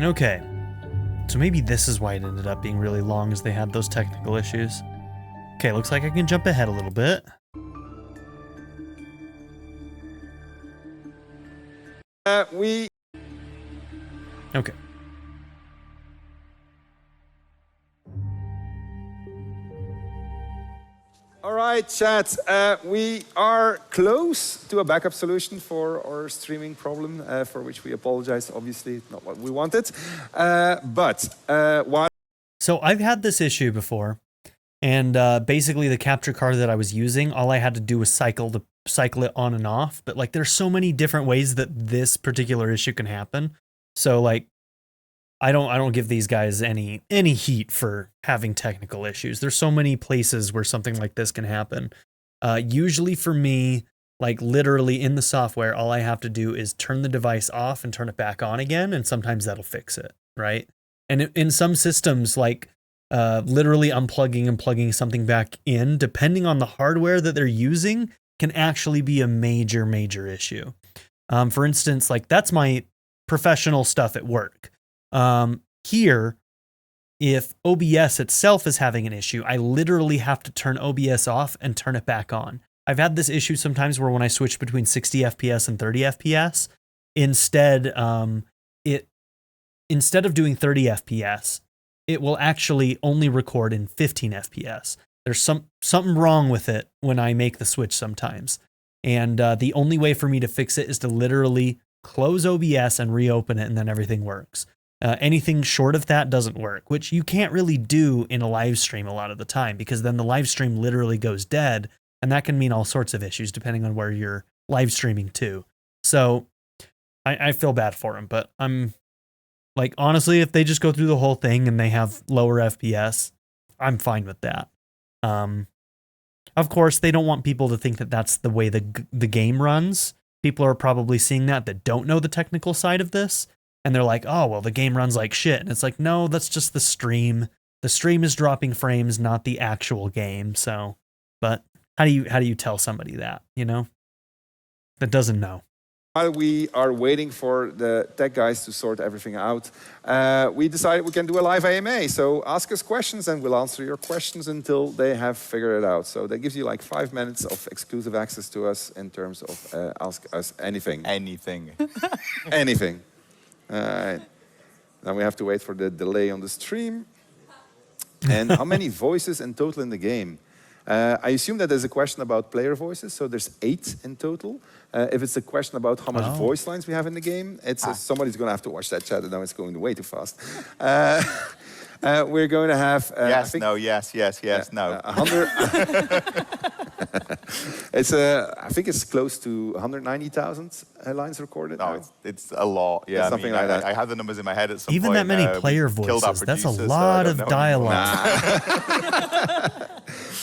Speaker 1: Okay. So maybe this is why it ended up being really long, as they had those technical issues. Okay, looks like I can jump ahead a little bit. Okay.
Speaker 4: All right, chat. We are close to a backup solution for our streaming problem, for which we apologize. Obviously, not what we wanted.
Speaker 1: So I've had this issue before, and basically the capture card that I was using, all I had to do was cycle it on and off. But like, there's so many different ways that this particular issue can happen. So like, I don't give these guys any heat for having technical issues. There's so many places where something like this can happen. Usually for me, like literally in the software, all I have to do is turn the device off and turn it back on again, and sometimes that'll fix it, right? And in some systems, like literally unplugging and plugging something back in, depending on the hardware that they're using, can actually be a major issue. For instance, like that's my professional stuff at work. Here, if OBS itself is having an issue, I literally have to turn OBS off and turn it back on. I've had this issue sometimes where when I switch between 60 FPS and 30 FPS, instead of doing 30 FPS, it will actually only record in 15 FPS. There's something wrong with it when I make the switch sometimes. And the only way for me to fix it is to literally close OBS and reopen it, and then everything works. Anything short of that doesn't work, which you can't really do in a live stream a lot of the time, because then the live stream literally goes dead, and that can mean all sorts of issues depending on where you're live streaming to. So I feel bad for him, but Like, honestly, if they just go through the whole thing and they have lower FPS, I'm fine with that. Of course, they don't want people to think that that's the way the game runs. People are probably seeing that don't know the technical side of this, and they're like, oh, well, the game runs like shit. And it's like, no, that's just the stream. The stream is dropping frames, not the actual game. So, but how do you tell somebody that, you know, that doesn't know?
Speaker 4: While we are waiting for the tech guys to sort everything out, we decided we can do a live AMA. So ask us questions and we'll answer your questions until they have figured it out. So that gives you like 5 minutes of exclusive access to us in terms of ask us anything.
Speaker 16: Anything.
Speaker 4: Anything. Now we have to wait for the delay on the stream. And how many voices in total in the game? I assume that there's a question about player voices, so there's 8 in total. If it's a question about how much voice lines we have in the game, it's somebody's going to have to watch that chat, and now it's going way too fast. We're going to have...
Speaker 16: yes, no, yes, no.
Speaker 4: 100... It's I think it's close to 190,000 lines recorded.
Speaker 16: No, it's a lot. Yeah,
Speaker 4: something like that.
Speaker 16: I have the numbers in my head at some
Speaker 1: Even
Speaker 16: point.
Speaker 1: Even that many player voices, that's a lot of dialogue.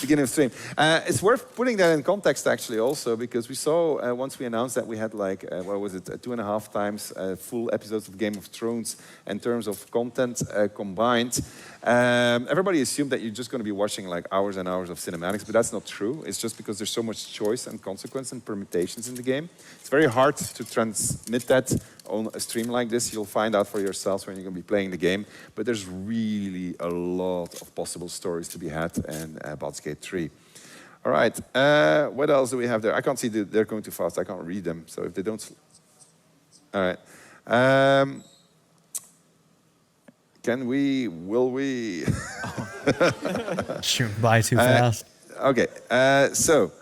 Speaker 4: Beginning of stream. It's worth putting that in context actually also, because we saw once we announced that we had like, what was it, 2.5 times full episodes of Game of Thrones in terms of content combined. Everybody assumed that you're just going to be watching like hours and hours of cinematics, but that's not true. It's just because there's so much choice and consequence and permutations in the game. It's very hard to transmit that on a stream like this. You'll find out for yourselves when you're going to be playing the game. But there's really a lot of possible stories to be had in Baldur's Gate 3. All right, what else do we have there? I can't see, they're going too fast. I can't read them. So if they don't... All right. Can we, will we?
Speaker 1: Shoot by too fast.
Speaker 4: Okay, so...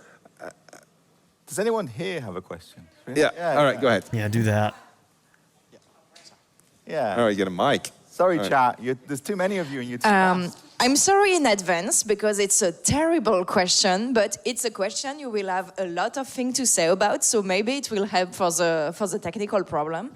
Speaker 16: does anyone here have a question?
Speaker 4: Yeah, all right, go ahead.
Speaker 1: Yeah, do that.
Speaker 16: Yeah.
Speaker 4: All right, you get a mic.
Speaker 16: Sorry, chat. There's too many of you and you're too fast.
Speaker 5: I'm sorry in advance because it's a terrible question, but it's a question you will have a lot of things to say about, so maybe it will help for the technical problem.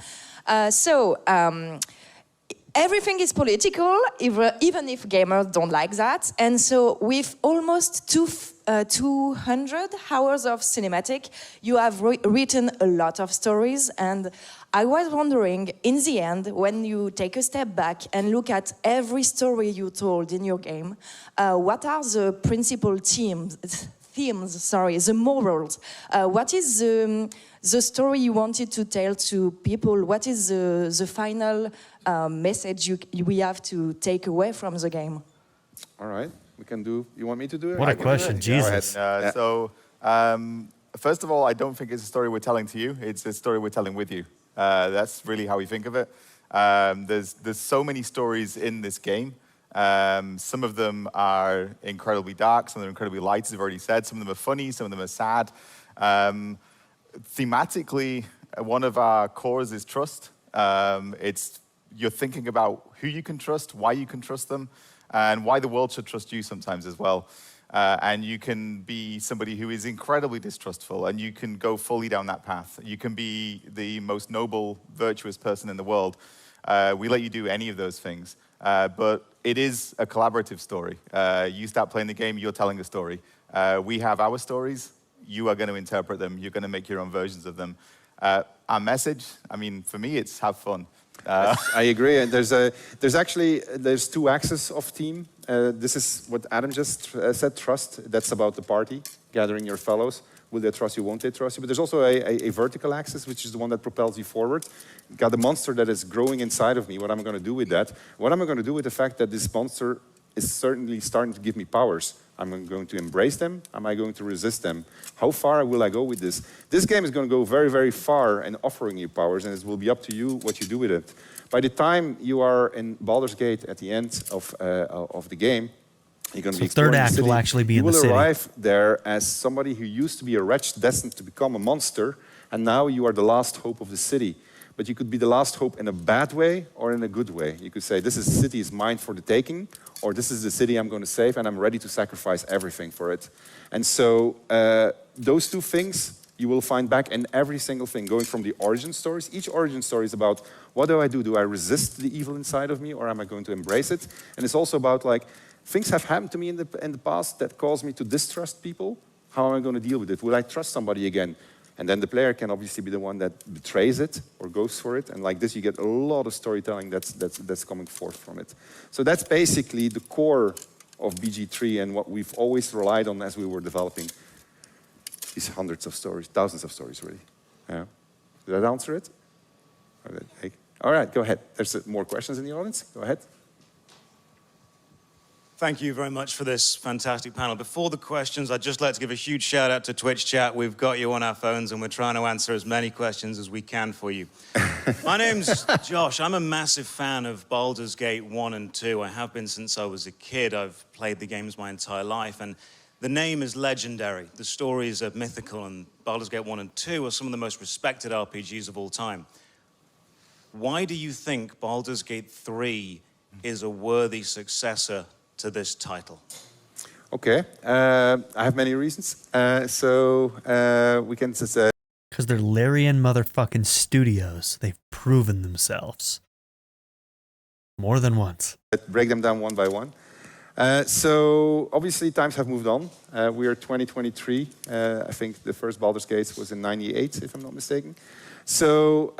Speaker 5: Everything is political, even if gamers don't like that. And so with almost 200 hours of cinematic, you have written a lot of stories. And I was wondering, in the end, when you take a step back and look at every story you told in your game, what are the principal themes, the morals? What is the story you wanted to tell to people? What is the final message we have to take away from the game?
Speaker 4: All right, we can do. You want me to do it?
Speaker 1: What a question, Jesus.
Speaker 16: First of all, I don't think it's a story we're telling to you. It's a story we're telling with you. That's really how we think of it. There's so many stories in this game. Some of them are incredibly dark, some of them are incredibly light, as I've already said. Some of them are funny, some of them are sad. Thematically, one of our cores is trust. You're thinking about who you can trust, why you can trust them, and why the world should trust you sometimes as well. And you can be somebody who is incredibly distrustful, and you can go fully down that path. You can be the most noble, virtuous person in the world. We let you do any of those things. But it is a collaborative story. You start playing the game, you're telling a story. We have our stories. You are going to interpret them. You're going to make your own versions of them. Our message, I mean, for me, it's have fun.
Speaker 4: I agree. And there's 2 axes of team. This is what Adam just said, trust. That's about the party, gathering your fellows. Will they trust you, won't they trust you? But there's also a vertical axis, which is the one that propels you forward. You've got the monster that is growing inside of me. What am I going to do with that? What am I going to do with the fact that this monster is certainly starting to give me powers? Am I going to embrace them? Am I going to resist them? How far will I go with this? This game is going to go very, very far in offering you powers, and it will be up to you what you do with it. By the time you are in Baldur's Gate at the end of the game, you're going to be exploring
Speaker 1: third act
Speaker 4: the city.
Speaker 1: will actually be in the city.
Speaker 4: You will arrive there as somebody who used to be a wretch destined to become a monster, and now you are the last hope of the city. But you could be the last hope in a bad way or in a good way. You could say, this city is mine for the taking, or this is the city I'm going to save, and I'm ready to sacrifice everything for it. And so those 2 things you will find back in every single thing, going from the origin stories. Each origin story is about, what do I do? Do I resist the evil inside of me, or am I going to embrace it? And it's also about, like, things have happened to me in the past that caused me to distrust people. How am I going to deal with it? Will I trust somebody again? And then the player can obviously be the one that betrays it or goes for it. And like this, you get a lot of storytelling that's coming forth from it. So that's basically the core of BG3 and what we've always relied on as we were developing these hundreds of stories, thousands of stories, really. Yeah. Did that answer it? All right, go ahead. There's more questions in the audience. Go ahead.
Speaker 6: Thank you very much for this fantastic panel. Before the questions, I'd just like to give a huge shout out to Twitch chat. We've got you on our phones and we're trying to answer as many questions as we can for you. My name's Josh. I'm a massive fan of Baldur's Gate 1 and 2. I have been since I was a kid. I've played the games my entire life, and the name is legendary. The stories are mythical, and Baldur's Gate 1 and 2 are some of the most respected RPGs of all time. Why do you think Baldur's Gate 3 is a worthy successor to this title?
Speaker 4: Okay, I have many reasons. We can just...
Speaker 1: Because they're Larian motherfucking Studios. They've proven themselves. More than once.
Speaker 4: Break them down one by one. So obviously times have moved on. We are 2023. I think the first Baldur's Gate was in '98, if I'm not mistaken. So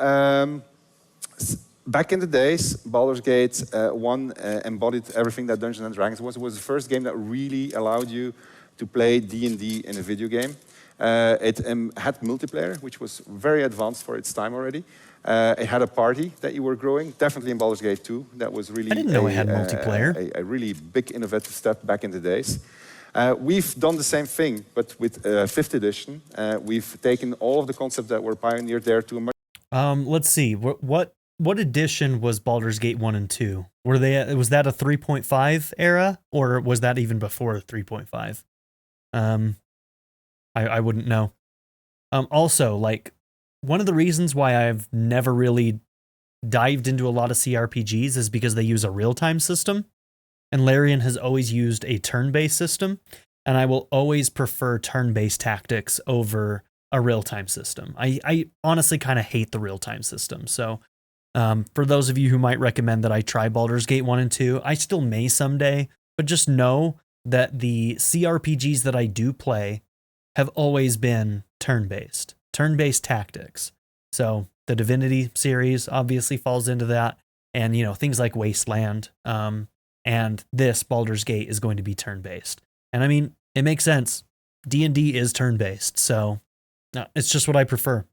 Speaker 4: back in the days, Baldur's Gate 1 embodied everything that Dungeons & Dragons was. It was the first game that really allowed you to play D&D in a video game. It had multiplayer, which was very advanced for its time already. It had a party that you were growing, definitely in Baldur's Gate 2. That was really
Speaker 1: I didn't know it had multiplayer.
Speaker 4: A really big innovative step back in the days. We've done the same thing, but with 5th edition. We've taken all of the concepts that were pioneered there to a much...
Speaker 1: Let's see. What edition was Baldur's Gate 1 and 2? Was that a 3.5 era, or was that even before 3.5? I wouldn't know. Also, like, one of the reasons why I've never really dived into a lot of CRPGs is because they use a real-time system, and Larian has always used a turn-based system, and I will always prefer turn-based tactics over a real-time system. I honestly kind of hate the real-time system, so for those of you who might recommend that I try Baldur's Gate 1 and 2, I still may someday, but just know that the CRPGs that I do play have always been turn-based tactics. So the Divinity series obviously falls into that, and things like Wasteland, and this Baldur's Gate is going to be turn-based. And I mean, it makes sense. D&D is turn-based, so it's just what I prefer.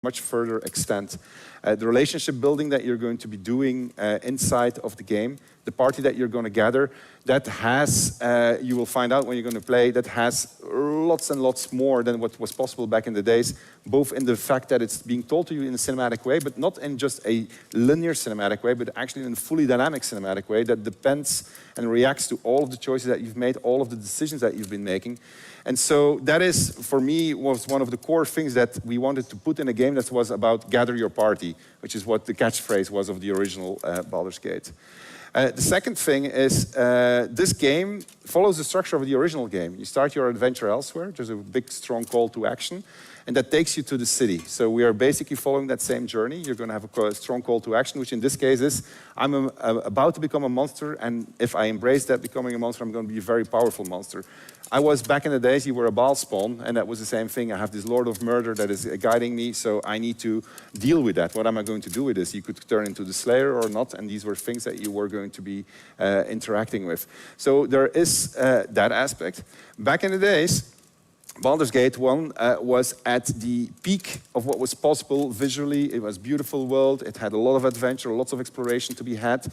Speaker 4: Much further extent. The relationship building that you're going to be doing inside of the game, the party that you're going to gather, that has, you will find out when you're going to play, that has lots and lots more than what was possible back in the days, both in the fact that it's being told to you in a cinematic way, but not in just a linear cinematic way, but actually in a fully dynamic cinematic way that depends and reacts to all of the choices that you've made, all of the decisions that you've been making. And so that is, for me, was one of the core things that we wanted to put in a game that was about gather your party, which is what the catchphrase was of the original Baldur's Gate. The second thing is this game follows the structure of the original game. You start your adventure elsewhere. There's a big, strong call to action, and that takes you to the city. So we are basically following that same journey. You're going to have a strong call to action, which in this case is, I'm about to become a monster, and if I embrace that becoming a monster, I'm going to be a very powerful monster. I was, back in the days, you were a Baal spawn, and that was the same thing. I have this Lord of Murder that is guiding me, so I need to deal with that. What am I going to do with this? You could turn into the Slayer or not, and these were things that you were going to be interacting with. So there is that aspect. Back in the days, Baldur's Gate 1 was at the peak of what was possible visually. It was a beautiful world. It had a lot of adventure, lots of exploration to be had.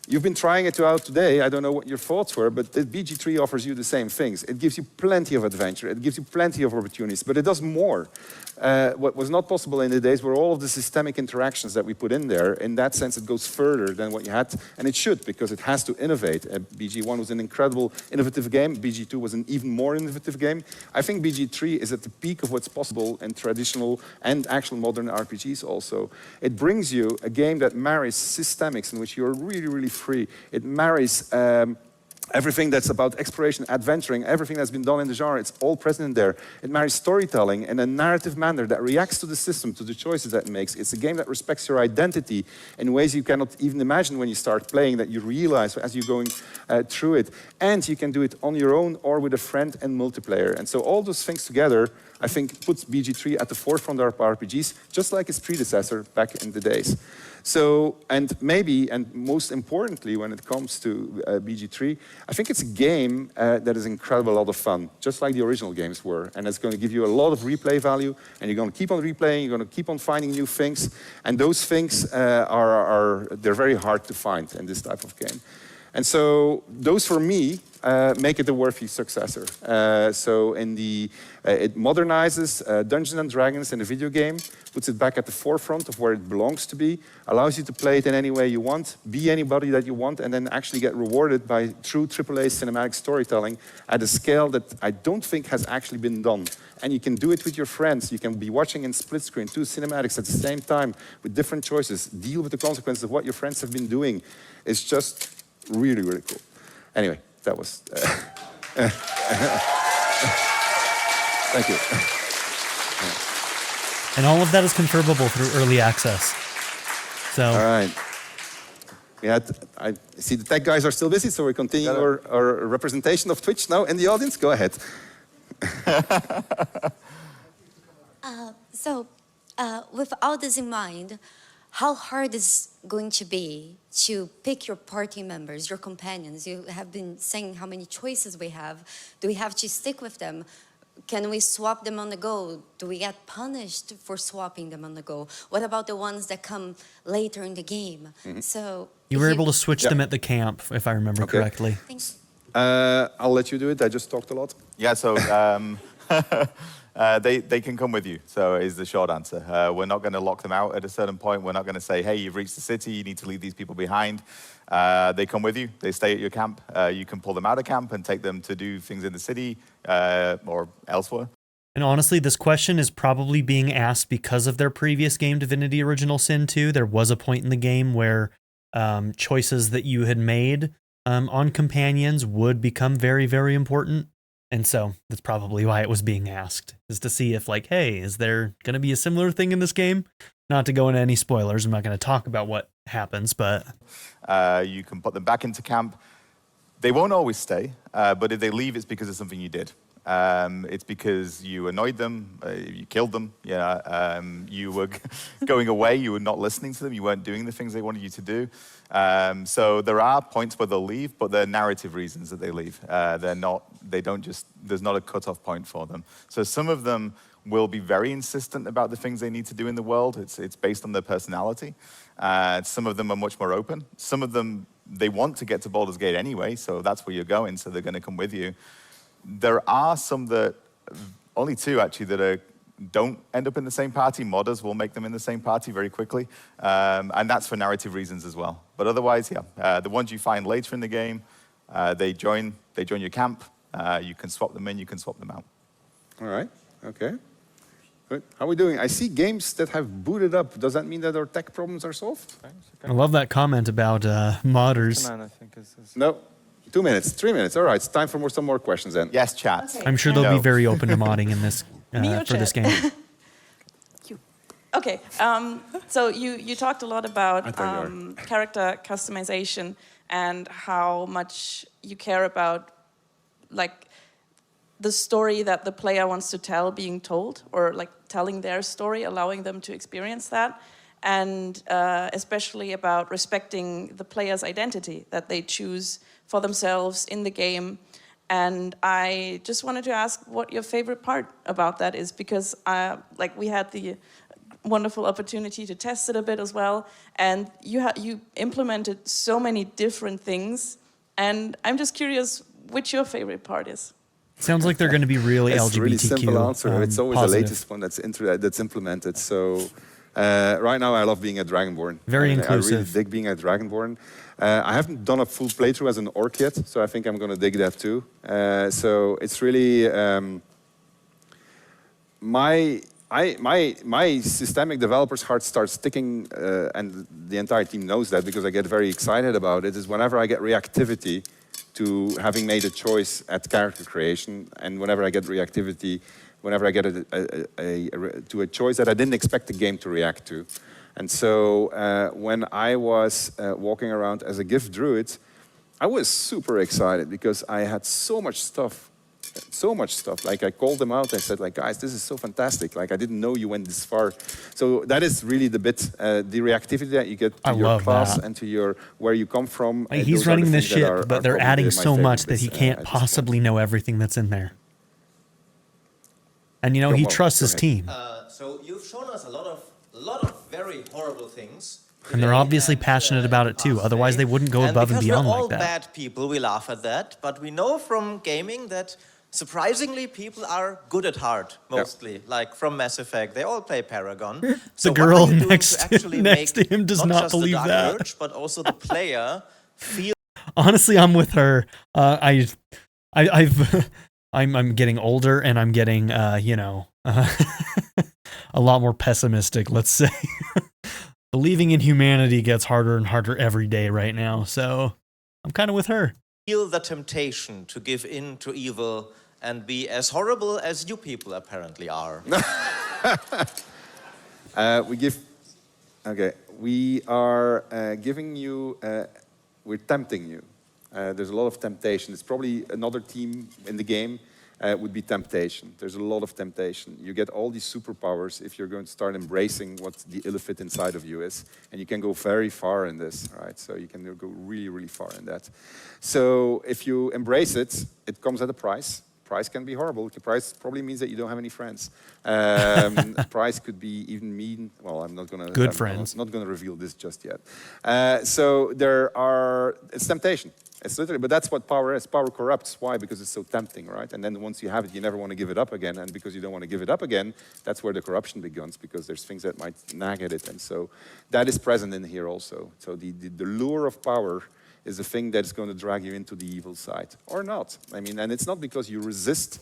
Speaker 4: You've been trying it out today. I don't know what your thoughts were, but the BG3 offers you the same things. It gives you plenty of adventure. It gives you plenty of opportunities, but it does more. What was not possible in the days were all of the systemic interactions that we put in there. In that sense, it goes further than what you had, and it should, because it has to innovate. BG1 was an incredible, innovative game. BG2 was an even more innovative game. I think BG3 is at the peak of what's possible in traditional and actual modern RPGs also. It brings you a game that marries systemics in which you're really, really free. It marries Everything that's about exploration, adventuring, everything that's been done in the genre, it's all present in there. It marries storytelling in a narrative manner that reacts to the system, to the choices that it makes. It's a game that respects your identity in ways you cannot even imagine when you start playing, that you realize as you're going through it. And you can do it on your own or with a friend and multiplayer. And so all those things together, I think, puts BG3 at the forefront of RPGs, just like its predecessor back in the days. So, and maybe, and most importantly, when it comes to BG3, I think it's a game that is incredible, a lot of fun, just like the original games were. And it's going to give you a lot of replay value, and you're going to keep on replaying, you're going to keep on finding new things, and those things they're very hard to find in this type of game. And so those, for me, make it a worthy successor. So it modernizes Dungeons & Dragons in a video game, puts it back at the forefront of where it belongs to be, allows you to play it in any way you want, be anybody that you want, and then actually get rewarded by true AAA cinematic storytelling at a scale that I don't think has actually been done. And you can do it with your friends. You can be watching in split screen 2 cinematics at the same time with different choices, deal with the consequences of what your friends have been doing. It's just really, really cool. Anyway, that was... Thank you.
Speaker 1: And all of that is confirmable through early access. So.
Speaker 4: All right. I see the tech guys are still busy, so we continue our representation of Twitch now in the audience. Go ahead.
Speaker 8: With all this in mind, how hard is going to be to pick your party members, your companions? You have been saying how many choices we have. Do we have to stick with them? Can we swap them on the go? Do we get punished for swapping them on the go? What about the ones that come later in the game?
Speaker 4: Mm-hmm.
Speaker 8: So
Speaker 1: you were able to switch them at the camp, if I remember correctly.
Speaker 8: Thanks.
Speaker 4: I'll let you do it. I just talked a lot.
Speaker 16: Yeah, so they can come with you, so is the short answer. We're not going to lock them out at a certain point. We're not going to say, hey, you've reached the city, you need to leave these people behind. They come with you, they stay at your camp. You can pull them out of camp and take them to do things in the city or elsewhere.
Speaker 1: And honestly, this question is probably being asked because of their previous game, Divinity Original Sin 2. There was a point in the game where choices that you had made on companions would become very, very important. And so that's probably why it was being asked, is to see if, like, hey, is there going to be a similar thing in this game? Not to go into any spoilers, I'm not going to talk about what happens, but...
Speaker 16: You can put them back into camp. They won't always stay, but if they leave, it's because of something you did. It's because you annoyed them, you killed them, you were going away, you were not listening to them, you weren't doing the things they wanted you to do. So there are points where they'll leave, but they're narrative reasons that they leave. There's not a cutoff point for them. So some of them will be very insistent about the things they need to do in the world. It's based on their personality. Some of them are much more open. Some of them, they want to get to Baldur's Gate anyway, so that's where you're going, so they're going to come with you. There are some that, only 2 actually, that don't end up in the same party. Modders will make them in the same party very quickly, and that's for narrative reasons as well. But otherwise, yeah, the ones you find later in the game, they join your camp. You can swap them in, you can swap them out.
Speaker 4: All right, okay. Good. How are we doing? I see games that have booted up. Does that mean that our tech problems are solved?
Speaker 1: I love that comment about modders.
Speaker 4: No. 2 minutes, 3 minutes. All right, it's time for some more questions then.
Speaker 16: Yes, chat.
Speaker 8: Okay.
Speaker 1: I'm sure they'll be very open to modding in this for this game.
Speaker 10: Okay, so you talked a lot about character customization and how much you care about, like, the story that the player wants to tell being told, or like telling their story, allowing them to experience that, and especially about respecting the player's identity that they choose for themselves in the game. And I just wanted to ask what your favorite part about that is, because like we had the wonderful opportunity to test it a bit as well, and you implemented so many different things, and I'm just curious which your favorite part is.
Speaker 1: Sounds like they're going to be really
Speaker 4: it's
Speaker 1: LGBTQ.
Speaker 4: It's a really simple answer. It's always
Speaker 1: positive.
Speaker 4: the latest one that's implemented. So right now I love being a Dragonborn.
Speaker 1: Very inclusive.
Speaker 4: I really dig being a Dragonborn. I haven't done a full playthrough as an orc yet, so I think I'm going to dig that too. So it's really my systemic developer's heart starts ticking, and the entire team knows that because I get very excited about it. Is whenever I get reactivity to having made a choice at character creation. And whenever I get reactivity, whenever I get to a choice that I didn't expect the game to react to. And so when I was walking around as a gift druid, I was super excited because I had so much stuff. Like I called them out, I said like, guys, this is so fantastic. Like I didn't know you went this far. So that is really the bit, the reactivity that you get to your class and to your, where you come from.
Speaker 1: He's running the ship, but they're adding so much that he can't possibly know everything that's in there. And you know, he trusts his team.
Speaker 2: So you've shown us a lot of very horrible things.
Speaker 1: And they're obviously passionate about it too, otherwise they wouldn't go above and beyond like that.
Speaker 2: Because we're all bad people, we laugh at that, but we know from gaming that surprisingly people are good at heart, mostly. Like from Mass Effect, they all play Paragon. So
Speaker 1: the girl
Speaker 2: what are you
Speaker 1: next to him does not believe
Speaker 2: the
Speaker 1: that.
Speaker 2: Urge, but also the player feel.
Speaker 1: Honestly, I'm with her. I'm getting older and I'm getting, you know, a lot more pessimistic, let's say. Believing in humanity gets harder and harder every day right now, so I'm kind of with her.
Speaker 2: Feel the temptation to give in to evil and be as horrible as you people apparently are.
Speaker 4: We are giving you, we're tempting you. There's a lot of temptation. It's probably another team in the game would be temptation. There's a lot of temptation. You get all these superpowers if you're going to start embracing what the illithid inside of you is. And you can go very far in this, right? So you can go really, really far in that. So if you embrace it, it comes at a price. Price can be horrible. The price probably means that you don't have any friends. Price could be even mean. Well, I'm not going to.
Speaker 1: Good friends.
Speaker 4: I'm not going to reveal this just yet. So it's temptation. It's literally, but that's what power is. Power corrupts. Why? Because it's so tempting, right? And then once you have it, you never want to give it up again. And because you don't want to give it up again, that's where the corruption begins, because there's things that might nag at it. And so that is present in here also. So the lure of power is the thing that's going to drag you into the evil side, or not. I mean, and it's not because you resist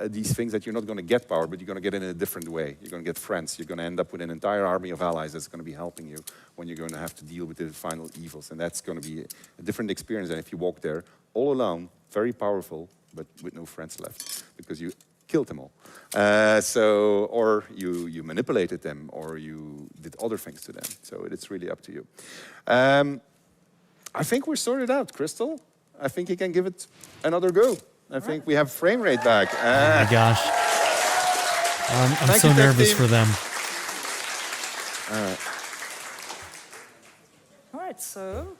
Speaker 4: these things that you're not going to get power, but you're going to get it in a different way. You're going to get friends. You're going to end up with an entire army of allies that's going to be helping you when you're going to have to deal with the final evils. And that's going to be a different experience than if you walk there all alone, very powerful, but with no friends left, because you killed them all. Or you manipulated them, or you did other things to them. So it's really up to you. I think we're sorted out, Crystal. I think you can give it another go. I think we have frame rate back.
Speaker 1: Oh my gosh. I'm so nervous for them.
Speaker 15: All right, so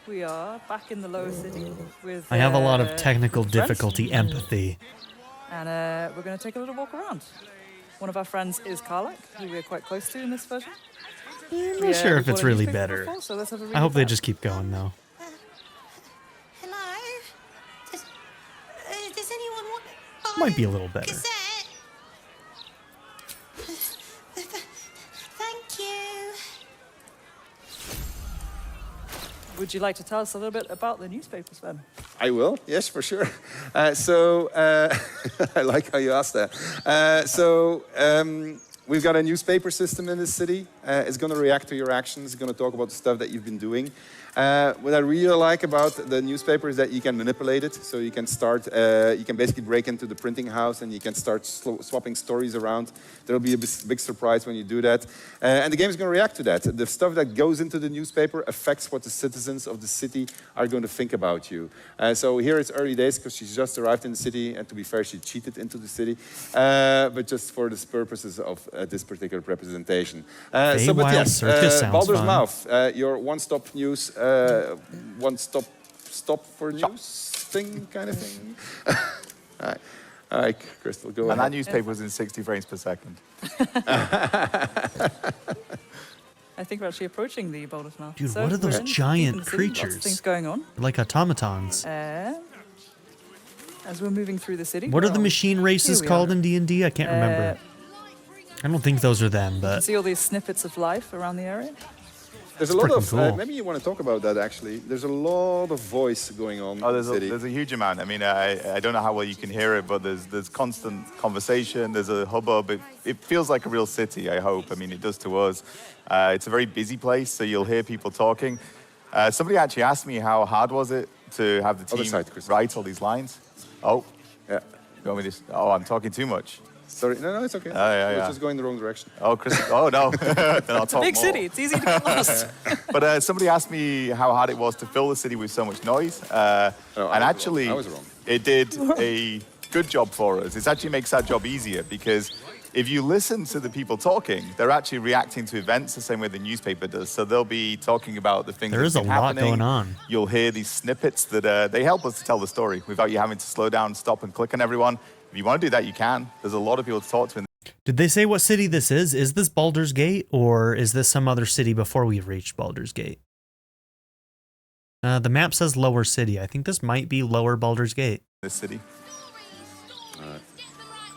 Speaker 15: we are back in the lower city with.
Speaker 1: I have a lot of technical
Speaker 15: friends.
Speaker 1: difficulty empathy.
Speaker 15: And we're going to take a little walk around. One of our friends is Karlak, who we're quite close to in this version.
Speaker 1: I'm not sure if it's really better.
Speaker 15: Before, so let's have a read
Speaker 1: I hope
Speaker 15: of
Speaker 1: they
Speaker 15: that.
Speaker 1: just keep going, though.
Speaker 21: Hello? Does anyone want...
Speaker 1: Might be a little better.
Speaker 21: Thank you.
Speaker 15: Would you like to tell us a little bit about the newspapers, Ben?
Speaker 4: I will, yes, for sure. I like how you asked that. We've got a newspaper system in this city. It's going to react to your actions. It's going to talk about the stuff that you've been doing. What I really like about the newspaper is that you can manipulate it. So you can start, you can basically break into the printing house and you can start swapping stories around. There'll be a big surprise when you do that. And the game is going to react to that. The stuff that goes into the newspaper affects what the citizens of the city are going to think about you. So here it's early days because she's just arrived in the city. And to be fair, she cheated into the city. But just for the purposes of this particular representation. Baldur's Mouth, your one-stop news, stop for news thing kind of thing. All right, Crystal, go ahead.
Speaker 16: And that newspaper was in 60 frames per second.
Speaker 15: I think we're actually approaching the Baldur's Mouth.
Speaker 1: Dude,
Speaker 15: So
Speaker 1: what are those
Speaker 15: we're in
Speaker 1: giant
Speaker 15: the city,
Speaker 1: creatures?
Speaker 15: Lots of things going on.
Speaker 1: Like automatons.
Speaker 15: As we're moving through the city.
Speaker 1: What are the machine races
Speaker 15: here we
Speaker 1: called
Speaker 15: are.
Speaker 1: in D&D? I can't remember. I don't think those are them,
Speaker 15: You
Speaker 1: but
Speaker 15: can see all these snippets of life around the area.
Speaker 4: There's a lot of,
Speaker 1: cool.
Speaker 4: maybe you want to talk about that actually. There's a lot of voice going on in the city.
Speaker 16: There's a huge amount. I mean, I don't know how well you can hear it, but there's constant conversation. There's a hubbub. It feels like a real city, I hope. I mean, it does to us. It's a very busy place, so you'll hear people talking. Somebody actually asked me how hard was it to have the
Speaker 4: Other
Speaker 16: team
Speaker 4: side, Chris.
Speaker 16: write all these lines. Oh,
Speaker 4: yeah.
Speaker 16: You want me to? Oh, I'm talking too much.
Speaker 4: Sorry, no, it's okay.
Speaker 16: Yeah.
Speaker 4: We're just going the wrong direction.
Speaker 16: Oh, Chris. Oh no. Then I'll talk
Speaker 15: Big
Speaker 16: more.
Speaker 15: city, it's easy to get lost.
Speaker 16: But somebody asked me how hard it was to fill the city with so much noise, and actually,
Speaker 4: I was wrong.
Speaker 16: it did a good job for us. It actually makes our job easier because if you listen to the people talking, they're actually reacting to events the same way the newspaper does. So they'll be talking about the things
Speaker 1: There
Speaker 16: that
Speaker 1: is a
Speaker 16: have
Speaker 1: lot
Speaker 16: been happening.
Speaker 1: going on.
Speaker 16: You'll hear these snippets that they help us to tell the story without you having to slow down, stop, and click on everyone. If you want to do that, you can. There's a lot of people to talk to.
Speaker 1: Did they say what city this is? Is this Baldur's Gate, or is this some other city before we've reached Baldur's Gate? The map says Lower City. I think this might be Lower Baldur's Gate.
Speaker 16: This city.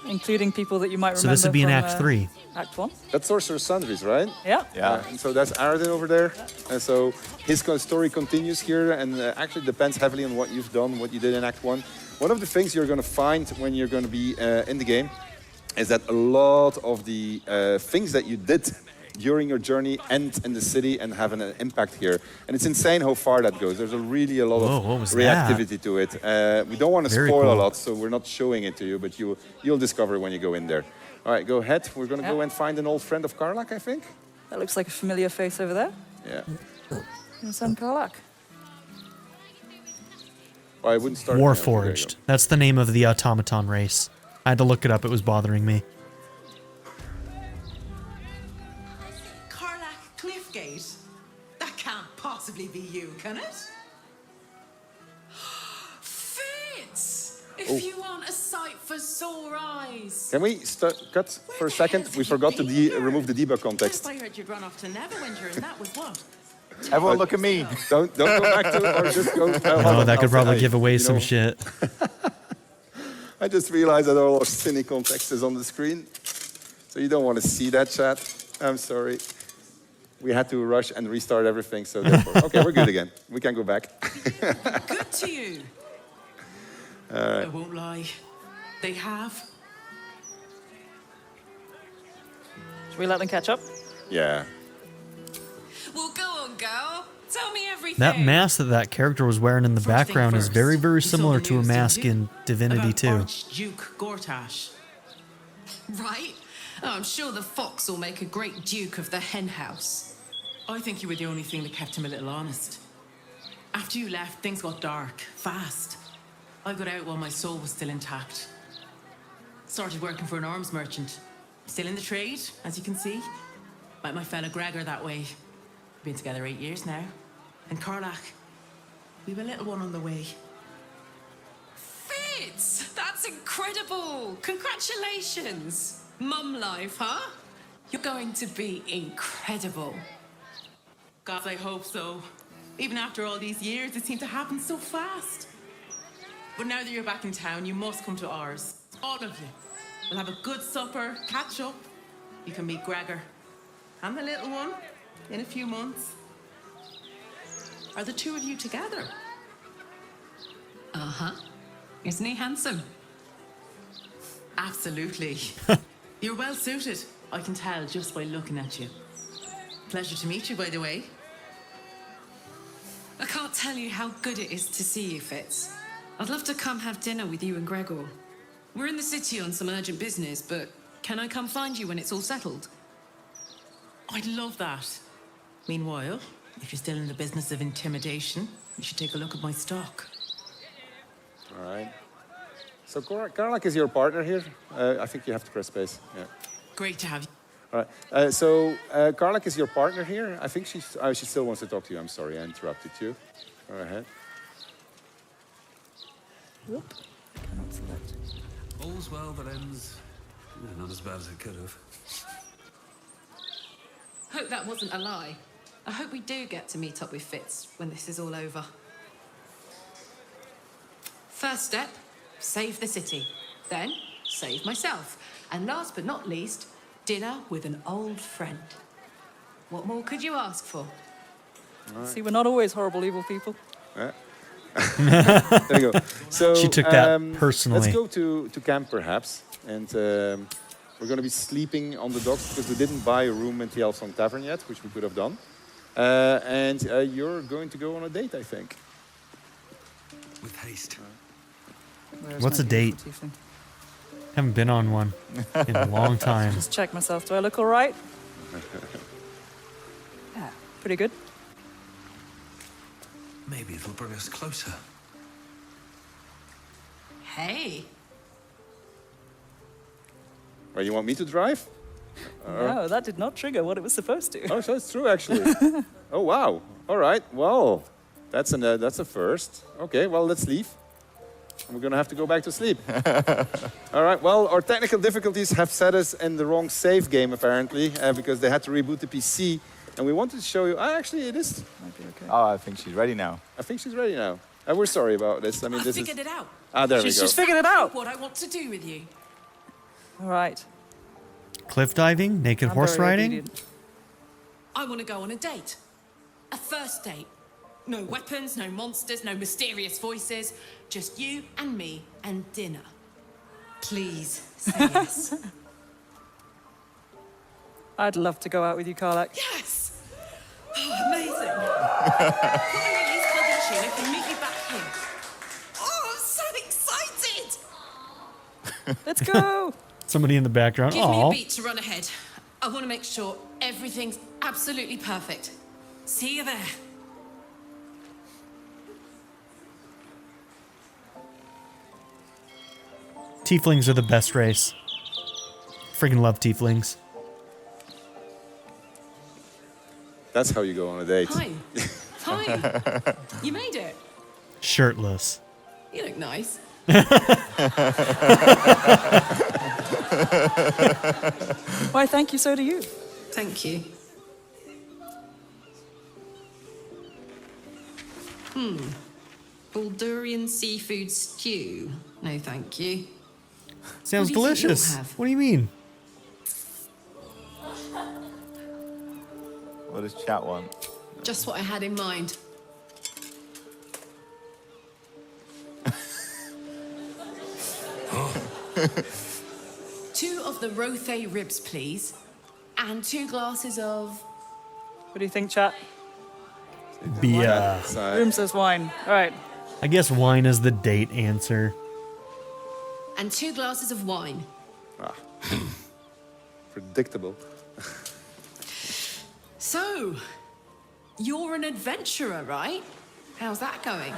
Speaker 15: Including people that you might remember.
Speaker 1: So this would be in
Speaker 15: from,
Speaker 1: Act 3.
Speaker 15: Act 1.
Speaker 4: That's Sorcerer's Sundries, right?
Speaker 15: Yeah.
Speaker 4: And so that's Arden over there. And so his story continues here, and actually depends heavily on what you've done, what you did in Act 1. One of the things you're going to find when you're going to be in the game is that a lot of the things that you did during your journey end in the city and have an impact here. And it's insane how far that goes. There's really a lot of reactivity to it. We don't want to spoil a lot, so we're not showing it to you, but you'll discover when you go in there. All right, go ahead. We're going to go and find an old friend of Karlach, I think.
Speaker 15: That looks like a familiar face over there.
Speaker 4: Yeah.
Speaker 15: And some Karlach.
Speaker 4: Well, I wouldn't start.
Speaker 1: Warforged. That's the name of the automaton race. I had to look it up. It was bothering me.
Speaker 9: Karlach Cliffgate? That can't possibly be you, can it?
Speaker 13: Fitz! If you want a sight for sore eyes.
Speaker 4: Can we cut for a second? We forgot to remove the debug context.
Speaker 9: I heard you'd run off to Neverwinter, and that was what?
Speaker 16: Everyone look at me.
Speaker 4: Don't go back to it, or just go.
Speaker 1: Oh, that could probably give away some shit.
Speaker 4: I just realized that all our cine context is on the screen. So you don't want to see that, chat. I'm sorry. We had to rush and restart everything, so therefore. Okay, we're good again. We can go back.
Speaker 9: Good to you.
Speaker 4: I
Speaker 9: won't lie. They have.
Speaker 15: Should we let them catch up?
Speaker 4: Yeah.
Speaker 13: Well, go on, girl. Tell me everything.
Speaker 1: That mask that character was wearing in the background is very, very similar to a mask in Divinity 2.
Speaker 9: Duke Gortash.
Speaker 13: Right? Oh, I'm sure the fox will make a great duke of the hen house.
Speaker 9: I think you were the only thing that kept him a little honest. After you left, things got dark, fast. I got out while my soul was still intact. Started working for an arms merchant. Still in the trade, as you can see. Met my fella Gregor that way. Been together 8 years now. And Karlach, we've a little one on the way.
Speaker 13: Fitz! That's incredible! Congratulations! Mum life, huh? You're going to be incredible.
Speaker 9: God, I hope so. Even after all these years, it seemed to happen so fast. But now that you're back in town, you must come to ours. All of you. We'll have a good supper, catch up. You can meet Gregor. And the little one in a few months. Are the two of you together?
Speaker 13: Uh-huh. Isn't he handsome?
Speaker 9: Absolutely. You're well suited. I can tell just by looking at you. Pleasure to meet you, by the way.
Speaker 13: I can't tell you how good it is to see you, Fitz. I'd love to come have dinner with you and Gregor. We're in the city on some urgent business, but can I come find you when it's all settled?
Speaker 9: I'd love that. Meanwhile, if you're still in the business of intimidation, you should take a look at my stock.
Speaker 4: All right. So Karlach is your partner here. I think you have to press space. Yeah.
Speaker 9: Great to have you.
Speaker 4: All right. So Karlach is your partner here. I think she still wants to talk to you. I'm sorry, I interrupted you. Go ahead.
Speaker 15: Whoop. Cannot select.
Speaker 23: All's well that ends. Not as bad as it could have.
Speaker 13: Hope that wasn't a lie. I hope we do get to meet up with Fitz when this is all over. First step, save the city. Then, save myself. And last but not least, dinner with an old friend. What more could you ask for?
Speaker 4: Right.
Speaker 15: See, we're not always horrible, evil people.
Speaker 4: There you go. So
Speaker 1: She took that personally.
Speaker 4: Let's go to camp, perhaps. And we're going to be sleeping on the docks because we didn't buy a room in the Elfsong Tavern yet, which we could have done. And you're going to go on a date, I think.
Speaker 23: With haste.
Speaker 1: What's a date? Haven't been on one in a long time.
Speaker 15: Just check myself. Do I look all right? Yeah, pretty good.
Speaker 23: Maybe it'll bring us closer.
Speaker 13: Hey.
Speaker 4: Well, you want me to drive?
Speaker 15: No, that did not trigger what it was supposed to.
Speaker 4: Oh, so it's true, actually. Oh, wow. All right. Well, that's a first. Okay, well, let's leave. And we're going to have to go back to sleep. All right. Well, our technical difficulties have set us in the wrong save game, apparently, because they had to reboot the PC. And we wanted to show you... actually, it is...
Speaker 15: Might be okay.
Speaker 16: Oh, I think she's ready now.
Speaker 4: I think she's ready now. And we're sorry about this. I mean, this
Speaker 13: figured it out.
Speaker 4: Ah, there we go.
Speaker 15: She's figured it out.
Speaker 13: What I want to do with you.
Speaker 15: All right.
Speaker 1: Cliff diving? Naked
Speaker 15: I'm
Speaker 1: horse
Speaker 15: very
Speaker 1: riding?
Speaker 15: obedient.
Speaker 13: I want to go on a date. A first date. No weapons, no monsters, no mysterious voices. Just you and me and dinner. Please say yes.
Speaker 15: I'd love to go out with you, Karlak.
Speaker 13: Yes! Oh, amazing. Put me in these clubbing tunic and meet you back here. Oh, I'm so excited!
Speaker 15: Let's go!
Speaker 1: Somebody in the background.
Speaker 13: Give me a
Speaker 1: Aw.
Speaker 13: beat to run ahead. I want to make sure everything's absolutely perfect. See you there.
Speaker 1: Tieflings are the best race. Freaking love tieflings.
Speaker 4: That's how you go on a date.
Speaker 13: Hi. Hi. You made it.
Speaker 1: Shirtless.
Speaker 13: You look nice.
Speaker 15: Why, thank you, so do you.
Speaker 13: Thank you. Baldurian seafood stew. No, thank you.
Speaker 1: Sounds
Speaker 13: What do you think you'll
Speaker 1: delicious.
Speaker 13: have?
Speaker 1: What do you mean?
Speaker 16: What does chat want?
Speaker 13: Just what I had in mind. Two of the rothe ribs, please. And 2 glasses of...
Speaker 15: What do you think, chat?
Speaker 1: Beer.
Speaker 15: Room says wine. All right.
Speaker 1: I guess wine is the date answer.
Speaker 13: And 2 glasses of wine.
Speaker 4: Ah. Predictable.
Speaker 13: So, you're an adventurer, right? How's that going?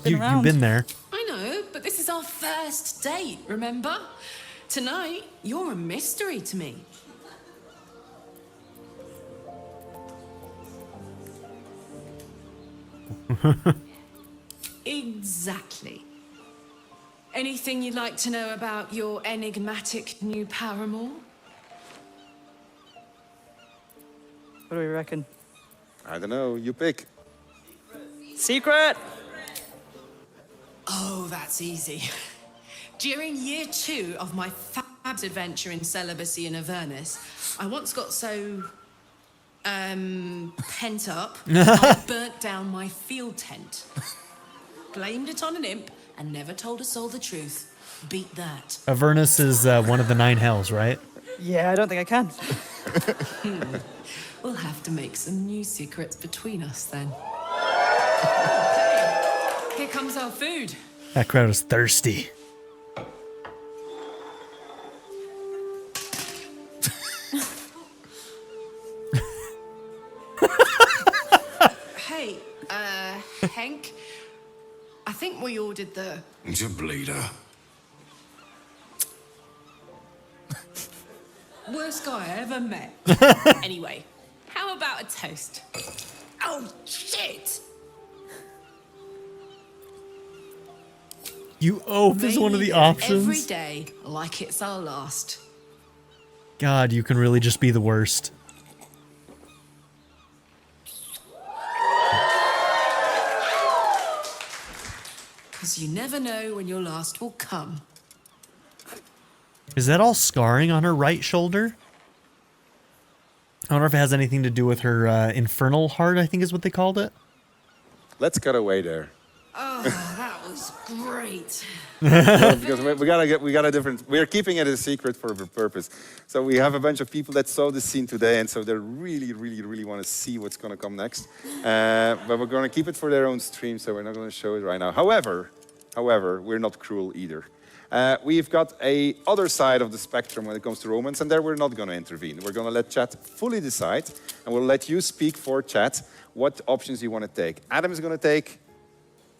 Speaker 1: You've been there.
Speaker 13: I know, but this is our first date, remember? Tonight, you're a mystery to me. Exactly. Anything you'd like to know about your enigmatic new paramour?
Speaker 15: What do we reckon?
Speaker 4: I don't know. You pick.
Speaker 15: Secret!
Speaker 13: Oh, that's easy. During year 2 of my fabs adventure in celibacy in Avernus, I once got so pent up, I burnt down my field tent. Blamed it on an imp and never told a soul the truth. Beat that.
Speaker 1: Avernus is one of the 9 hells, right?
Speaker 15: Yeah, I don't think I can.
Speaker 13: We'll have to make some new secrets between us then. Here comes our food.
Speaker 1: That crowd is thirsty.
Speaker 13: Hey, Henk, I think we ordered the...
Speaker 23: It's a bleeder.
Speaker 13: worst guy I ever met. Anyway, how about a toast? Oh, shit!
Speaker 1: You oaf is one of the options.
Speaker 13: Every day like it's our last.
Speaker 1: God, you can really just be the worst.
Speaker 13: Because you never know when your last will come.
Speaker 1: Is that all scarring on her right shoulder? I wonder if it has anything to do with her infernal heart, I think is what they called it.
Speaker 4: Let's cut away there.
Speaker 13: Oh, that was great.
Speaker 4: Because we got a different. We're keeping it a secret for a purpose. So we have a bunch of people that saw this scene today, and so they really want to see what's going to come next. But we're going to keep it for their own stream, so we're not going to show it right now. However, we're not cruel either. We've got a other side of the spectrum when it comes to romance, and there we're not going to intervene. We're going to let chat fully decide, and we'll let you speak for chat what options you want to take. Adam is going to take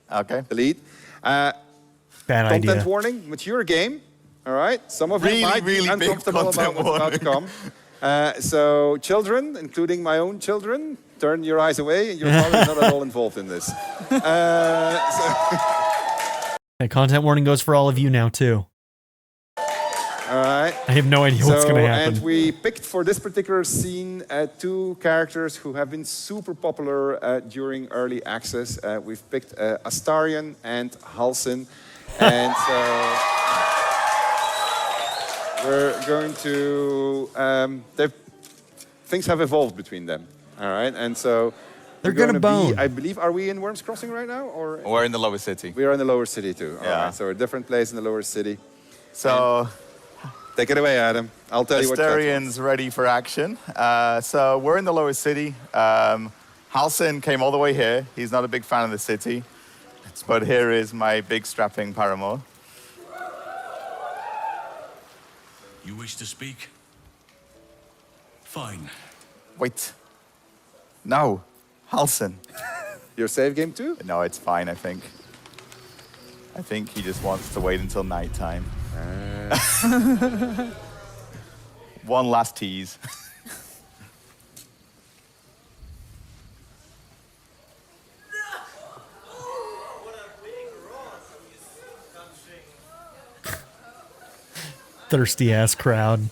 Speaker 4: the lead.
Speaker 1: Bad
Speaker 4: Content
Speaker 1: idea.
Speaker 4: warning, mature game. All right, some of you might be
Speaker 16: really big
Speaker 4: uncomfortable about
Speaker 16: content
Speaker 4: what's about to come. So children, including my own children, turn your eyes away. Your father is not at all involved in this.
Speaker 1: The content warning goes for all of you now, too.
Speaker 4: All right.
Speaker 1: I have no idea what's going to happen.
Speaker 4: And we picked for this particular scene two characters who have been super popular during early access. We've picked Astarion and Halsin. And so we're going to... things have evolved between them. All right. And so...
Speaker 1: They're going to bone.
Speaker 4: I believe, are we in Worms Crossing right now? Or
Speaker 16: We're in the lower city.
Speaker 4: we are in the lower city too. All
Speaker 16: Yeah.
Speaker 4: right, so a different place in the lower city.
Speaker 16: So,
Speaker 4: Take it away, Adam. I'll tell you what.
Speaker 16: Astarion's ready for action. So we're in the lower city. Halsin came all the way here. He's not a big fan of the city. But here is my big strapping paramour.
Speaker 23: You wish to speak? Fine.
Speaker 16: Wait. No. Halsin.
Speaker 4: Your save game too?
Speaker 16: No, it's fine, I think. I think he just wants to wait until nighttime. One last tease.
Speaker 1: Thirsty ass crowd.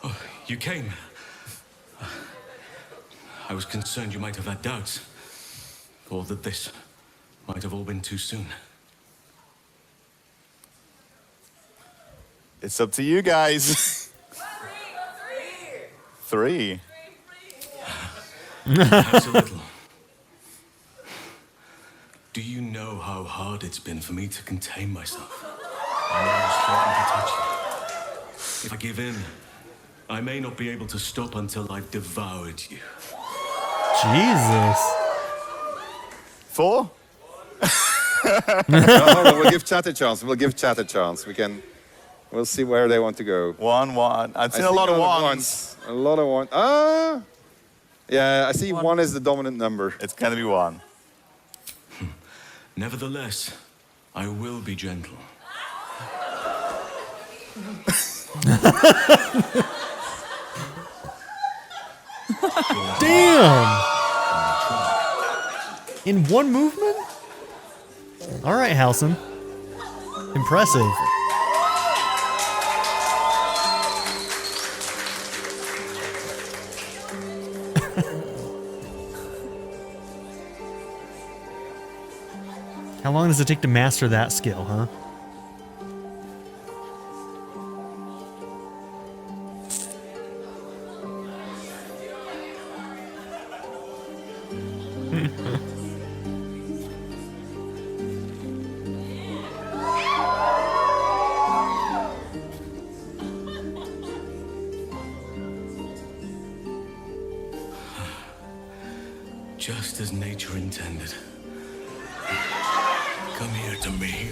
Speaker 23: Oh, you came. I was concerned you might have had doubts. Or that this might have all been too soon.
Speaker 16: It's up to you guys. Three.
Speaker 23: Perhaps a little. Do you know how hard it's been for me to contain myself? I'm almost threatening to touch you. If I give in, I may not be able to stop until I've devoured you.
Speaker 1: Jesus.
Speaker 16: 4?
Speaker 4: No, we'll give chat a chance. We'll see where they want to go.
Speaker 16: 1. I've seen a lot of ones.
Speaker 4: A lot of ones. Yeah, I see one is the dominant number.
Speaker 16: It's gonna be 1.
Speaker 23: Nevertheless, I will be gentle.
Speaker 1: Damn! In one movement? All right, Halsin. Impressive. How long does it take to master that skill, huh?
Speaker 23: Just as nature intended. Come here to me.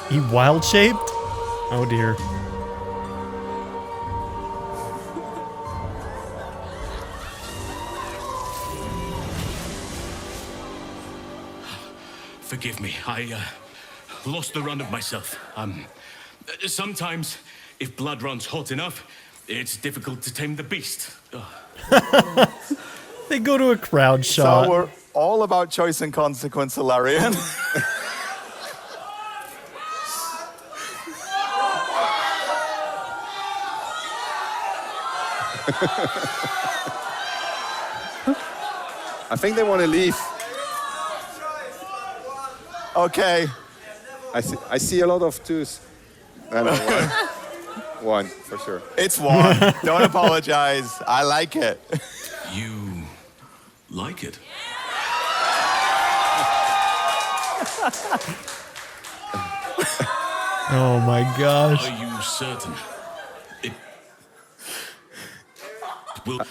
Speaker 1: He wild shaped? Oh dear.
Speaker 23: Forgive me, I lost the run of myself. Sometimes, if blood runs hot enough, it's difficult to tame the beast.
Speaker 1: They go to a crowd shot.
Speaker 16: So we're all about choice and consequence, Larian.
Speaker 4: I think they want to leave.
Speaker 16: Okay.
Speaker 4: I see a lot of twos. No, one, for sure.
Speaker 16: It's one. Don't apologize. I like it.
Speaker 23: You like it?
Speaker 1: Oh my gosh.
Speaker 23: Are you certain? It will.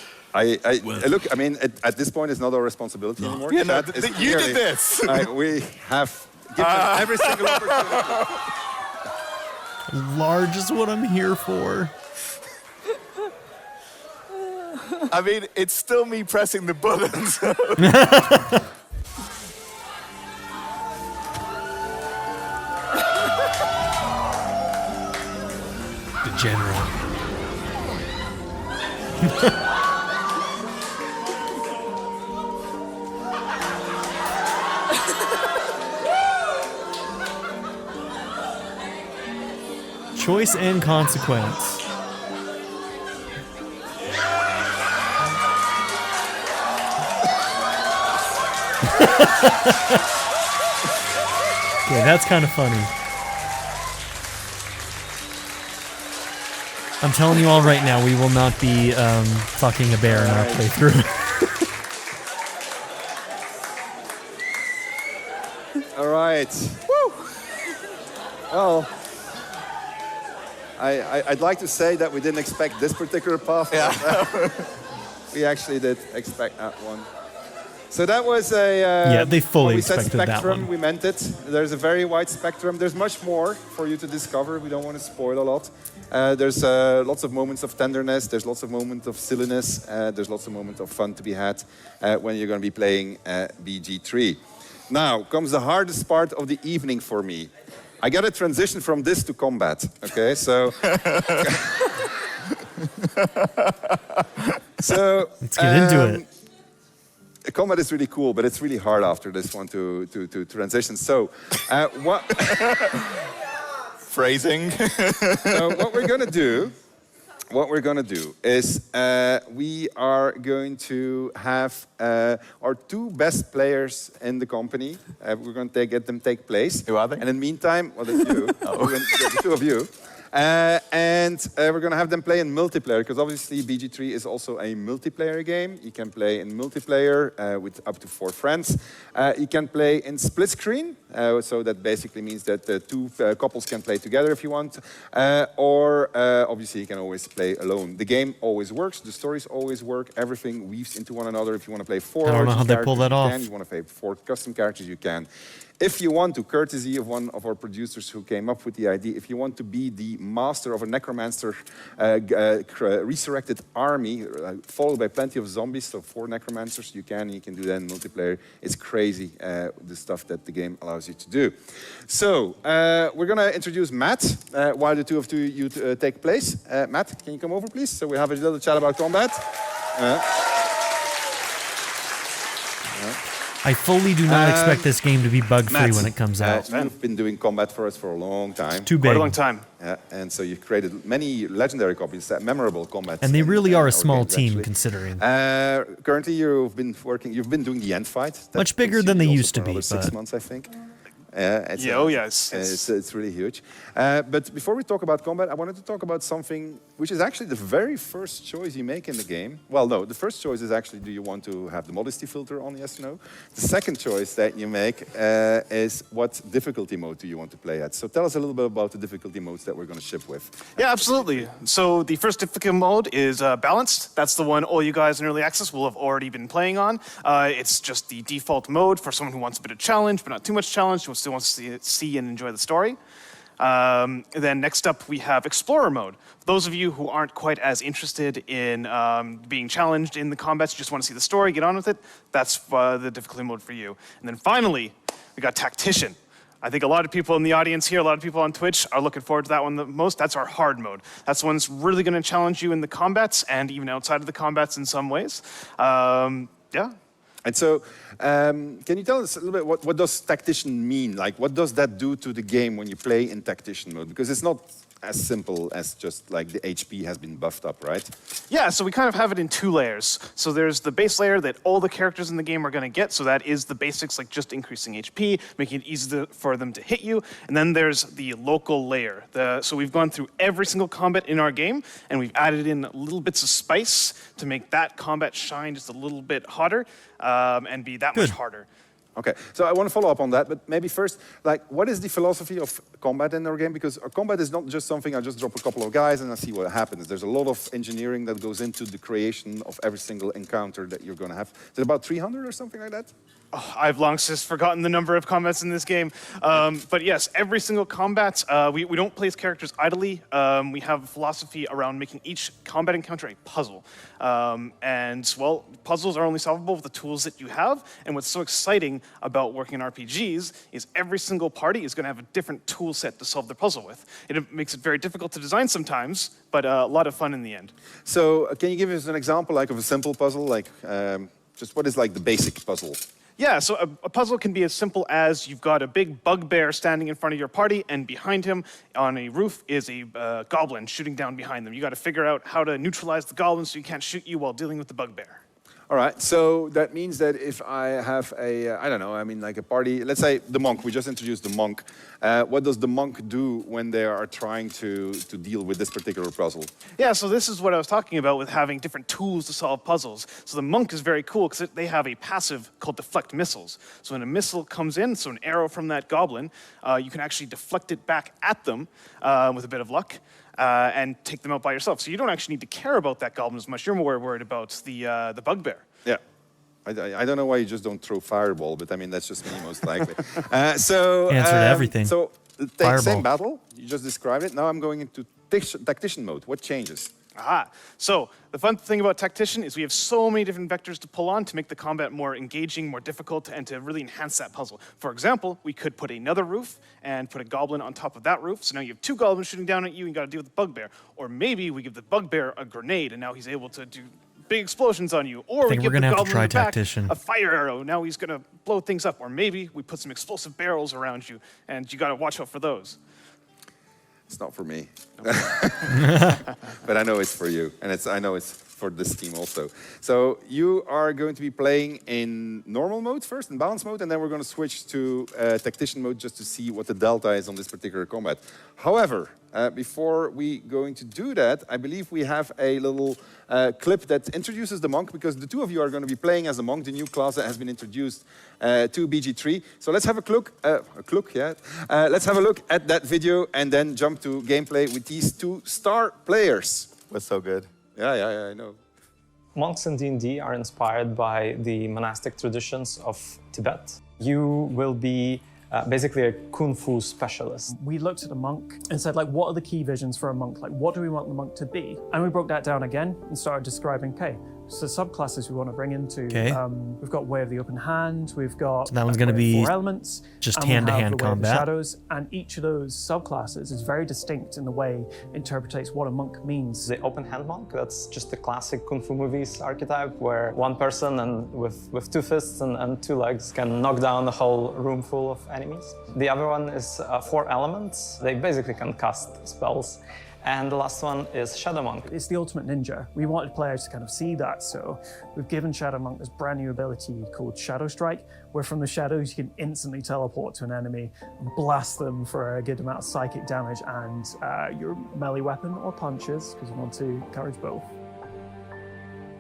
Speaker 4: Look, I mean, at this point, it's not our responsibility anymore.
Speaker 16: Yeah, no,
Speaker 4: Chat is
Speaker 16: you
Speaker 4: clearly-
Speaker 16: did this.
Speaker 4: We have given every single opportunity.
Speaker 1: Large is what I'm here for.
Speaker 16: I mean, it's still me pressing the buttons.
Speaker 1: The general. Choice and consequence. Okay, that's kind of funny. I'm telling you all right now, we will not be fucking a bear in our playthrough.
Speaker 4: All right. Woo. Well, I'd like to say that we didn't expect this particular path. Yeah. We actually did expect that one. So that was a...
Speaker 1: Yeah, they fully
Speaker 4: when we said
Speaker 1: expected that
Speaker 4: spectrum,
Speaker 1: one.
Speaker 4: we meant it. There's a very wide spectrum. There's much more for you to discover. We don't want to spoil a lot. There's lots of moments of tenderness. There's lots of moments of silliness. There's lots of moments of fun to be had when you're going to be playing BG3. Now comes the hardest part of the evening for me. I got to transition from this to combat. Okay, so... So
Speaker 1: let's get into it.
Speaker 4: Combat is really cool, but it's really hard after this one to transition. So, what
Speaker 16: phrasing?
Speaker 4: So what we're gonna do is we are going to have our two best players in the company. We're going to get them take place.
Speaker 16: Who are they?
Speaker 4: And in the meantime, well, that's you. The two of you. And we're going to have them play in multiplayer, because obviously BG3 is also a multiplayer game. You can play in multiplayer with up to 4 friends. You can play in split screen, so that basically means that the two couples can play together if you want. Or obviously you can always play alone. The game always works, the stories always work, everything weaves into one another. If you want to play 4
Speaker 1: I don't know how they pull that off.
Speaker 4: You want to play 4 custom characters, you can. If you want to, courtesy of one of our producers who came up with the idea, if you want to be the master of a necromancer resurrected army, followed by plenty of zombies, so 4 necromancers, you can do that in multiplayer. It's crazy, the stuff that the game allows you to do. So, we're going to introduce Matt, while the two of you take place. Matt, can you come over, please? So we have a little chat about combat.
Speaker 1: I fully do not expect this game to be bug-free when it comes out.
Speaker 4: You've been doing combat for us for a long time.
Speaker 1: It's too big.
Speaker 6: Quite a long time.
Speaker 4: Yeah, and so you've created many legendary copies, memorable combat.
Speaker 1: And they really are a small team, considering.
Speaker 4: Currently, you've been doing the end fight.
Speaker 1: Much bigger than they used to be.
Speaker 4: 6
Speaker 1: But
Speaker 4: months, I think. It's really huge. But before we talk about combat, I wanted to talk about something which is actually the very first choice you make in the game. Well, no, the first choice is actually, do you want to have the modesty filter on, yes or no? The second choice that you make is what difficulty mode do you want to play at? So tell us a little bit about the difficulty modes that we're going to ship with.
Speaker 7: Yeah, absolutely. So the first difficulty mode is balanced. That's the one all you guys in early access will have already been playing on. It's just the default mode for someone who wants a bit of challenge, but not too much challenge, who still wants to see and enjoy the story. Then next up, we have Explorer mode. For those of you who aren't quite as interested in being challenged in the combats, you just want to see the story, get on with it, that's the difficulty mode for you. And then finally, we got Tactician. I think a lot of people in the audience here, a lot of people on Twitch are looking forward to that one the most. That's our hard mode. That's the one that's really going to challenge you in the combats and even outside of the combats in some ways. Yeah.
Speaker 4: And so, can you tell us a little bit what does Tactician mean? Like, what does that do to the game when you play in Tactician mode? Because it's not as simple as just like the HP has been buffed up, right?
Speaker 7: Yeah, so we kind of have it in 2 layers. So there's the base layer that all the characters in the game are going to get, so that is the basics, like just increasing HP, making it easy for them to hit you. And then there's the local layer. So we've gone through every single combat in our game, and we've added in little bits of spice to make that combat shine just a little bit hotter and be that much harder.
Speaker 4: Okay, so I want to follow up on that, but maybe first, like, what is the philosophy of combat in our game? Because our combat is not just something I just drop a couple of guys and I see what happens. There's a lot of engineering that goes into the creation of every single encounter that you're going to have. Is it about 300 or something like that?
Speaker 7: Oh, I've long since forgotten the number of combats in this game. But yes, every single combat, we don't place characters idly. We have a philosophy around making each combat encounter a puzzle. And, well, puzzles are only solvable with the tools that you have. And what's so exciting about working in RPGs is every single party is going to have a different tool set to solve their puzzle with. It makes it very difficult to design sometimes, but a lot of fun in the end.
Speaker 4: So can you give us an example, like, of a simple puzzle? Like, just what is, like, the basic puzzle?
Speaker 7: Yeah, so a puzzle can be as simple as you've got a big bugbear standing in front of your party, and behind him on a roof is a goblin shooting down behind them. You got to figure out how to neutralize the goblin so he can't shoot you while dealing with the bugbear.
Speaker 4: All right, so that means that if I have a, I don't know, I mean like a party, let's say the monk, we just introduced the monk. What does the monk do when they are trying to deal with this particular puzzle?
Speaker 7: Yeah, so this is what I was talking about with having different tools to solve puzzles. So the monk is very cool because they have a passive called deflect missiles. So when a missile comes in, so an arrow from that goblin, you can actually deflect it back at them with a bit of luck. And take them out by yourself. So you don't actually need to care about that goblin as much. You're more worried about the bugbear.
Speaker 4: Yeah. I don't know why you just don't throw fireball, but I mean, that's just me most likely. So
Speaker 1: answer to everything.
Speaker 4: So
Speaker 1: Fireball.
Speaker 4: same battle, you just described it. Now I'm going into tactician mode. What changes?
Speaker 7: Aha. So the fun thing about Tactician is we have so many different vectors to pull on to make the combat more engaging, more difficult, and to really enhance that puzzle. For example, we could put another roof and put a goblin on top of that roof. So now you have 2 goblins shooting down at you and you got to deal with the bugbear. Or maybe we give the bugbear a grenade and now he's able to do big explosions on you. Or we give the goblin in the back a fire arrow. Now he's going to blow things up. Or maybe we put some explosive barrels around you and you got to watch out for those.
Speaker 4: It's not for me, but I know it's for you, and I know it's for this team also. So you are going to be playing in normal mode first, in balance mode, and then we're going to switch to tactician mode just to see what the delta is on this particular combat. However, before we going to do that, I believe we have a little clip that introduces the monk, because the 2 of you are going to be playing as a monk, the new class that has been introduced to BG3. So let's have a look. Let's have a look at that video and then jump to gameplay with these 2 star players.
Speaker 16: Was so good.
Speaker 4: Yeah, I know.
Speaker 14: Monks in D&D are inspired by the monastic traditions of Tibet. You will be basically a Kung Fu specialist.
Speaker 20: We looked at a monk and said, like, what are the key visions for a monk? Like, what do we want the monk to be? And we broke that down again and started describing, okay, so subclasses we want to bring into. We've got Way of the Open Hand, we've got
Speaker 1: so that one's going to be
Speaker 20: 4 elements,
Speaker 1: just hand-to-hand combat.
Speaker 20: Shadows, and each of those subclasses is very distinct in the way it interprets what a monk means.
Speaker 14: The open hand monk, that's just the classic Kung Fu movies archetype where one person and with 2 fists and 2 legs can knock down the whole room full of enemies. The other one is 4 elements. They basically can cast spells. And the last one is Shadow Monk.
Speaker 20: It's the ultimate ninja. We wanted players to kind of see that, so we've given Shadow Monk this brand new ability called Shadow Strike, where from the shadows you can instantly teleport to an enemy, blast them for a good amount of psychic damage, and your melee weapon or punches, because we want to encourage both.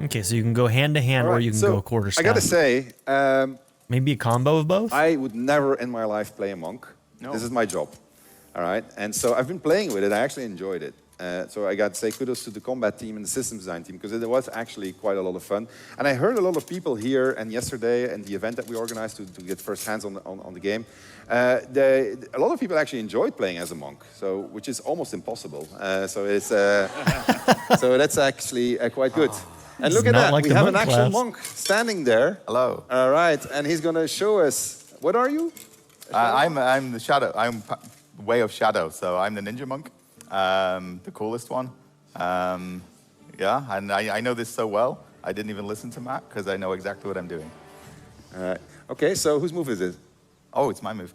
Speaker 1: Okay, so you can go hand to hand, or you can go quarter staff.
Speaker 4: I gotta say,
Speaker 1: maybe a combo of both?
Speaker 4: I would never in my life play a monk.
Speaker 7: No.
Speaker 4: This is my job. All right, and so I've been playing with it. I actually enjoyed it. So I got to say kudos to the combat team and the systems design team, because it was actually quite a lot of fun. And I heard a lot of people here and yesterday and the event that we organized to get first hands on the game. A lot of people actually enjoyed playing as a monk, so which is almost impossible. So it's so that's actually quite good. And look at that,
Speaker 1: like
Speaker 4: we have an actual monk standing there.
Speaker 16: Hello.
Speaker 4: All right, and he's going to show us. What are you?
Speaker 16: I'm the shadow. I'm Way of Shadow, so I'm the ninja monk, the coolest one. Yeah, and I know this so well, I didn't even listen to Matt, because I know exactly what I'm doing.
Speaker 4: Okay, so whose move is it?
Speaker 16: Oh, it's my move.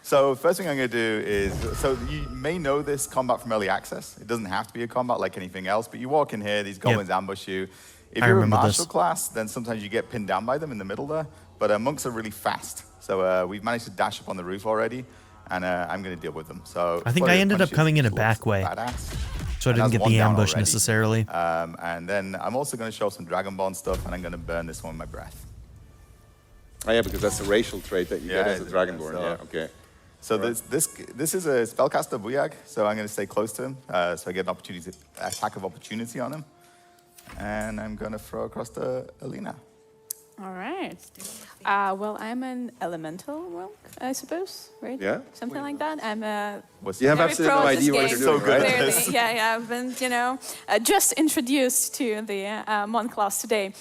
Speaker 16: So first thing I'm going to do is, so you may know this combat from early access. It doesn't have to be a combat like anything else, but you walk in here, these goblins ambush you. If you're a martial class, then sometimes you get pinned down by them in the middle there. But monks are really fast. So we've managed to dash up on the roof already, and I'm going to deal with them. So
Speaker 1: I think I ended up coming in a back way, so I didn't get the ambush necessarily.
Speaker 16: And then I'm also going to show some Dragonborn stuff, and I'm going to burn this one with my breath.
Speaker 17: Oh yeah, because that's a racial trait that you get as a Dragonborn.
Speaker 16: So,
Speaker 17: yeah, okay.
Speaker 16: So this is a spellcaster Buyag, so I'm going to stay close to him, so I get an opportunity, attack of opportunity on him. And I'm going to throw across to Alina.
Speaker 18: All right. Well, I'm an elemental monk, I suppose, right?
Speaker 17: Yeah.
Speaker 18: Something like that. I'm a.
Speaker 17: You have absolutely no idea what you're doing, right?
Speaker 18: Yeah, I've been, just introduced to the monk class today.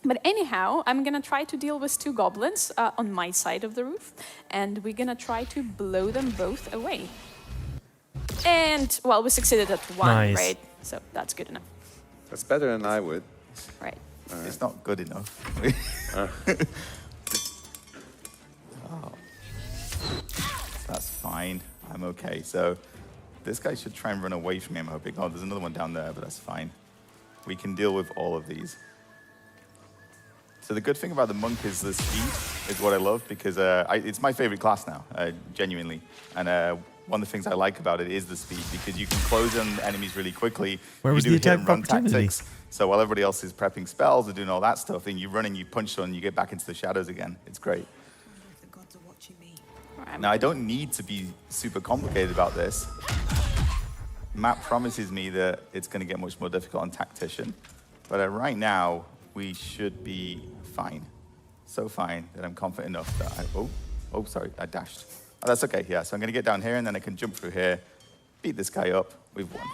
Speaker 18: But anyhow, I'm gonna try to deal with 2 goblins on my side of the roof, and we're gonna try to blow them both away. And well, we succeeded at 1, right? So that's good enough.
Speaker 17: That's better than I would.
Speaker 18: Right.
Speaker 16: It's not good enough. Oh. That's fine. I'm okay. So this guy should try and run away from me, I'm hoping. Oh, there's another one down there, but that's fine. We can deal with all of these. So the good thing about the monk is the speed is what I love, because it's my favorite class now, genuinely. And one of the things I like about it is the speed, because you can close on enemies really quickly.
Speaker 1: Where was the attack of opportunity?
Speaker 16: Tactics. So while everybody else is prepping spells and doing all that stuff, and you run and you punch someone, you get back into the shadows again. It's great. Now, I don't need to be super complicated about this. Map promises me that it's going to get much more difficult on Tactician. But right now, we should be fine. So fine that I'm confident enough that oh, sorry, I dashed. Oh, that's okay, yeah. So I'm going to get down here, and then I can jump through here, beat this guy up. We've won.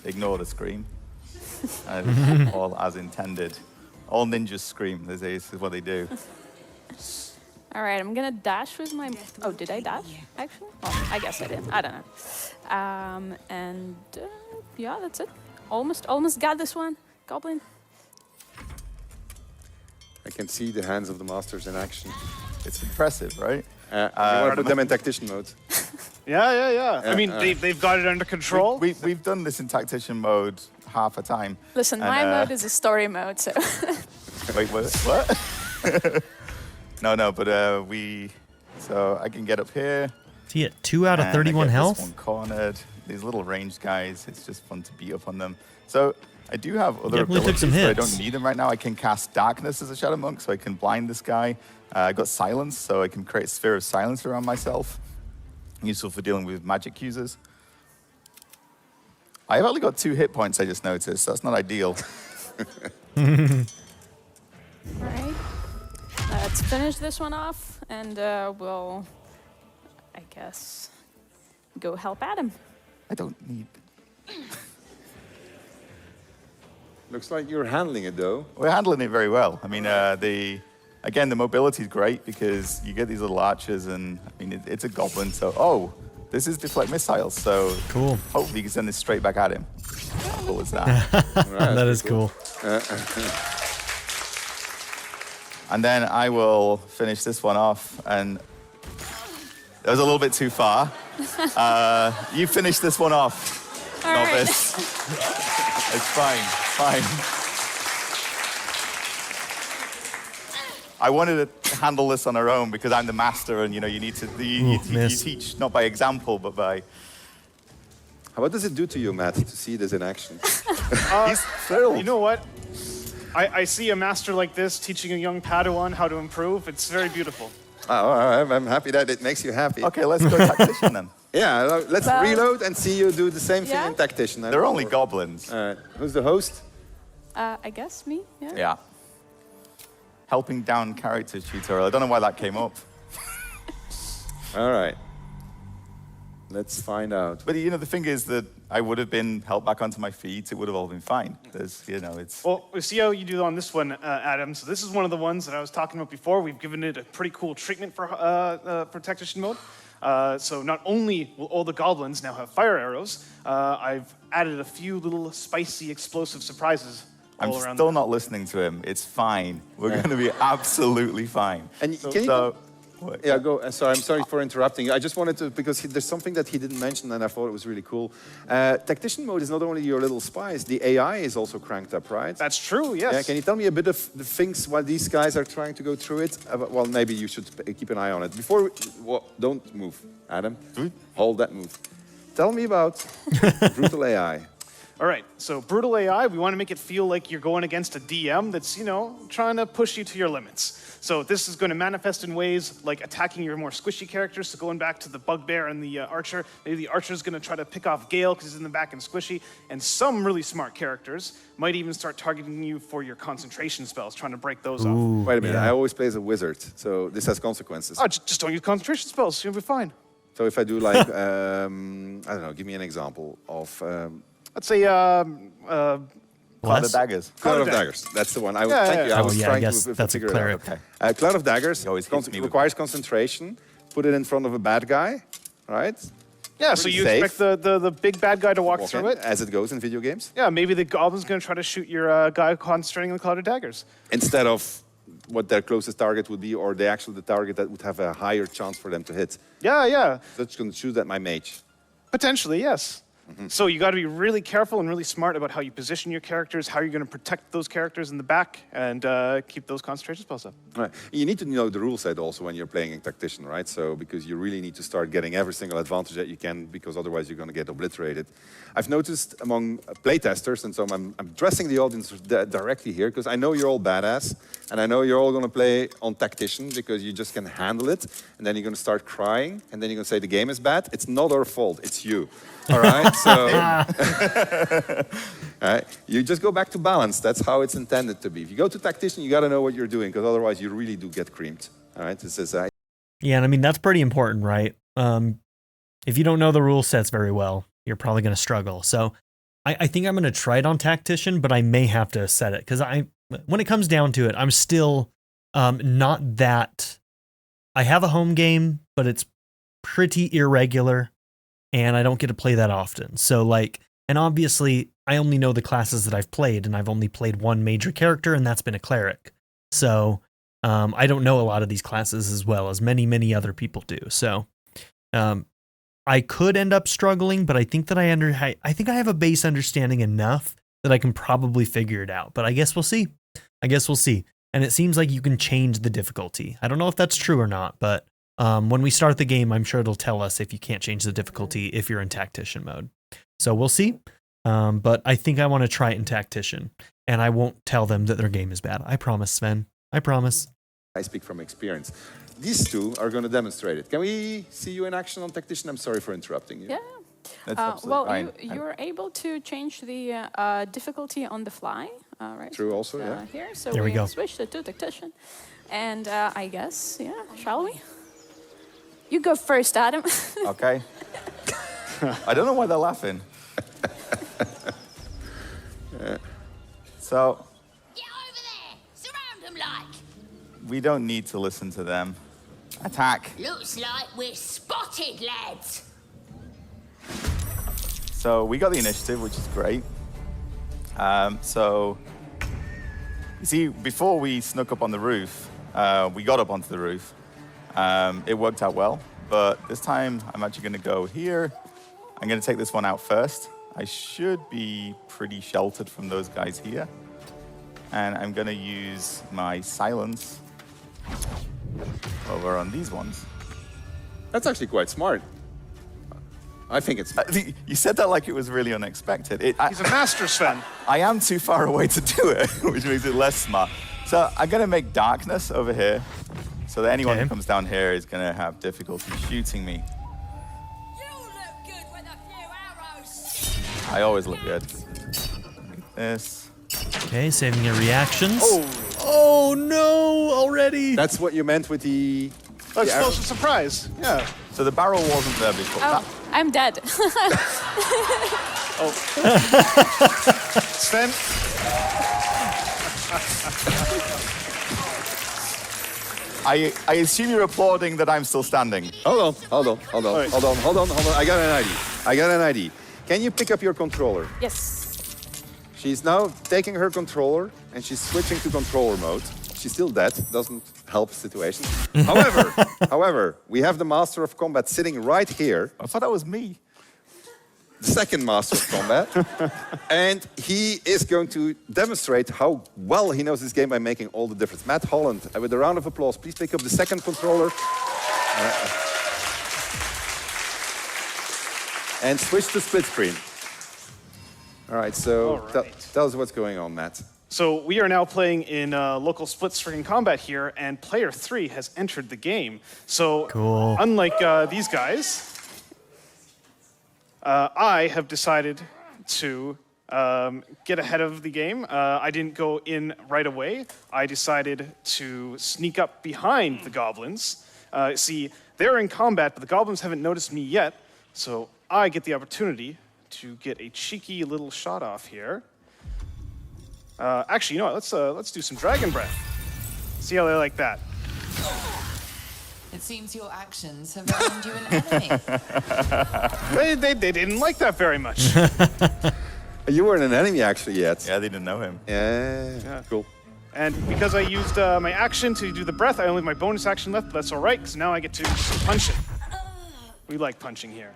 Speaker 16: Ignore the scream. All as intended. All ninjas scream. This is what they do.
Speaker 18: All right, I'm gonna dash with my. Oh, did I dash? Actually, well, I guess I did. I don't know. And yeah, that's it. Almost got this one, goblin.
Speaker 17: I can see the hands of the masters in action.
Speaker 16: It's impressive, right?
Speaker 17: You want to put them in tactician mode.
Speaker 7: Yeah. I mean, they've got it under control.
Speaker 16: We've done this in tactician mode half a time.
Speaker 18: Listen, my mode is a story mode, so.
Speaker 16: Wait, what? No, but so I can get up here.
Speaker 1: See it, 2 out of 31 health.
Speaker 16: This one cornered. These little ranged guys, it's just fun to beat up on them. So I do have other abilities, but I don't need them right now. I can cast darkness as a shadow monk, so I can blind this guy. I got silence, so I can create a sphere of silence around myself. Useful for dealing with magic users. I've only got 2 hit points, I just noticed. That's not ideal.
Speaker 18: All right. Let's finish this one off, and we'll, I guess, go help Adam.
Speaker 16: I don't need...
Speaker 17: Looks like you're handling it, though.
Speaker 16: We're handling it very well. I mean, again, the mobility is great because you get these little archers, and I mean, it's a goblin, so... Oh, this is deflect missiles, so...
Speaker 1: Cool.
Speaker 16: Hopefully you can send this straight back at him. How cool is that?
Speaker 1: Right, that is cool.
Speaker 16: And then I will finish this one off, and it was a little bit too far. You finish this one off,
Speaker 18: all
Speaker 16: novice.
Speaker 18: Right.
Speaker 16: It's fine. I wanted to handle this on our own because I'm the master, and you need to you teach not by example, but by.
Speaker 17: What does it do to you, Matt, to see this in action?
Speaker 16: He's thrilled.
Speaker 7: You know what? I see a master like this teaching a young Padawan how to improve. It's very beautiful.
Speaker 17: Oh, I'm happy that it makes you happy.
Speaker 16: Okay, let's go tactician then.
Speaker 17: Yeah, let's reload and see you do the same thing in tactician.
Speaker 16: They're only goblins.
Speaker 17: Who's the host?
Speaker 18: I guess me, yeah.
Speaker 16: Yeah. Helping down characters tutorial. I don't know why that came up.
Speaker 17: All right. Let's find out.
Speaker 16: But the thing is that I would have been helped back onto my feet. It would have all been fine. There's, it's.
Speaker 7: Well, we see how you do on this one, Adam. So this is one of the ones that I was talking about before. We've given it a pretty cool treatment for tactician mode. So not only will all the goblins now have fire arrows, I've added a few little spicy explosive surprises all around.
Speaker 16: I'm still not listening to him. It's fine. We're going to be absolutely fine.
Speaker 17: And
Speaker 16: work.
Speaker 4: Yeah, go. Sorry, I'm sorry for interrupting you. I just wanted to, because there's something that he didn't mention and I thought it was really cool. Tactician mode is not only your little spies, the AI is also cranked up, right?
Speaker 7: That's true, yes.
Speaker 4: Yeah, can you tell me a bit of the things while these guys are trying to go through it? Well, maybe you should keep an eye on it. Before, don't move, Adam. Hold that move. Tell me about Brutal AI.
Speaker 7: All right, so brutal AI, we want to make it feel like you're going against a DM that's, you know, trying to push you to your limits. So this is going to manifest in ways like attacking your more squishy characters. So going back to the bugbear and the archer, maybe the archer's going to try to pick off Gale because he's in the back and squishy. And some really smart characters might even start targeting you for your concentration spells, trying to break those off.
Speaker 4: Wait a minute, I always play as a wizard, so this has consequences.
Speaker 7: Oh, just don't use concentration spells, you'll be fine.
Speaker 4: So if I do like, I don't know, give me an example of...
Speaker 7: Let's say,
Speaker 16: Cloud of Daggers.
Speaker 4: Cloud of Daggers. That's the one. Thank you. I was trying to figure it out. Okay. Cloud of Daggers requires concentration. Put it in front of a bad guy, right?
Speaker 7: Yeah, so you expect the big bad guy to walk through it.
Speaker 4: As it goes in video games.
Speaker 7: Yeah, maybe the goblin's going to try to shoot your guy concentrating on the Cloud of Daggers.
Speaker 4: Instead of what their closest target would be, or the target that would have a higher chance for them to hit.
Speaker 7: Yeah, yeah.
Speaker 4: So it's going to shoot at my mage.
Speaker 7: Potentially, yes. So you got to be really careful and really smart about how you position your characters, how you're going to protect those characters in the back, and keep those concentration spells up.
Speaker 4: Right. You need to know the rule set also when you're playing a tactician, right? So because you really need to start getting every single advantage that you can, because otherwise you're going to get obliterated. I've noticed among playtesters, and so I'm addressing the audience directly here, because I know you're all badass, and I know you're all going to play on tactician because you just can handle it, and then you're going to start crying, and then you're going to say the game is bad. It's not our fault. It's you. All right, so you just go back to balance. That's how it's intended to be. If you go to tactician, you got to know what you're doing, because otherwise you really do get creamed. All right, this is
Speaker 1: yeah, and I mean that's pretty important, right? If you don't know the rule sets very well, you're probably going to struggle. So I think I'm going to try it on tactician, but I may have to set it because when it comes down to it, I'm still not that. I have a home game, but it's pretty irregular. And I don't get to play that often. So and obviously I only know the classes that I've played, and I've only played one major character, and that's been a cleric. So I don't know a lot of these classes as well as many other people do. So I could end up struggling, but I think that I think I have a base understanding enough that I can probably figure it out. But I guess we'll see. And it seems like you can change the difficulty. I don't know if that's true or not, but when we start the game, I'm sure it'll tell us if you can't change the difficulty if you're in tactician mode. So we'll see. But I think I want to try it in tactician, and I won't tell them that their game is bad. I promise, Sven. I promise.
Speaker 4: I speak from experience. These two are going to demonstrate it. Can we see you in action on tactician? I'm sorry for interrupting you.
Speaker 18: Yeah.
Speaker 4: That's absolutely fine.
Speaker 18: You're able to change the difficulty on the fly. Right.
Speaker 4: True, also, yeah.
Speaker 18: Here, so
Speaker 1: there we go.
Speaker 18: Switch to tactician, and I guess, yeah, shall we? You go first, Adam.
Speaker 16: Okay. I don't know why they're laughing. So.
Speaker 21: Get over there! Surround them like!
Speaker 16: We don't need to listen to them. Attack.
Speaker 21: Looks like we're spotted, lads!
Speaker 16: So we got the initiative, which is great. So, you see, before we snuck up on the roof, we got up onto the roof. It worked out well, but this time I'm actually going to go here. I'm going to take this one out first. I should be pretty sheltered from those guys here. And I'm going to use my silence over on these ones.
Speaker 4: That's actually quite smart. I think it's...
Speaker 16: You said that like it was really unexpected.
Speaker 7: He's a master, Sven.
Speaker 16: I am too far away to do it, which makes it less smart. So I'm going to make darkness over here, so that anyone who comes down here is going to have difficulty shooting me.
Speaker 21: You look good with a few arrows!
Speaker 16: I always look good. Like this.
Speaker 1: Okay, saving your reactions.
Speaker 4: Oh
Speaker 1: no, already.
Speaker 4: That's what you meant with the...
Speaker 7: Explosive surprise, yeah.
Speaker 16: So the barrel wasn't there before.
Speaker 18: Oh, I'm dead.
Speaker 7: Oh. Sven?
Speaker 16: I assume you're applauding that I'm still standing.
Speaker 4: Hold on. I got an idea. Can you pick up your controller?
Speaker 18: Yes.
Speaker 4: She's now taking her controller and she's switching to controller mode. she's still dead. Doesn't help the situation. However, we have the Master of Combat sitting right here.
Speaker 16: I thought that was me.
Speaker 4: The second Master of Combat. And he is going to demonstrate how well he knows this game by making all the difference. Matt Holland, with a round of applause, please pick up the second controller. And switch to split screen. All right, so tell us what's going on, Matt.
Speaker 7: So we are now playing in local split-screen combat here, and player 3 has entered the game. So
Speaker 1: cool.
Speaker 7: Unlike these guys, I have decided to get ahead of the game. I didn't go in right away. I decided to sneak up behind the goblins. See, they're in combat, but the goblins haven't noticed me yet, so I get the opportunity to get a cheeky little shot off here. Actually, you know what? Let's do some Dragon Breath. See how they like that.
Speaker 9: It seems your actions have earned you an enemy.
Speaker 7: They didn't like that very much.
Speaker 4: You weren't an enemy actually yet.
Speaker 16: Yeah, they didn't know him.
Speaker 4: Yeah. Cool.
Speaker 7: And because I used my action to do the breath, I only have my bonus action left, but that's all right, because now I get to punch it. We like punching here.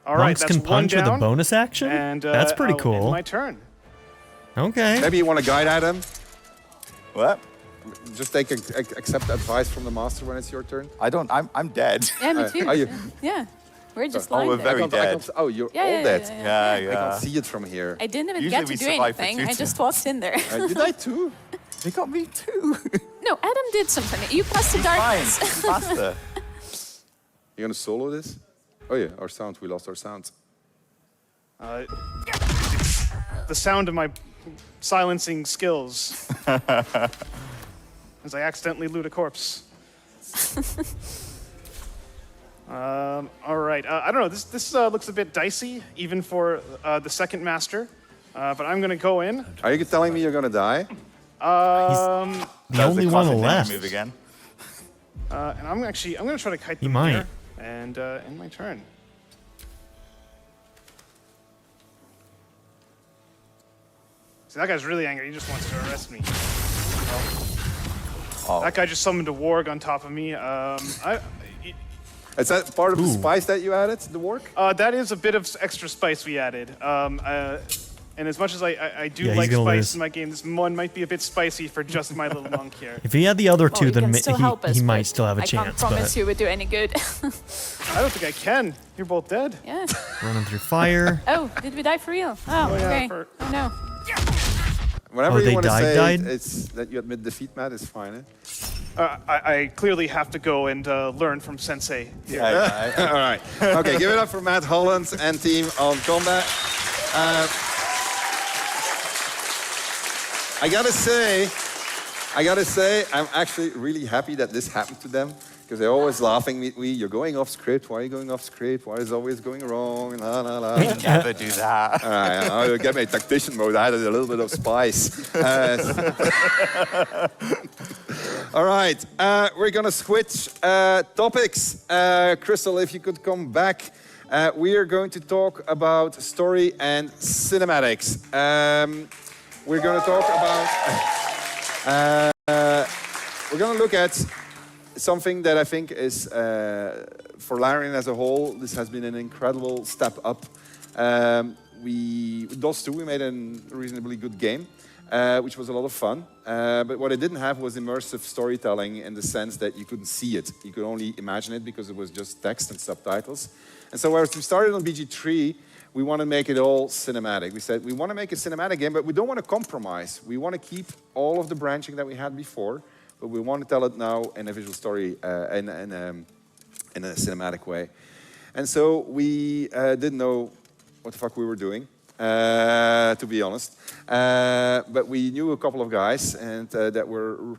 Speaker 7: All right,
Speaker 1: Monks
Speaker 7: that's
Speaker 1: can punch
Speaker 7: one
Speaker 1: with a
Speaker 7: down,
Speaker 1: bonus action?
Speaker 7: And
Speaker 1: That's pretty
Speaker 7: I'll
Speaker 1: cool.
Speaker 7: end my turn.
Speaker 1: Okay.
Speaker 4: Maybe you want to guide Adam?
Speaker 16: What?
Speaker 4: Just accept advice from the master when it's your turn.
Speaker 16: I'm dead.
Speaker 18: Yeah, me too.
Speaker 4: Are you?
Speaker 18: Yeah. We're just
Speaker 16: Oh,
Speaker 18: lying
Speaker 16: we're
Speaker 18: there.
Speaker 16: very dead.
Speaker 4: Oh, you're
Speaker 18: Yeah,
Speaker 4: all
Speaker 18: yeah,
Speaker 4: dead.
Speaker 18: yeah.
Speaker 4: I can see it from here.
Speaker 18: I didn't even
Speaker 16: Usually
Speaker 18: get to
Speaker 16: we
Speaker 18: do
Speaker 16: survive for
Speaker 18: anything. I
Speaker 16: 2
Speaker 18: just walked in there.
Speaker 4: Did I too?
Speaker 16: They got me too.
Speaker 18: No, Adam did something. You pressed the darkness.
Speaker 16: Fine, faster.
Speaker 4: You gonna solo this? Oh yeah, our sound. We lost our sound.
Speaker 7: The sound of my silencing skills as I accidentally loot a corpse. All right, I don't know. This looks a bit dicey, even for the second master. But I'm gonna go in.
Speaker 4: Are you telling me you're gonna die?
Speaker 1: The only one left.
Speaker 16: Move again.
Speaker 7: And I'm gonna try to kite
Speaker 1: He
Speaker 7: them
Speaker 1: might.
Speaker 7: here and end my turn. See, that guy's really angry. He just wants to arrest me. That guy just summoned a warg on top of me.
Speaker 4: Is that part of the spice that you added, the work?
Speaker 7: That is a bit of extra spice we added. And as much as I do
Speaker 1: Yeah, he's
Speaker 7: like
Speaker 1: gonna
Speaker 7: spice
Speaker 1: lose.
Speaker 7: in my game, this one might be a bit spicy for just my little monk here.
Speaker 1: If he had the other two,
Speaker 18: You
Speaker 1: then
Speaker 18: can still help us,
Speaker 1: he might
Speaker 18: but
Speaker 1: still have a
Speaker 18: I
Speaker 1: chance.
Speaker 18: can't promise
Speaker 1: But
Speaker 18: you would do any good.
Speaker 7: I don't think I can. You're both dead.
Speaker 18: Yeah.
Speaker 1: running through fire.
Speaker 18: Oh, did we die for real? Oh,
Speaker 7: yeah,
Speaker 18: okay.
Speaker 7: for-
Speaker 18: Oh no.
Speaker 4: Whenever
Speaker 1: Oh,
Speaker 4: you
Speaker 1: they
Speaker 4: want to say
Speaker 1: died?
Speaker 4: it's that you admit defeat, Matt, is fine.
Speaker 7: I clearly have to go and learn from Sensei. Here.
Speaker 4: All right. Okay, give it up for Matt Holland and team on combat. I gotta say, I'm actually really happy that this happened to them because they're always laughing at me. You're going off script. Why are you going off script? Why is it always going wrong? La la la.
Speaker 16: Never do that.
Speaker 4: All right, I'll get my tactician mode. I added a little bit of spice. All right, we're gonna switch topics. Crystal, if you could come back. We are going to talk about story and cinematics. We're going to talk about. We're going to look at something that I think is for Larian as a whole. This has been an incredible step up. DOS 2, we made a reasonably good game, which was a lot of fun. But what it didn't have was immersive storytelling in the sense that you couldn't see it. You could only imagine it because it was just text and subtitles. And so whereas we started on BG3, we want to make it all cinematic. We said we want to make a cinematic game, but we don't want to compromise. We want to keep all of the branching that we had before, but we want to tell it now in a visual story, in a cinematic way. And so we didn't know what the fuck we were doing, to be honest. But we knew a couple of guys and that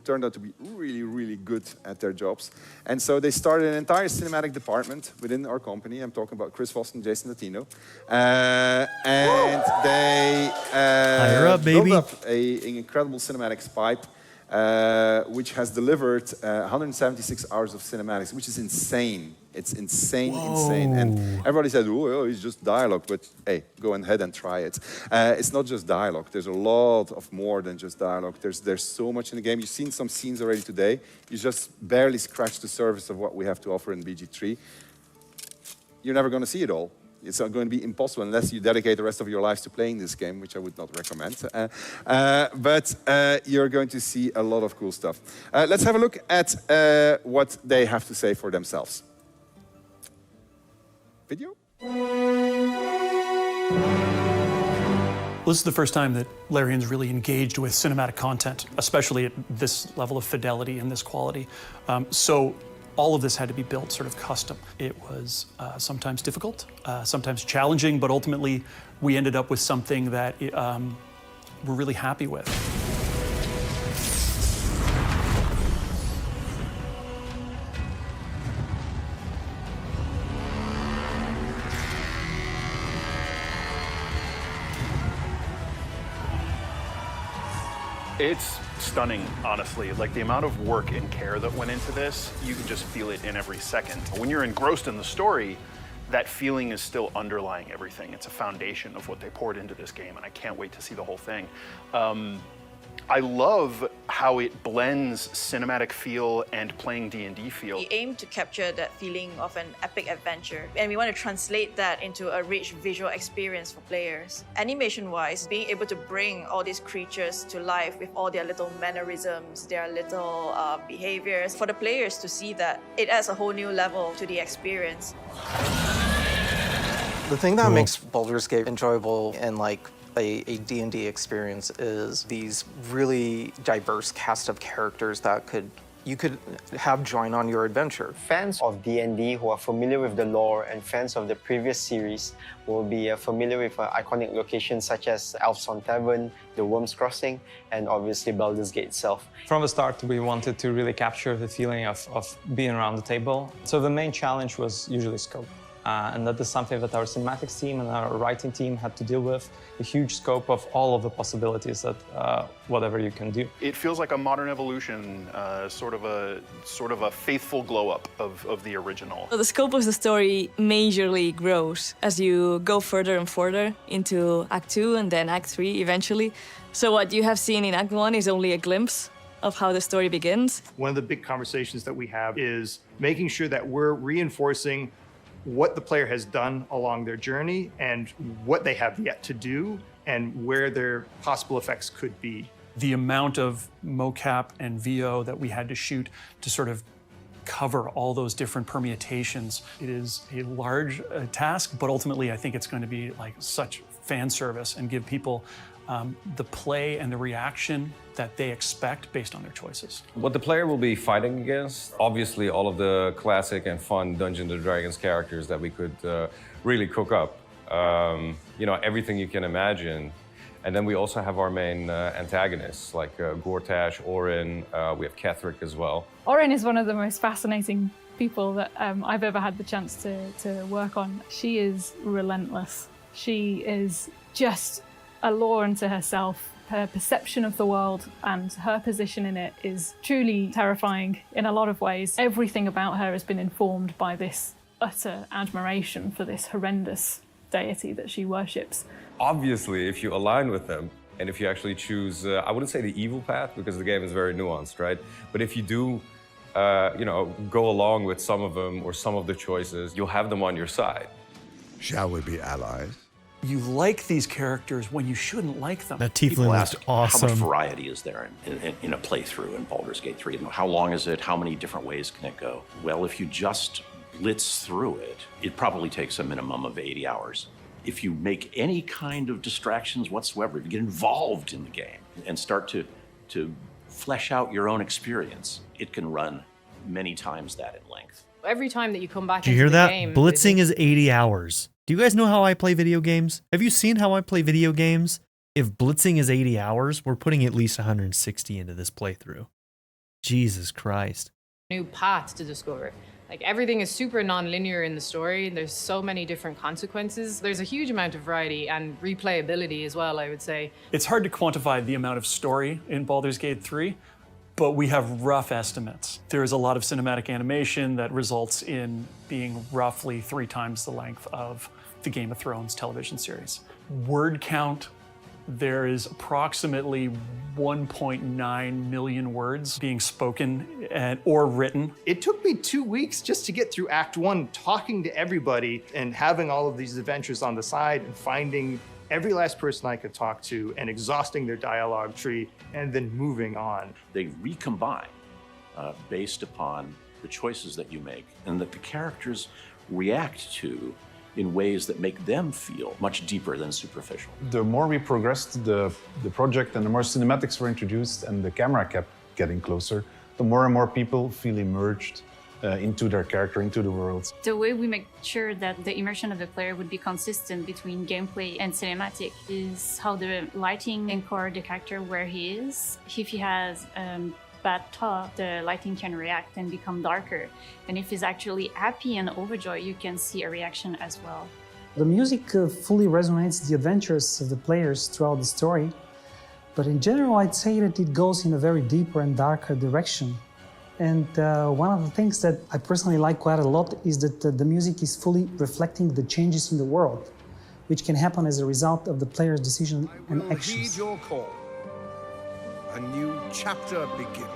Speaker 4: turned out to be really, really good at their jobs. And so they started an entire cinematic department within our company. I'm talking about Chris Voss and Jason Latino. And they
Speaker 1: Higher up, baby.
Speaker 4: built up an incredible cinematics pipe which has delivered 176 hours of cinematics, which is insane. It's insane, insane. And everybody says, oh, it's just dialogue, but hey, go ahead and try it. It's not just dialogue. There's a lot of more than just dialogue. There's so much in the game. You've seen some scenes already today. You just barely scratched the surface of what we have to offer in BG3. You're never going to see it all. It's not going to be impossible unless you dedicate the rest of your lives to playing this game, which I would not recommend. But you're going to see a lot of cool stuff. Let's have a look at what they have to say for themselves. Video?
Speaker 22: Well, this is the first time that Larian's really engaged with cinematic content, especially at this level of fidelity and this quality. So all of this had to be built sort of custom. It was sometimes difficult, sometimes challenging, but ultimately we ended up with something that we're really happy with.
Speaker 3: It's stunning, honestly. Like the amount of work and care that went into this, you can just feel it in every second. When you're engrossed in the story, that feeling is still underlying everything. It's a foundation of what they poured into this game, and I can't wait to see the whole thing. I love how it blends cinematic feel and playing D&D feel.
Speaker 12: We aim to capture that feeling of an epic adventure, and we want to translate that into a rich visual experience for players. Animation-wise, being able to bring all these creatures to life with all their little mannerisms, their little behaviors, for the players to see that, it adds a whole new level to the experience.
Speaker 19: The thing that makes Baldur's Gate enjoyable and like a D&D experience is these really diverse cast of characters that you could have join on your adventure.
Speaker 24: Fans of D&D who are familiar with the lore and fans of the previous series will be familiar with iconic locations such as Elfson Tavern, the Worm's Crossing, and obviously Baldur's Gate itself.
Speaker 14: From the start, we wanted to really capture the feeling of being around the table. So the main challenge was usually scope. And that is something that our cinematics team and our writing team had to deal with, a huge scope of all of the possibilities that whatever you can do.
Speaker 3: It feels like a modern evolution, sort of a faithful glow up of the original.
Speaker 25: So the scope of the story majorly grows as you go further and further into Act 2 and then Act 3 eventually. So what you have seen in Act 1 is only a glimpse of how the story begins.
Speaker 26: One of the big conversations that we have is making sure that we're reinforcing what the player has done along their journey and what they have yet to do and where their possible effects could be.
Speaker 22: The amount of mocap and VO that we had to shoot to sort of cover all those different permutations, it is a large task, but ultimately I think it's going to be like such fan service and give people the play and the reaction that they expect based on their choices.
Speaker 27: What the player will be fighting against, obviously all of the classic and fun Dungeons & Dragons characters that we could really cook up. You know, everything you can imagine. And then we also have our main antagonists like Gortash, Orin, we have Ketheric as well.
Speaker 28: Orin is one of the most fascinating people that I've ever had the chance to work on. She is relentless. She is just a law unto herself. Her perception of the world and her position in it is truly terrifying in a lot of ways. Everything about her has been informed by this utter admiration for this horrendous deity that she worships.
Speaker 27: Obviously, if you align with them, and if you actually choose, I wouldn't say the evil path, because the game is very nuanced, right? But if you do, you know, go along with some of them or some of the choices, you'll have them on your side.
Speaker 29: Shall we be allies?
Speaker 22: You like these characters when you shouldn't like them.
Speaker 1: That tiefling was awesome.
Speaker 30: How much variety is there in a playthrough in Baldur's Gate 3? How long is it? How many different ways can it go? Well, if you just blitz through it, it probably takes a minimum of 80 hours. If you make any kind of distractions whatsoever, if you get involved in the game and start to flesh out your own experience, it can run many times that in length.
Speaker 31: Every time that you come back
Speaker 1: Did you hear that? Blitzing is 80 hours. Do you guys know how I play video games? Have you seen how I play video games? If blitzing is 80 hours, we're putting at least 160 into this playthrough. Jesus Christ.
Speaker 31: New path to discover. Like everything is super non-linear in the story. There's so many different consequences. There's a huge amount of variety and replayability as well, I would say.
Speaker 22: It's hard to quantify the amount of story in Baldur's Gate 3, but we have rough estimates. There is a lot of cinematic animation that results in being roughly 3 times the length of the Game of Thrones television series. Word count, there is approximately 1.9 million words being spoken or written.
Speaker 26: It took me 2 weeks just to get through Act 1, talking to everybody and having all of these adventures on the side and finding every last person I could talk to and exhausting their dialogue tree and then moving on.
Speaker 30: They recombine based upon the choices that you make and that the characters react to in ways that make them feel much deeper than superficial.
Speaker 2: The more we progressed the project and the more cinematics were introduced and the camera kept getting closer, the more and more people feel immersed into their character, into the world.
Speaker 5: The way we make sure that the immersion of the player would be consistent between gameplay and cinematic is how the lighting encourages the character where he is. If he has bad thought, the lighting can react and become darker. And if he's actually happy and overjoyed, you can see a reaction as well.
Speaker 6: The music fully resonates the adventures of the players throughout the story, but in general I'd say that it goes in a very deeper and darker direction. And one of the things that I personally like quite a lot is that the music is fully reflecting the changes in the world, which can happen as a result of the player's decision and actions.
Speaker 8: Heed your call. A new chapter begins.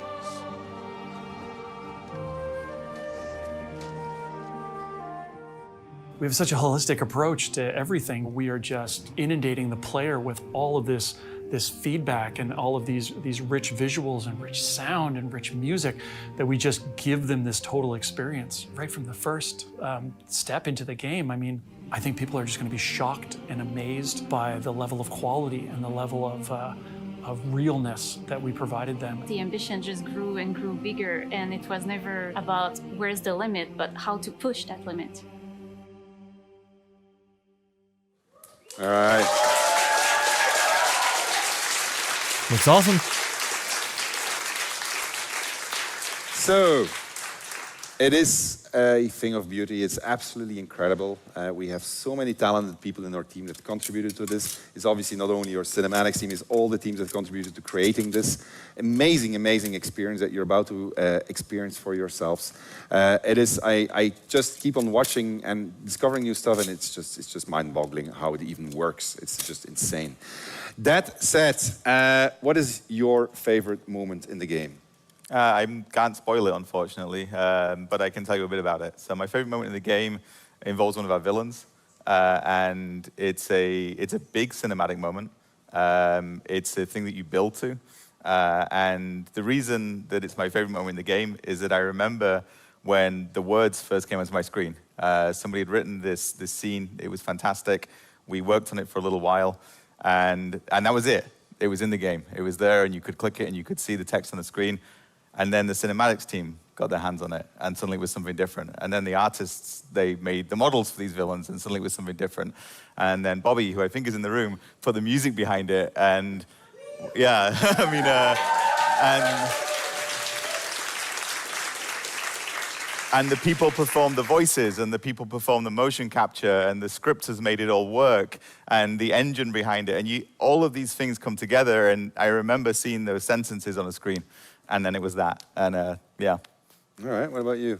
Speaker 22: We have such a holistic approach to everything. We are just inundating the player with all of this feedback and all of these rich visuals and rich sound and rich music that we just give them this total experience right from the first step into the game. I mean, I think people are just going to be shocked and amazed by the level of quality and the level of realness that we provided them.
Speaker 5: The ambition just grew and grew bigger, and it was never about where's the limit, but how to push that limit.
Speaker 4: All right.
Speaker 1: Looks awesome.
Speaker 4: So, it is a thing of beauty. It's absolutely incredible. We have so many talented people in our team that contributed to this. It's obviously not only your cinematics team, it's all the teams that contributed to creating this amazing, amazing experience that you're about to experience for yourselves. It is, I just keep on watching and discovering new stuff, and it's just mind-boggling how it even works. It's just insane. That said, what is your favorite moment in the game?
Speaker 16: I can't spoil it, unfortunately, but I can tell you a bit about it. So my favorite moment in the game involves one of our villains, and it's a big cinematic moment. It's a thing that you build to, and the reason that it's my favorite moment in the game is that I remember when the words first came onto my screen. Somebody had written this scene. It was fantastic. We worked on it for a little while, and that was it. It was in the game. It was there, and you could click it, and you could see the text on the screen. And then the cinematics team got their hands on it, and suddenly it was something different. And then the artists, they made the models for these villains, and suddenly it was something different. And then Bobby, who I think is in the room, put the music behind it, and yeah, I mean, and the people performed the voices, and the people performed the motion capture, and the script has made it all work, and the engine behind it, and all of these things come together, and I remember seeing those sentences on the screen. And then it was that, and yeah.
Speaker 4: All right, what about you?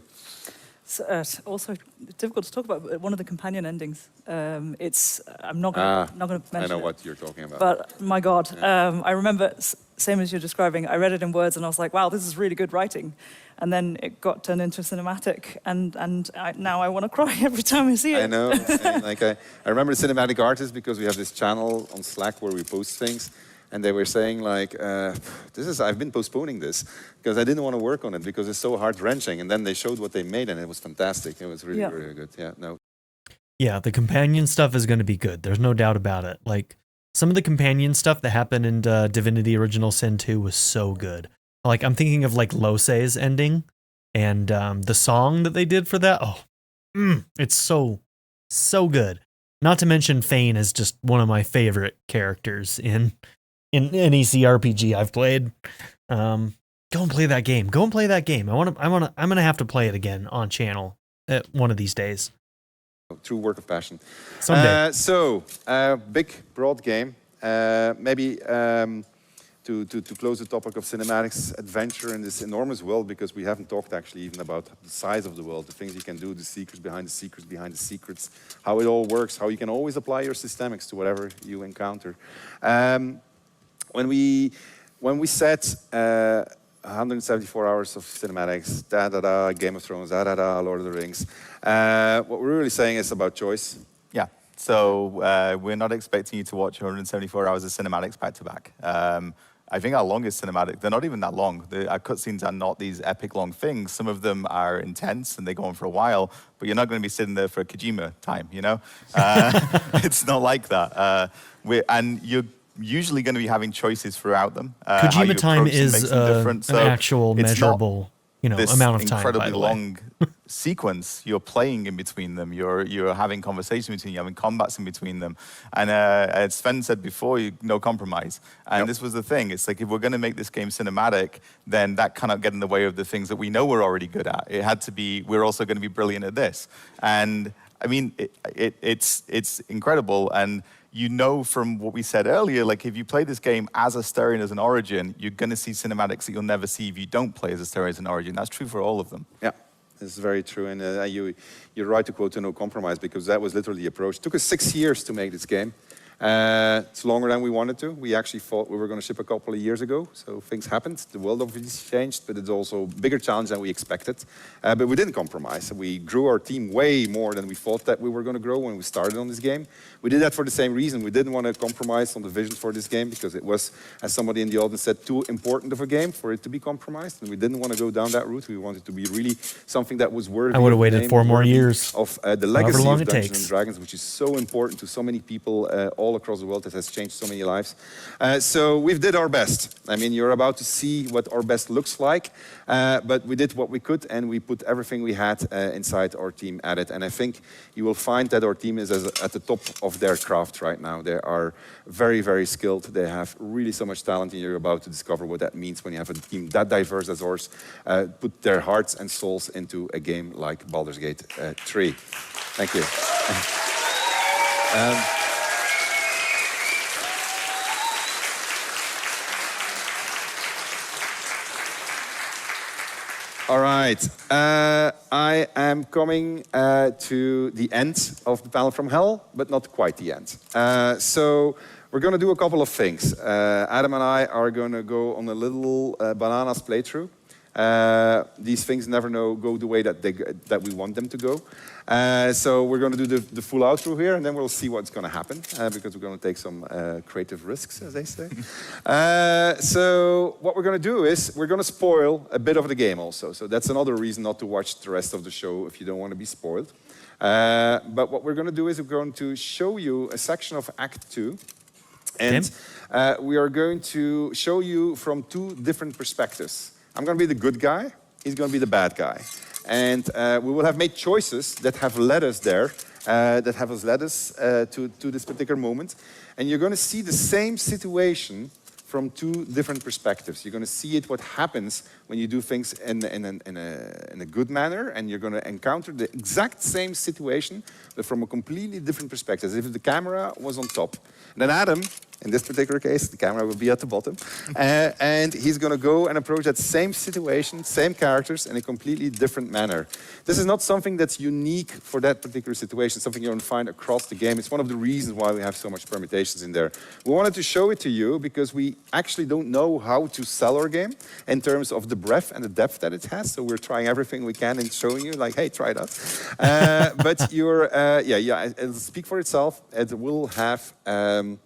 Speaker 10: It's also difficult to talk about one of the companion endings. I'm not going to mention
Speaker 4: I know
Speaker 10: it,
Speaker 4: what you're talking about.
Speaker 10: but my God, I remember, same as you're describing, I read it in words and I was like, wow, this is really good writing. And then it got turned into a cinematic, and now I want to cry every time I see it.
Speaker 4: I know. And like I remember the cinematic artist because we have this channel on Slack where we post things. And they were saying like, I've been postponing this because I didn't want to work on it because it's so heart-wrenching. And then they showed what they made and it was fantastic. It was really, really good. Yeah, no.
Speaker 1: Yeah, the companion stuff is going to be good. There's no doubt about it. Like, some of the companion stuff that happened in Divinity Original Sin 2 was so good. Like, I'm thinking of like Losei's ending and the song that they did for that. Oh, it's so good. Not to mention Fane is just one of my favorite characters in any CRPG I've played. Go and play that game. Go and play that game. I'm gonna have to play it again on channel one of these days.
Speaker 4: True work of passion.
Speaker 1: Someday.
Speaker 4: Big, broad game. Maybe to to close the topic of cinematics, adventure in this enormous world, because we haven't talked actually even about the size of the world, the things you can do, the secrets behind the secrets behind the secrets, how it all works, how you can always apply your systemics to whatever you encounter. When we set 174 hours of cinematics, Game of Thrones, Lord of the Rings, what we're really saying is about choice.
Speaker 16: Yeah. So we're not expecting you to watch 174 hours of cinematics back to back. I think our longest cinematic, they're not even that long. Our cutscenes are not these epic long things. Some of them are intense and they go on for a while, but you're not going to be sitting there for Kojima time, you know? It's not like that. And you're usually going to be having choices throughout them.
Speaker 1: Kojima time is an actual measurable, amount of time.
Speaker 16: Incredibly long sequence. You're playing in between them. You're having conversation between you, having combats in between them. And as Sven said before, no compromise. And this was the thing. It's like if we're going to make this game cinematic, then that cannot get in the way of the things that we know we're already good at. It had to be. We're also going to be brilliant at this. And I mean, it's incredible. And you know from what we said earlier, like if you play this game as Asterion as an origin, you're going to see cinematics that you'll never see if you don't play as Asterion as an origin. That's true for all of them.
Speaker 4: Yeah, this is very true. And you're right to quote no compromise, because that was literally the approach. It took us 6 years to make this game. It's longer than we wanted to. We actually thought we were going to ship a couple of years ago, so things happened. The world obviously changed, but it's also a bigger challenge than we expected. But we didn't compromise. We grew our team way more than we thought that we were going to grow when we started on this game. We did that for the same reason. We didn't want to compromise on the vision for this game, because it was, as somebody in the audience said, too important of a game for it to be compromised. And we didn't want to go down that route. We wanted to be really something that was worthy.
Speaker 1: I would have waited 4 more years
Speaker 4: of the legacy of Dungeons and Dragons, which is so important to so many people all across the world. That has changed so many lives. So we did our best. I mean, you're about to see what our best looks like, but we did what we could, and we put everything we had inside our team at it. And I think you will find that our team is at the top of their craft right now. They are very, very skilled. They have really so much talent, and you're about to discover what that means when you have a team that diverse as ours, put their hearts and souls into a game like Baldur's Gate 3. Thank you. All right, I am coming to the end of the panel from hell, but not quite the end. So we're going to do a couple of things. Adam and I are going to go on a little bananas playthrough. These things never go the way that we want them to go. So we're going to do the full outro here, and then we'll see what's going to happen, because we're going to take some creative risks, as they say. So what we're going to do is we're going to spoil a bit of the game also. So that's another reason not to watch the rest of the show if you don't want to be spoiled. But what we're going to do is we're going to show you a section of Act 2. And we are going to show you from 2 different perspectives. I'm going to be the good guy. He's going to be the bad guy. And we will have made choices that have led us there, to this particular moment. And you're going to see the same situation from 2 different perspectives. You're going to see what happens when you do things in a good manner, and you're going to encounter the exact same situation, but from a completely different perspective, as if the camera was on top. And then Adam, in this particular case, the camera will be at the bottom, and he's going to go and approach that same situation, same characters, in a completely different manner. This is not something that's unique for that particular situation, something you're going to find across the game. It's one of the reasons why we have so much permutations in there. We wanted to show it to you because we actually don't know how to sell our game in terms of the breadth and the depth that it has, so we're trying everything we can in showing you, like, hey, try that. But it'll speak for itself. It will have a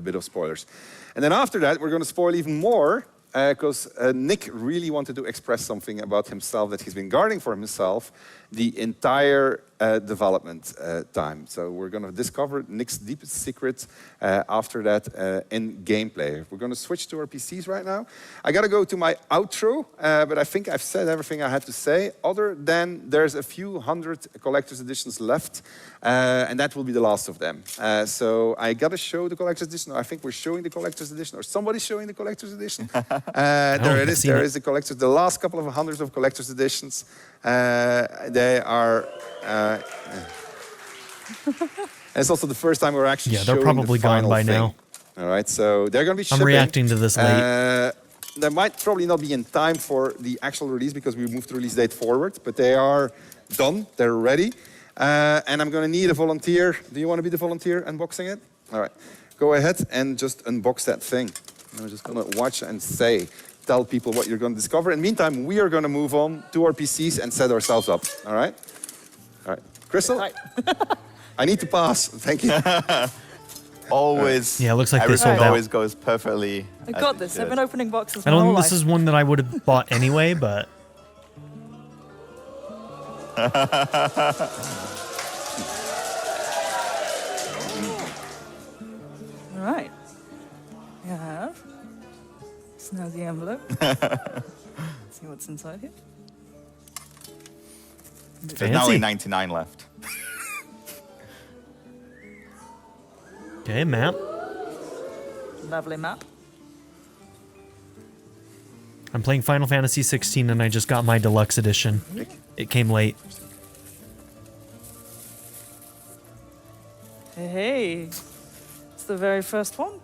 Speaker 4: bit of spoilers. And then after that, we're going to spoil even more, because Nick really wanted to express something about himself that he's been guarding for himself the entire development time. So we're going to discover Nick's deepest secret after that in gameplay. We're going to switch to our PCs right now. I got to go to my outro, but I think I've said everything I had to say, other than there's a few hundred collector's editions left, and that will be the last of them. So I got to show the collector's edition. I think we're showing the collector's edition, or somebody's showing the collector's edition. There it is. There is the last couple of hundreds of collector's editions. They are. It's also the first time we're actually showing
Speaker 1: they're probably
Speaker 4: the final
Speaker 1: gone by
Speaker 4: thing.
Speaker 1: now.
Speaker 4: All right, so they're going to be shipping.
Speaker 1: I'm reacting to this late.
Speaker 4: They might probably not be in time for the actual release because we moved the release date forward, but they are done. They're ready. And I'm going to need a volunteer. Do you want to be the volunteer unboxing it? All right. Go ahead and just unbox that thing. I'm just going to watch and tell people what you're going to discover. In the meantime, we are going to move on to our PCs and set ourselves up. All right? All right. Crystal? I need to pass. Thank you.
Speaker 16: Always.
Speaker 1: Yeah, it looks like this
Speaker 16: everything
Speaker 1: sold out.
Speaker 16: always goes perfectly.
Speaker 10: I got this. I've been opening boxes
Speaker 1: I
Speaker 10: my
Speaker 1: don't
Speaker 10: whole
Speaker 1: think this
Speaker 10: life.
Speaker 1: is one that I would have bought anyway, but
Speaker 10: All right. We have. It's now the envelope. See what's inside here.
Speaker 16: There's now only 99 left.
Speaker 1: okay, map.
Speaker 10: Lovely map.
Speaker 1: I'm playing Final Fantasy 16 and I just got my deluxe edition. It came late.
Speaker 10: Hey, hey. It's the very first one.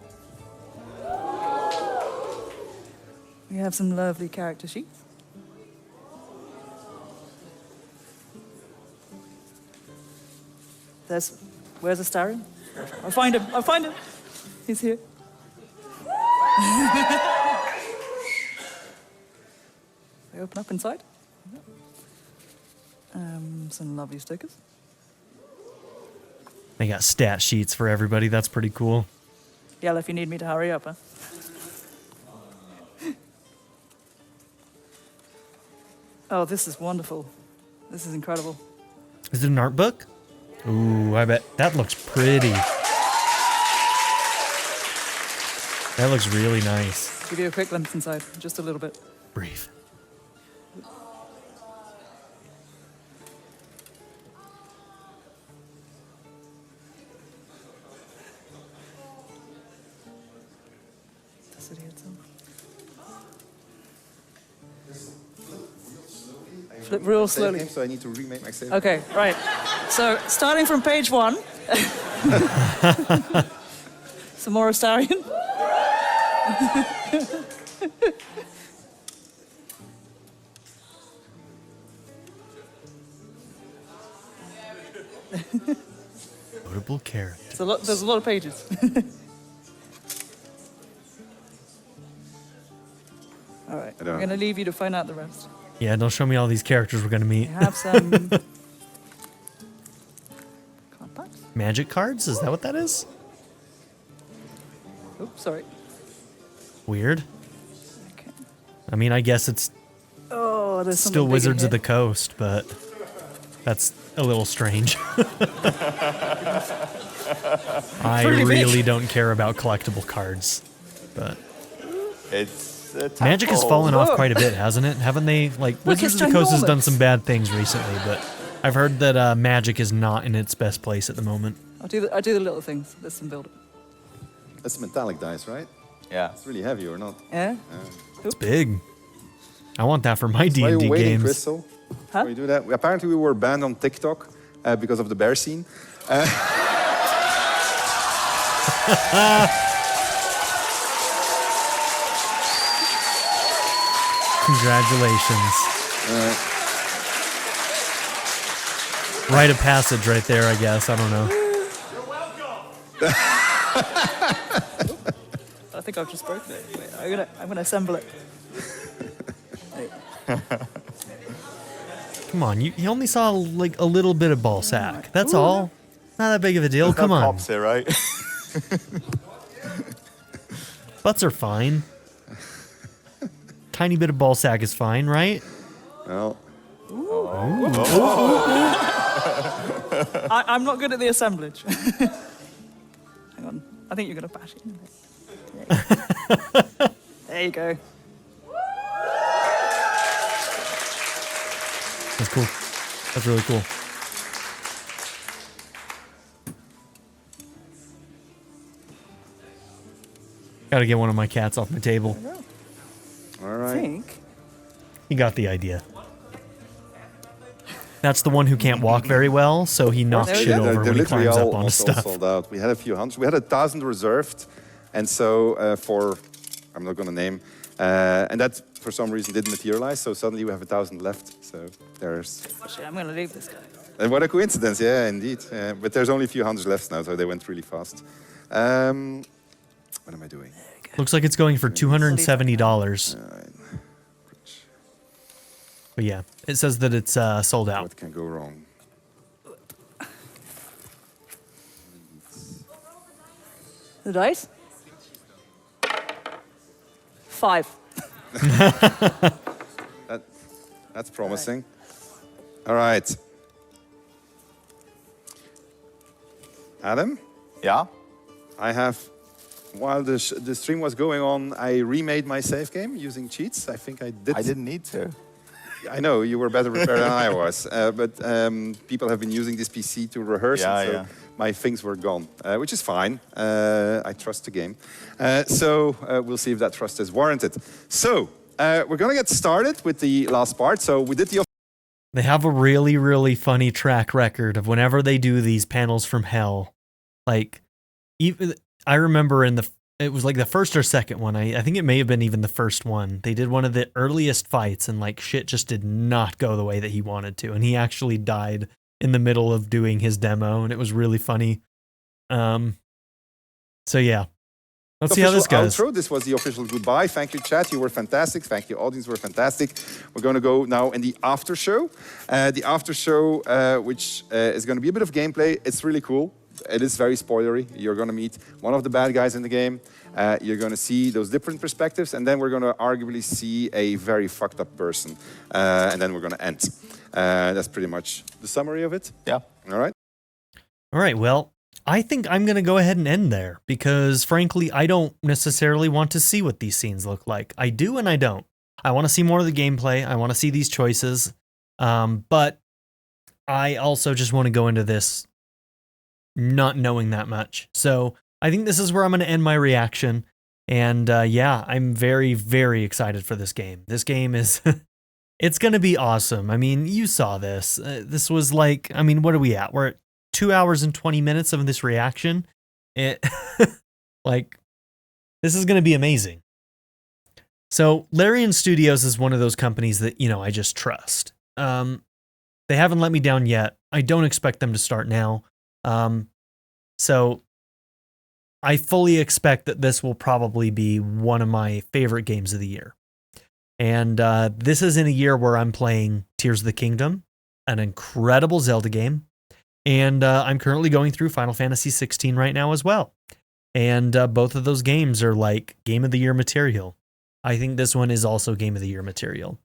Speaker 10: We have some lovely character sheets. Where's Astarion? I'll find him. I'll find him. He's here. They open up inside. Some lovely stickers.
Speaker 1: They got stat sheets for everybody. That's pretty cool.
Speaker 10: Yell if you need me to hurry up, huh? Oh, this is wonderful. This is incredible.
Speaker 1: Is it an art book? Ooh, I bet that looks pretty. That looks really nice.
Speaker 10: Give you a quick glimpse inside, just a little bit.
Speaker 1: Brief.
Speaker 10: The city itself. Flip real slowly.
Speaker 4: So I need to remake my save.
Speaker 10: Okay, right. So, starting from page 1. Some more Astarion.
Speaker 1: Notable character.
Speaker 10: There's a lot of pages. All right, I'm going to leave you to find out the rest.
Speaker 1: Yeah, don't show me all these characters we're gonna meet.
Speaker 10: We have some card packs.
Speaker 1: Magic cards? Is that what that is?
Speaker 10: Oops, sorry.
Speaker 1: Weird. I mean, I guess it's
Speaker 10: Oh, there's
Speaker 1: still
Speaker 10: something big
Speaker 1: Wizards
Speaker 10: in
Speaker 1: of the
Speaker 10: here.
Speaker 1: Coast, but that's a little strange. I
Speaker 10: Pretty big.
Speaker 1: really don't care about collectible cards, but
Speaker 16: It's
Speaker 1: Magic has fallen off quite a bit, hasn't it? Haven't they? Like,
Speaker 10: Look,
Speaker 1: Wizards
Speaker 10: it's
Speaker 1: of the Coast has done
Speaker 10: ginormous.
Speaker 1: some bad things recently, but I've heard that Magic is not in its best place at the moment.
Speaker 10: I do the little things. There's some build up.
Speaker 4: That's metallic dice, right?
Speaker 16: Yeah.
Speaker 4: It's really heavy or not?
Speaker 10: Yeah.
Speaker 1: It's big. I want that for my
Speaker 4: Why are
Speaker 1: D&D
Speaker 4: you waiting,
Speaker 1: games.
Speaker 4: Crystal?
Speaker 10: Huh?
Speaker 4: When you do that? Apparently we were banned on TikTok because of the bear scene.
Speaker 1: Congratulations. Rite of passage right there, I guess. I don't know.
Speaker 10: I think I've just broken it. Wait, I'm gonna assemble it.
Speaker 1: Come on, you only saw like a little bit of ball sack. That's all. Not that big of a deal. Come on.
Speaker 16: Pops here, right?
Speaker 1: Butts are fine. Tiny bit of ball sack is fine, right?
Speaker 4: Well.
Speaker 10: I'm not good at the assemblage. Hang on. I think you're gonna bash it in there. There you go.
Speaker 1: That's cool. That's really cool. Gotta get one of my cats off my table.
Speaker 4: All
Speaker 10: I
Speaker 4: right.
Speaker 10: think.
Speaker 1: He got the idea. That's the one who can't walk very well, so he knocks shit over
Speaker 4: They're
Speaker 1: when he
Speaker 4: literally
Speaker 1: climbs up
Speaker 4: all
Speaker 1: onto stuff.
Speaker 4: sold out. We had a few hundreds. We had 1,000 reserved, And so I'm not going to name, and that for some reason didn't materialize. So suddenly we have 1,000 left. So there's.
Speaker 10: Actually, I'm going to leave this guy.
Speaker 4: And what a coincidence, yeah, indeed. But there's only a few hundreds left now, so they went really fast. What am I doing?
Speaker 1: Looks like it's going for $270. But yeah, it says that it's sold out.
Speaker 4: What can go wrong?
Speaker 10: The dice? 5.
Speaker 4: That's promising. All right. Adam?
Speaker 16: Yeah?
Speaker 4: I have, while the stream was going on, I remade my save game using cheats. I think I did.
Speaker 16: I didn't need to.
Speaker 4: I know, you were better prepared than I was. But people have been using this PC to rehearse it, so my things were gone, which is fine. I trust the game. So we'll see if that trust is warranted. So we're going to get started with the last part. So we did the...
Speaker 1: They have a really, really funny track record of whenever they do these panels from hell. Like, even I remember it was like the first or second one. I think it may have been even the first one. They did one of the earliest fights, and like shit just did not go the way that he wanted to, and he actually died in the middle of doing his demo, and it was really funny. So yeah. Let's see how this goes.
Speaker 4: Outro. This was the official goodbye. Thank you, chat. You were fantastic. Thank you, audience. Were fantastic. We're going to go now in the after show. The after show, which is going to be a bit of gameplay. It's really cool. It is very spoilery. You're going to meet one of the bad guys in the game. You're going to see those different perspectives, and then we're going to arguably see a very fucked up person. And then we're going to end. That's pretty much the summary of it.
Speaker 16: Yeah.
Speaker 4: All right.
Speaker 1: All right. Well, I think I'm going to go ahead and end there because, frankly, I don't necessarily want to see what these scenes look like. I do and I don't. I want to see more of the gameplay. I want to see these choices. But I also just want to go into this not knowing that much. So I think this is where I'm going to end my reaction. And yeah, I'm very, very excited for this game. This game is... it's going to be awesome. I mean, you saw this. This was like... I mean, what are we at? We're at 2 hours and 20 minutes of this reaction. Like, this is going to be amazing. So Larian Studios is one of those companies that, you know, I just trust. They haven't let me down yet. I don't expect them to start now. So I fully expect that this will probably be one of my favorite games of the year. And this is in a year where I'm playing Tears of the Kingdom, an incredible Zelda game. And I'm currently going through Final Fantasy 16 right now as well. And both of those games are like Game of the Year material. I think this one is also Game of the Year material.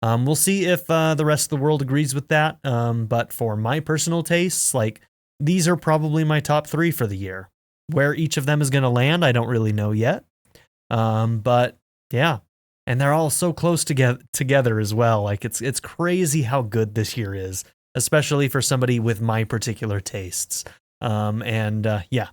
Speaker 1: We'll see if the rest of the world agrees with that. But for my personal tastes, like these are probably my top 3 for the year. Where each of them is going to land, I don't really know yet. But yeah, and they're all so close together as well. Like it's crazy how good this year is, especially for somebody with my particular tastes. Yeah,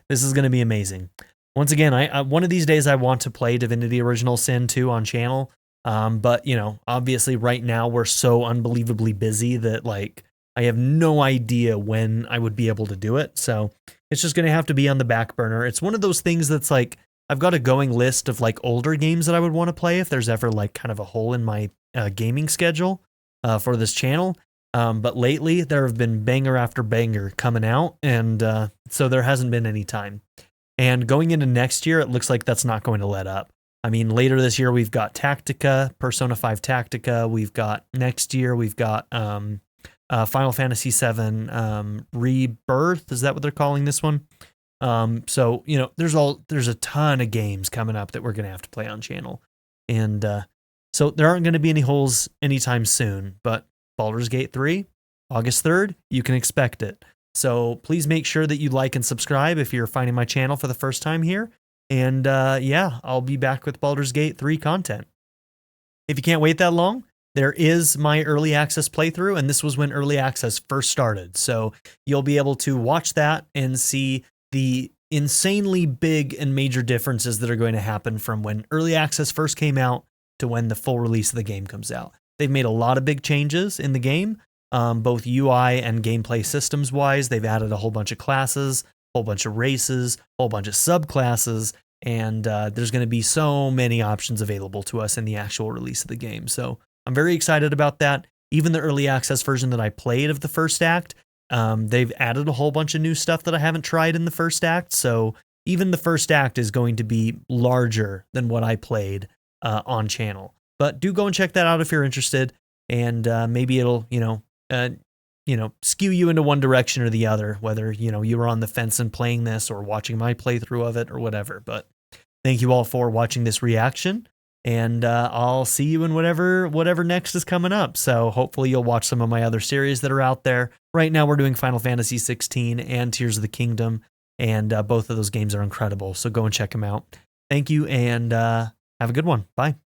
Speaker 1: this is going to be amazing. Once again, I one of these days I want to play Divinity Original Sin 2 on channel. But you know, obviously right now we're so unbelievably busy that like I have no idea when I would be able to do it. So it's just going to have to be on the back burner. It's one of those things that's like, I've got a going list of like older games that I would want to play if there's ever like kind of a hole in my gaming schedule for this channel. But lately there have been banger after banger coming out. And so there hasn't been any time. And going into next year, it looks like that's not going to let up. I mean, later this year, we've got Tactica, Persona 5 Tactica. We've got next year, we've got Final Fantasy 7 Rebirth. Is that what they're calling this one? So, you know, there's a ton of games coming up that we're going to have to play on channel. And so there aren't going to be any holes anytime soon. But Baldur's Gate 3, August 3rd, you can expect it. So please make sure that you like and subscribe if you're finding my channel for the first time here. And yeah, I'll be back with Baldur's Gate 3 content. If you can't wait that long, there is my early access playthrough, and this was when early access first started. So you'll be able to watch that and see the insanely big and major differences that are going to happen from when early access first came out to when the full release of the game comes out. They've made a lot of big changes in the game, both UI and gameplay systems wise. They've added a whole bunch of classes, whole bunch of races, whole bunch of subclasses, and there's going to be so many options available to us in the actual release of the game. So I'm very excited about that. Even the early access version that I played of the first act, they've added a whole bunch of new stuff that I haven't tried in the first act. So even the first act is going to be larger than what I played on channel. But do go and check that out if you're interested, and maybe it'll skew you into one direction or the other, whether you were on the fence and playing this or watching my playthrough of it or whatever. But thank you all for watching this reaction, and I'll see you in whatever next is coming up. So hopefully you'll watch some of my other series that are out there. Right now we're doing Final Fantasy 16 and Tears of the Kingdom, and both of those games are incredible. So go and check them out. Thank you, and have a good one. Bye.